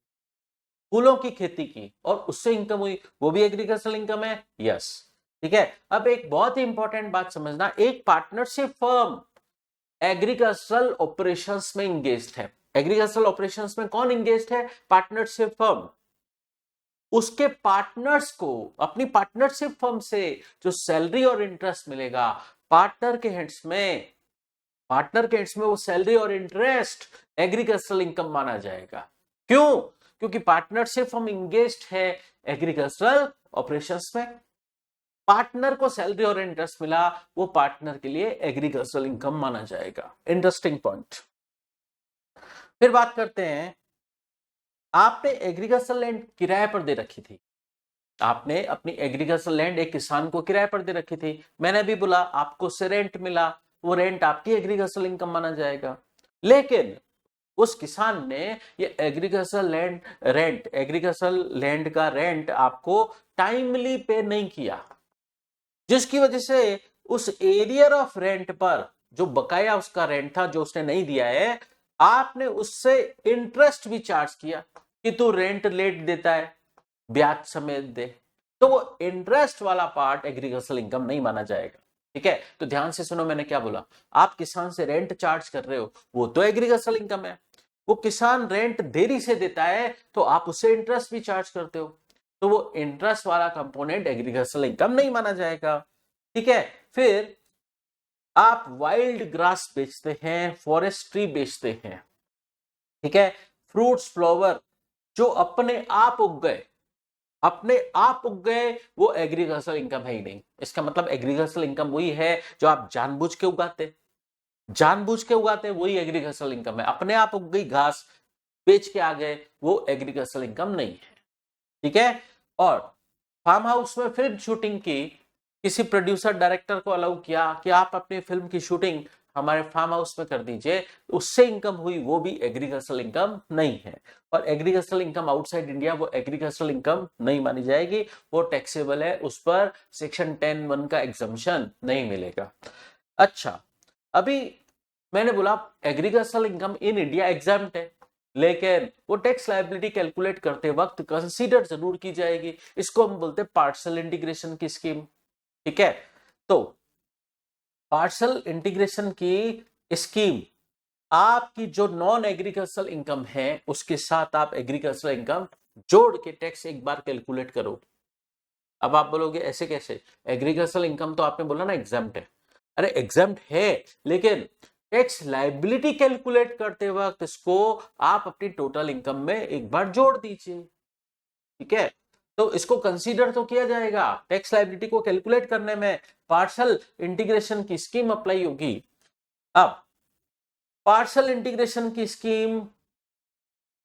फूलों की खेती की और उससे इनकम हुई, वो भी एग्रीकल्चरल इनकम है। यस, ठीक है। अब एक बहुत ही इंपॉर्टेंट बात समझना, एक पार्टनरशिप फर्म एग्रीकल्चरल ऑपरेशंस में इंगेज्ड है। एग्रीकल्चरल ऑपरेशंस में कौन इंगेज्ड है? Partnership firm. उसके पार्टनर्स को अपनी पार्टनरशिप फर्म से जो सैलरी और इंटरेस्ट मिलेगा, पार्टनर के हेड्स में वो सैलरी और इंटरेस्ट एग्रीकल्चरल इनकम माना जाएगा। क्यों? क्योंकि पार्टनरशिप फर्म इंगेज्ड है एग्रीकल्चरल ऑपरेशंस में, पार्टनर को सैलरी और इंटरेस्ट मिला, वो पार्टनर के लिए एग्रीकल्चरल इनकम माना जाएगा। Interesting point. फिर बात करते हैं, आपने एग्रीकल्चरल लैंड किराए पर दे रखी थी, आपने अपनी एग्रीकल्चरल लैंड एक किसान को किराए पर दे रखी थी, मैंने भी बोला आपको उससे रेंट मिला, वो रेंट आपकी एग्रीकल्चरल इनकम माना जाएगा। लेकिन उस किसान ने ये एग्रीकल्चरल लैंड का रेंट आपको टाइमली पे नहीं किया, जिसकी वजह से उस एरियर ऑफ रेंट पर जो बकाया उसका रेंट था जो उसने नहीं दिया है, आपने उससे इंटरेस्ट भी चार्ज किया कि तू रेंट लेट देता है, ब्याज समेत दे, तो वो इंटरेस्ट वाला पार्ट एग्रीकल्चरल इनकम नहीं माना जाएगा। ठीक है, तो ध्यान से सुनो मैंने क्या बोला, आप किसान से रेंट चार्ज कर रहे हो वो तो एग्रीकल्चरल इनकम है, वो किसान रेंट देरी से देता है तो आप उससे इंटरेस्ट भी चार्ज करते हो, तो वो इंटरेस्ट वाला कंपोनेंट एग्रीकल्चरल इनकम नहीं माना जाएगा। ठीक है, फिर आप वाइल्ड ग्रास बेचते हैं, फॉरेस्ट्री बेचते हैं, ठीक है, फ्रूट्स फ्लावर जो अपने आप उग गए वो एग्रीकल्चरल इनकम है ही नहीं। इसका मतलब एग्रीकल्चरल इनकम वही है जो आप जानबूझ के उगाते वही एग्रीकल्चरल इनकम है। अपने आप उग गई घास बेच के आ गए, वो एग्रीकल्चरल इनकम नहीं है। ठीक है, और फार्म हाउस में फिल्म शूटिंग की, किसी प्रोड्यूसर डायरेक्टर को अलाउ किया कि आप अपनी फिल्म की शूटिंग हमारे फार्म हाउस में कर दीजिए, उससे इनकम हुई वो भी एग्रीकल्चरल इनकम नहीं है। और एग्रीकल्चरल इनकम आउटसाइड इंडिया वो एग्रीकल्चरल इनकम नहीं मानी जाएगी, वो टैक्सेबल है, उस पर सेक्शन 10(1) का एग्जम्पशन नहीं मिलेगा। अच्छा, अभी मैंने बोला agricultural income in India exempt है, लेकिन वो टैक्स लायबिलिटी कैलकुलेट करते वक्त कंसीडर जरूर की जाएगी। इसको हम बोलते हैं पार्शियल इंटीग्रेशन की स्कीम। ठीक है, तो पार्शियल इंटीग्रेशन की स्कीम आपकी जो नॉन एग्रीकल्चरल इनकम है उसके साथ आप एग्रीकल्चरल इनकम जोड़ के टैक्स एक बार कैलकुलेट करो। अब आप बोलोगे ऐसे कैसे, एग्रीकल्चरल इनकम तो आपने बोला ना एग्जाम्प्ट है। अरे एग्जाम्प्ट है, लेकिन टैक्स लायबिलिटी कैलकुलेट करते वक्त इसको आप अपनी टोटल इनकम में एक बार जोड़ दीजिए। ठीक है, तो इसको कंसीडर तो किया जाएगा, टैक्स लायबिलिटी को कैलकुलेट करने में पार्शियल इंटीग्रेशन की स्कीम अप्लाई होगी। अब पार्शियल इंटीग्रेशन की स्कीम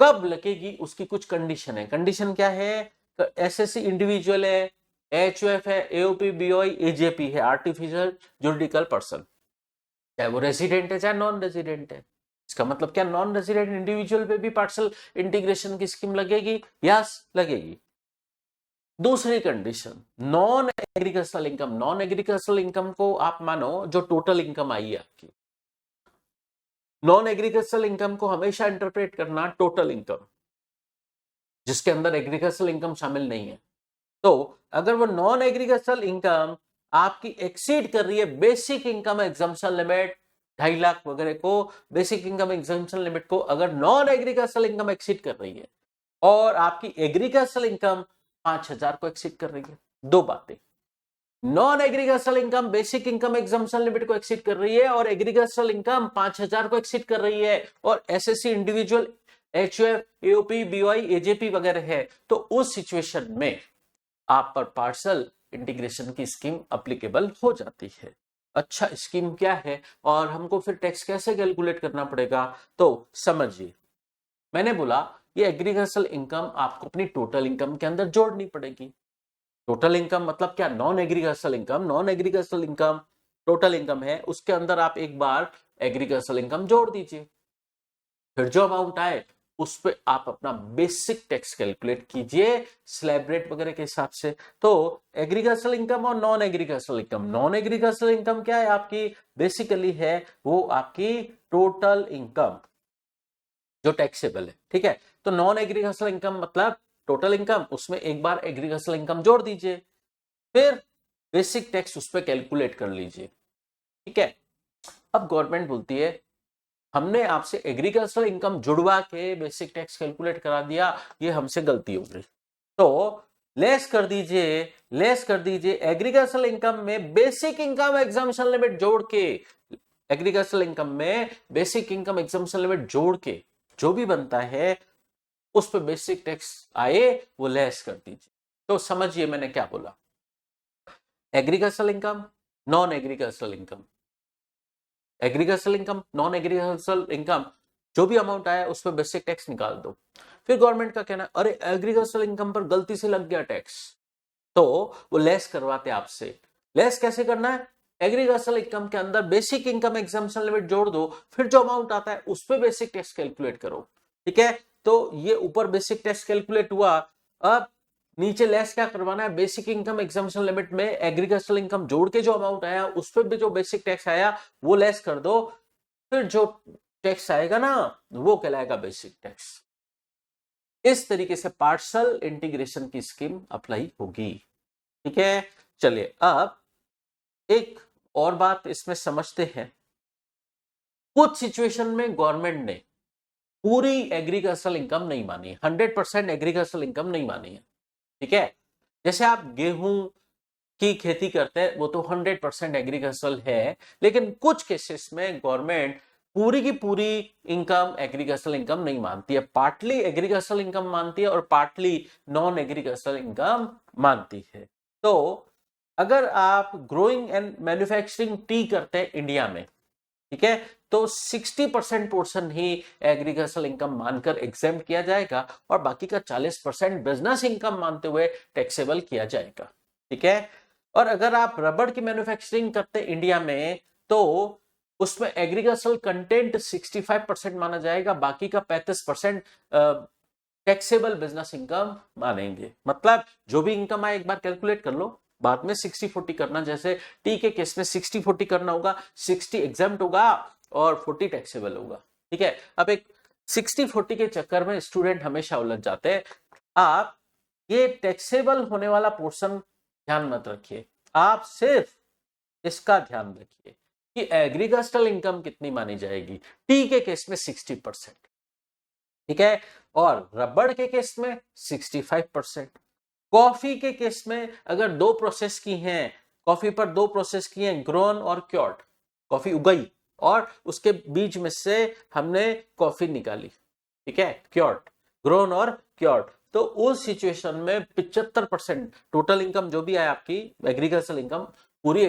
कब लगेगी उसकी कुछ कंडीशन है। कंडीशन क्या है, एसएससी इंडिविजुअल है, एचयूएफ है, एओपी, बीओआई, एजेपी है, आर्टिफिशियल जुरिडिकल पर्सन, चाहे वो रेजिडेंट है चाहे नॉन रेजिडेंट है। इसका मतलब क्या, नॉन रेजिडेंट इंडिविजुअल पे भी पार्शियल इंटीग्रेशन की स्कीम लगेगी? यस, लगेगी। दूसरी condition, non agricultural income. Non agricultural income को आप मानो जो टोटल इनकम आई है आपकी। नॉन एग्रीकल्चरल इनकम को हमेशा इंटरप्रेट करना टोटल इनकम, जिसके अंदर एग्रीकल्चरल इनकम शामिल नहीं है। तो अगर वो नॉन एग्रीकल्चरल इनकम आपकी एक्सीड कर रही है basic income exemption limit 2.5 lakh वगैरह को, बेसिक इनकम एग्जम्पशन लिमिट को अगर नॉन एग्रीकल्चरल इनकम एक्सीड कर रही है और आपकी एग्रीकल्चरल इनकम 5,000 को एक्सीड कर रही है, दो बातें, non agricultural income basic income exemption limit को एक्सीड कर रही है और एग्रीकल्चरल इनकम 5,000 को एक्सीड कर रही है और SSC individual, HUF, AOP, BOI, AJP वगैरह है, तो उस सिचुएशन में आप पर पार्शियल इंटीग्रेशन की स्कीम अप्लीकेबल हो जाती है। अच्छा, स्कीम क्या है और हमको फिर टैक्स कैसे कैलकुलेट करना पड़ेगा, तो समझिए। मैंने बोला ये एग्रीकल्चरल इनकम आपको अपनी टोटल इनकम के अंदर जोड़नी पड़ेगी। टोटल इनकम मतलब क्या, non agricultural income. Non agricultural income total income है, उसके अंदर आप एक बार एग्रीकल्चरल इनकम जोड़ दीजिए, फिर जो अमाउंट आए उस पे आप अपना बेसिक टैक्स कैलकुलेट कीजिए स्लैब रेट वगैरह के हिसाब से। तो एग्रीकल्चरल इनकम और non agricultural income, non agricultural income क्या है आपकी, बेसिकली है वो आपकी टोटल इनकम जो टैक्सेबल है। ठीक है, तो नॉन एग्रीकल्चरल इनकम मतलब टोटल इनकम, उसमें एक बार एग्रीकल्चरल इनकम जोड़ दीजिए, फिर बेसिक टैक्स उस पर कैलकुलेट कर लीजिए। ठीक है, अब गवर्नमेंट बोलती है हमने आपसे एग्रीकल्चरल इनकम जुड़वा के बेसिक टैक्स कैलकुलेट करा दिया, ये हमसे गलती हो गई, तो लेस कर दीजिए, लेस कर दीजिए। एग्रीकल्चरल इनकम में बेसिक इनकम एग्जम्पशन लिमिट जोड़ के, एग्रीकल्चरल इनकम में बेसिक इनकम एग्जम्पशन लिमिट जोड़ के जो भी बनता है उस पर बेसिक टैक्स आए वो लेस कर दीजिए। तो समझिए मैंने क्या बोला, agricultural income, non agricultural income, agricultural income, non agricultural income, जो भी अमाउंट आया उस पर बेसिक टैक्स निकाल दो। फिर गवर्नमेंट का कहना है अरे एग्रीकल्चरल इनकम पर गलती से लग गया टैक्स, तो वो लेस करवाते आपसे। लेस कैसे करना है, एग्रीकल्चरल इनकम के अंदर बेसिक इनकम एग्जम्पशन लिमिट जोड़ दो, फिर जो अमाउंट आता है उस पर बेसिक टैक्स कैलकुलेट करो। ठीक है, तो ये ऊपर बेसिक टैक्स कैलकुलेट हुआ, अब नीचे लेस क्या करवाना है, बेसिक इनकम एग्जम्पशन लिमिट में एग्रीकल्चरल इनकम जोड़ के जो अमाउंट आया उस पर भी जो बेसिक टैक्स आया वो लेस कर दो, फिर जो टैक्स आएगा ना वो कहलाएगा बेसिक टैक्स। इस तरीके से पार्शियल इंटीग्रेशन की स्कीम अप्लाई होगी। ठीक है, चलिए अब एक और बात इसमें समझते हैं। कुछ सिचुएशन में गवर्नमेंट ने पूरी एग्रीकल्चरल इनकम नहीं मानी, 100% एग्रीकल्चरल इनकम नहीं मानी है। ठीक है, जैसे आप गेहूं की खेती करते हैं वो तो 100% एग्रीकल्चरल है, लेकिन कुछ केसेस में गवर्नमेंट पूरी की पूरी इनकम एग्रीकल्चरल इनकम नहीं मानती है, पार्टली एग्रीकल्चरल इनकम मानती है और पार्टली नॉन एग्रीकल्चरल इनकम मानती है। तो अगर आप ग्रोइंग एंड मैन्युफैक्चरिंग टी करते हैं इंडिया में, ठीक है, तो 60% पोर्शन ही एग्रीकल्चरल इनकम मानकर एग्जेम्प्ट किया जाएगा और बाकी का 40% बिजनेस इनकम मानते हुए टैक्सेबल किया जाएगा। ठीक है, और अगर आप रबड़ की मैन्युफैक्चरिंग करते हैं इंडिया में तो उसमें एग्रीकल्चरल कंटेंट 65% माना जाएगा, बाकी का 35% टैक्सेबल बिजनेस इनकम मानेंगे। मतलब जो भी इनकम आए एक बार कैलकुलेट कर लो, बाद में 60-40 करना, जैसे टी के केस में 60-40 करना होगा, 60 एग्जाम्प्ट होगा और 40 टैक्सेबल होगा। ठीक है, अब एक 60-40 के चक्कर में स्टूडेंट हमेशा उलझ जाते हैं। आप ये टैक्सेबल होने वाला पोर्शन ध्यान मत रखिए, आप सिर्फ इसका ध्यान रखिए कि एग्रीकल्चरल इनकम कितनी मानी जाएगी। टी के केस में 60%, ठीक है, और रबड़ के केस में 65%। कॉफी के केस में अगर दो प्रोसेस की हैं, कॉफी पर दो प्रोसेस की हैं, ग्रोन और क्योर्ड, कॉफी उगाई और उसके बीच में से हमने कॉफी निकाली, ठीक है, क्योर्ड, ग्रोन और क्योर्ड, तो उस सिचुएशन में 75% टोटल इनकम जो भी आए आपकी एग्रीकल्चरल इनकम, पूरी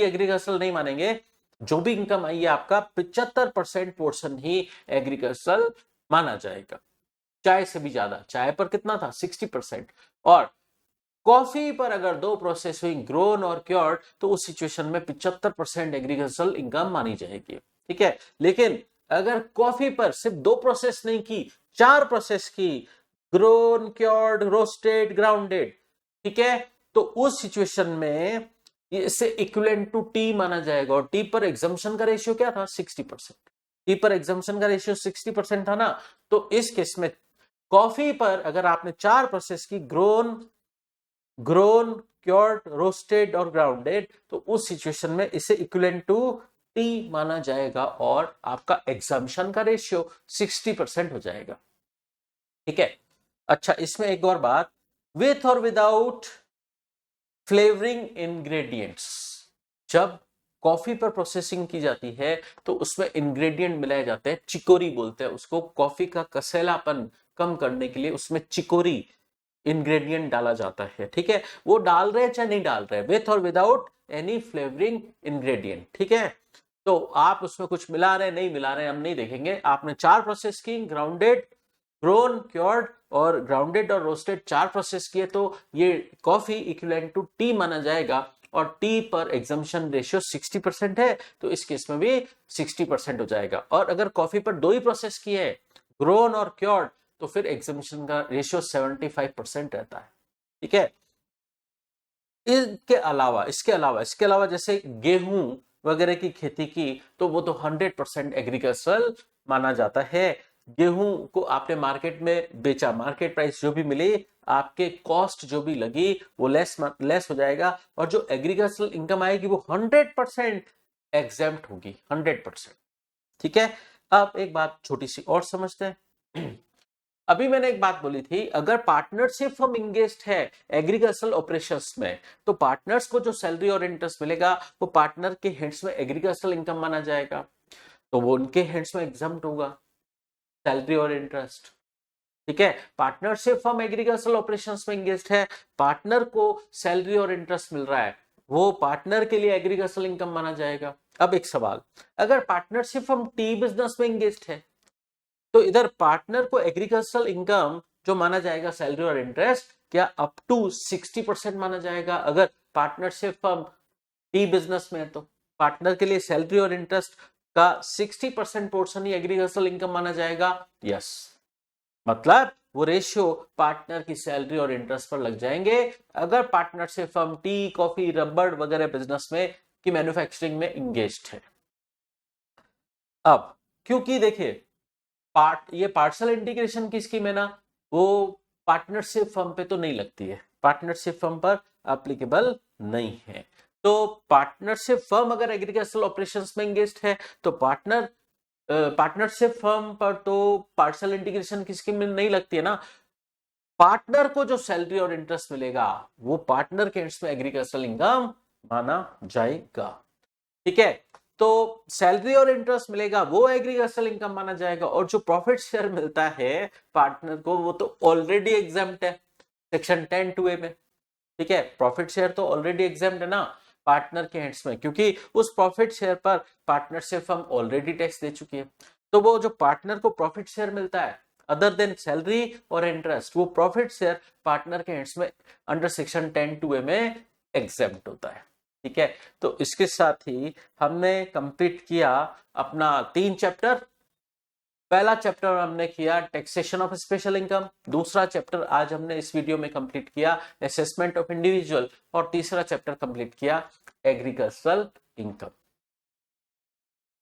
एग्रीकल्चरल नहीं मानेंगे, जो भी इनकम आई है आपका 75% पोर्शन ही एग्रीकल्चरल माना जाएगा। चाय से भी ज्यादा, चाय पर कितना था 60%, और कॉफी पर अगर दो प्रोसेस हुई, ग्रोन और क्योर्ड, तो उस सिचुएशन में 75% एग्रीकल्चरल इनकम मानी जाएगी। ठीक है, लेकिन अगर कॉफी पर सिर्फ दो प्रोसेस नहीं की, 4 प्रोसेस की, ग्रोन, क्योर्ड, रोस्टेड, ग्राउंडेड, ठीक है, तो उस सिचुएशन में इसे इक्विवेलेंट टू टी माना जाएगा। और टी पर एग्जम्पशन का रेशियो क्या था 60%, टी पर एग्जम्पशन का रेशियो 60% था ना, तो इस केस में कॉफी पर अगर आपने 4 प्रोसेस की, ग्रोन, क्योर्ड, रोस्टेड और ग्राउंडेड, तो उस सिचुएशन में इसे इक्विवेलेंट टू टी माना जाएगा और आपका एग्जम्पशन का रेशियो 60% हो जाएगा। ठीक है, अच्छा इसमें एक और बात, विथ और विदाउट फ्लेवरिंग इंग्रेडिएंट्स, जब कॉफी पर प्रोसेसिंग की जाती है तो उसमें इंग्रेडिएंट मिलाए जाते हैं, चिकोरी बोलते हैं उसको, कॉफी का कसैलापन कम करने के लिए उसमें चिकोरी इंग्रेडिएंट डाला जाता है। ठीक है, वो डाल रहे हैं चाहे नहीं डाल रहे, विथ और विदाउट एनी फ्लेवरिंग इंग्रेडिएंट। ठीक है, तो आप उसमें कुछ मिला रहे नहीं मिला रहे हम नहीं देखेंगे। आपने 4 प्रोसेस की, ग्राउंडेड, ग्रोन, क्योर्ड और ग्राउंडेड और रोस्टेड 4 प्रोसेस किए, तो ये कॉफी इक्विवेलेंट टू टी माना जाएगा। और टी पर एग्जम्पशन रेशियो 60% है, तो इस केस में भी 60% हो जाएगा। और अगर कॉफी पर 2 ही प्रोसेस की है, ग्रोन और क्योर्ड, तो फिर एग्जम्पशन का रेशियो 75% रहता है। ठीक है, इसके अलावा जैसे गेहूं वगैरह की खेती की, तो वो तो 100% एग्रीकल्चरल माना जाता है। गेहूं को आपने मार्केट में बेचा, मार्केट प्राइस जो भी मिली, आपके कॉस्ट जो भी लगी वो लेस हो जाएगा, और जो एग्रीकल्चरल इनकम आएगी वो 100% एग्जेम्प्ट होगी, 100%। ठीक है, अब एक बात छोटी सी और समझते हैं। अभी मैंने एक बात बोली थी, अगर पार्टनरशिप फर्म इंगेज्ड है एग्रीकल्चरल ऑपरेशंस में, तो पार्टनर्स को जो सैलरी और इंटरेस्ट मिलेगा वो पार्टनर के हैंड्स में एग्रीकल्चरल इनकम माना जाएगा, तो वो उनके हैंड्स में एग्जम्प्ट होगा सैलरी और इंटरेस्ट। ठीक है, पार्टनरशिप फर्म एग्रीकल्चरल ऑपरेशंस में इंगेज्ड है, पार्टनर को सैलरी और इंटरेस्ट मिल रहा है, वो पार्टनर के लिए एग्रीकल्चरल इनकम माना जाएगा। अब एक सवाल, अगर पार्टनरशिप फर्म टी बिजनेस में इंगेज्ड है, तो इधर पार्टनर को एग्रीकल्चरल इनकम जो माना जाएगा सैलरी और इंटरेस्ट, क्या अप टू 60% माना जाएगा? अगर पार्टनरशिप फर्म टी बिजनेस में है तो पार्टनर के लिए सैलरी और इंटरेस्ट का 60% पोर्शन ही एग्रीकल्चरल इनकम माना जाएगा। यस, मतलब वो रेशियो पार्टनर की सैलरी और इंटरेस्ट पर लग जाएंगे अगर पार्टनरशिप फर्म टी, कॉफी, रबड़ वगैरह बिजनेस में की मैन्युफैक्चरिंग में इंगेज्ड है। अब क्योंकि देखिए ये पार्शल इंटीग्रेशन की स्कीम है ना, वो पार्टनरशिप फर्म पे तो नहीं लगती है, पार्टनरशिप फर्म पर एप्लीकेबल नहीं है। तो पार्टनरशिप फर्म अगर एग्रीकल्चरल ऑपरेशंस में एंगेज्ड है तो पार्टनरशिप फर्म पर तो पार्शल इंटीग्रेशन की स्कीम में नहीं लगती है ना। पार्टनर को जो सैलरी और इंटरेस्ट मिलेगा वो पार्टनर के एंड्स में एग्रीकल्चरल इनकम माना जाएगा। ठीक है, तो सैलरी और इंटरेस्ट मिलेगा वो एग्रीकल्चरल इनकम माना जाएगा, और जो प्रॉफिट शेयर मिलता है पार्टनर को वो तो ऑलरेडी एग्जेम्प्ट है सेक्शन 10(2)(a) में। ठीक है, प्रॉफिट शेयर तो ऑलरेडी एग्जेम्प्ट है ना पार्टनर के हैंड्स में, क्योंकि उस प्रॉफिट शेयर पर पार्टनरशिप फर्म ऑलरेडी टैक्स दे चुकी है। तो वो जो पार्टनर को प्रॉफिट शेयर मिलता है अदर देन सैलरी और इंटरेस्ट, वो प्रॉफिट शेयर पार्टनर के हैंड्स में अंडर सेक्शन 10(2)(a) में एग्जेम्प्ट होता है। ठीक है, तो इसके साथ ही हमने कंप्लीट किया अपना 3 चैप्टर। पहला चैप्टर हमने किया टैक्सेशन ऑफ स्पेशल इनकम, दूसरा चैप्टर आज हमने इस वीडियो में कंप्लीट किया असेसमेंट ऑफ इंडिविजुअल, और तीसरा चैप्टर कंप्लीट किया एग्रीकल्चरल इनकम।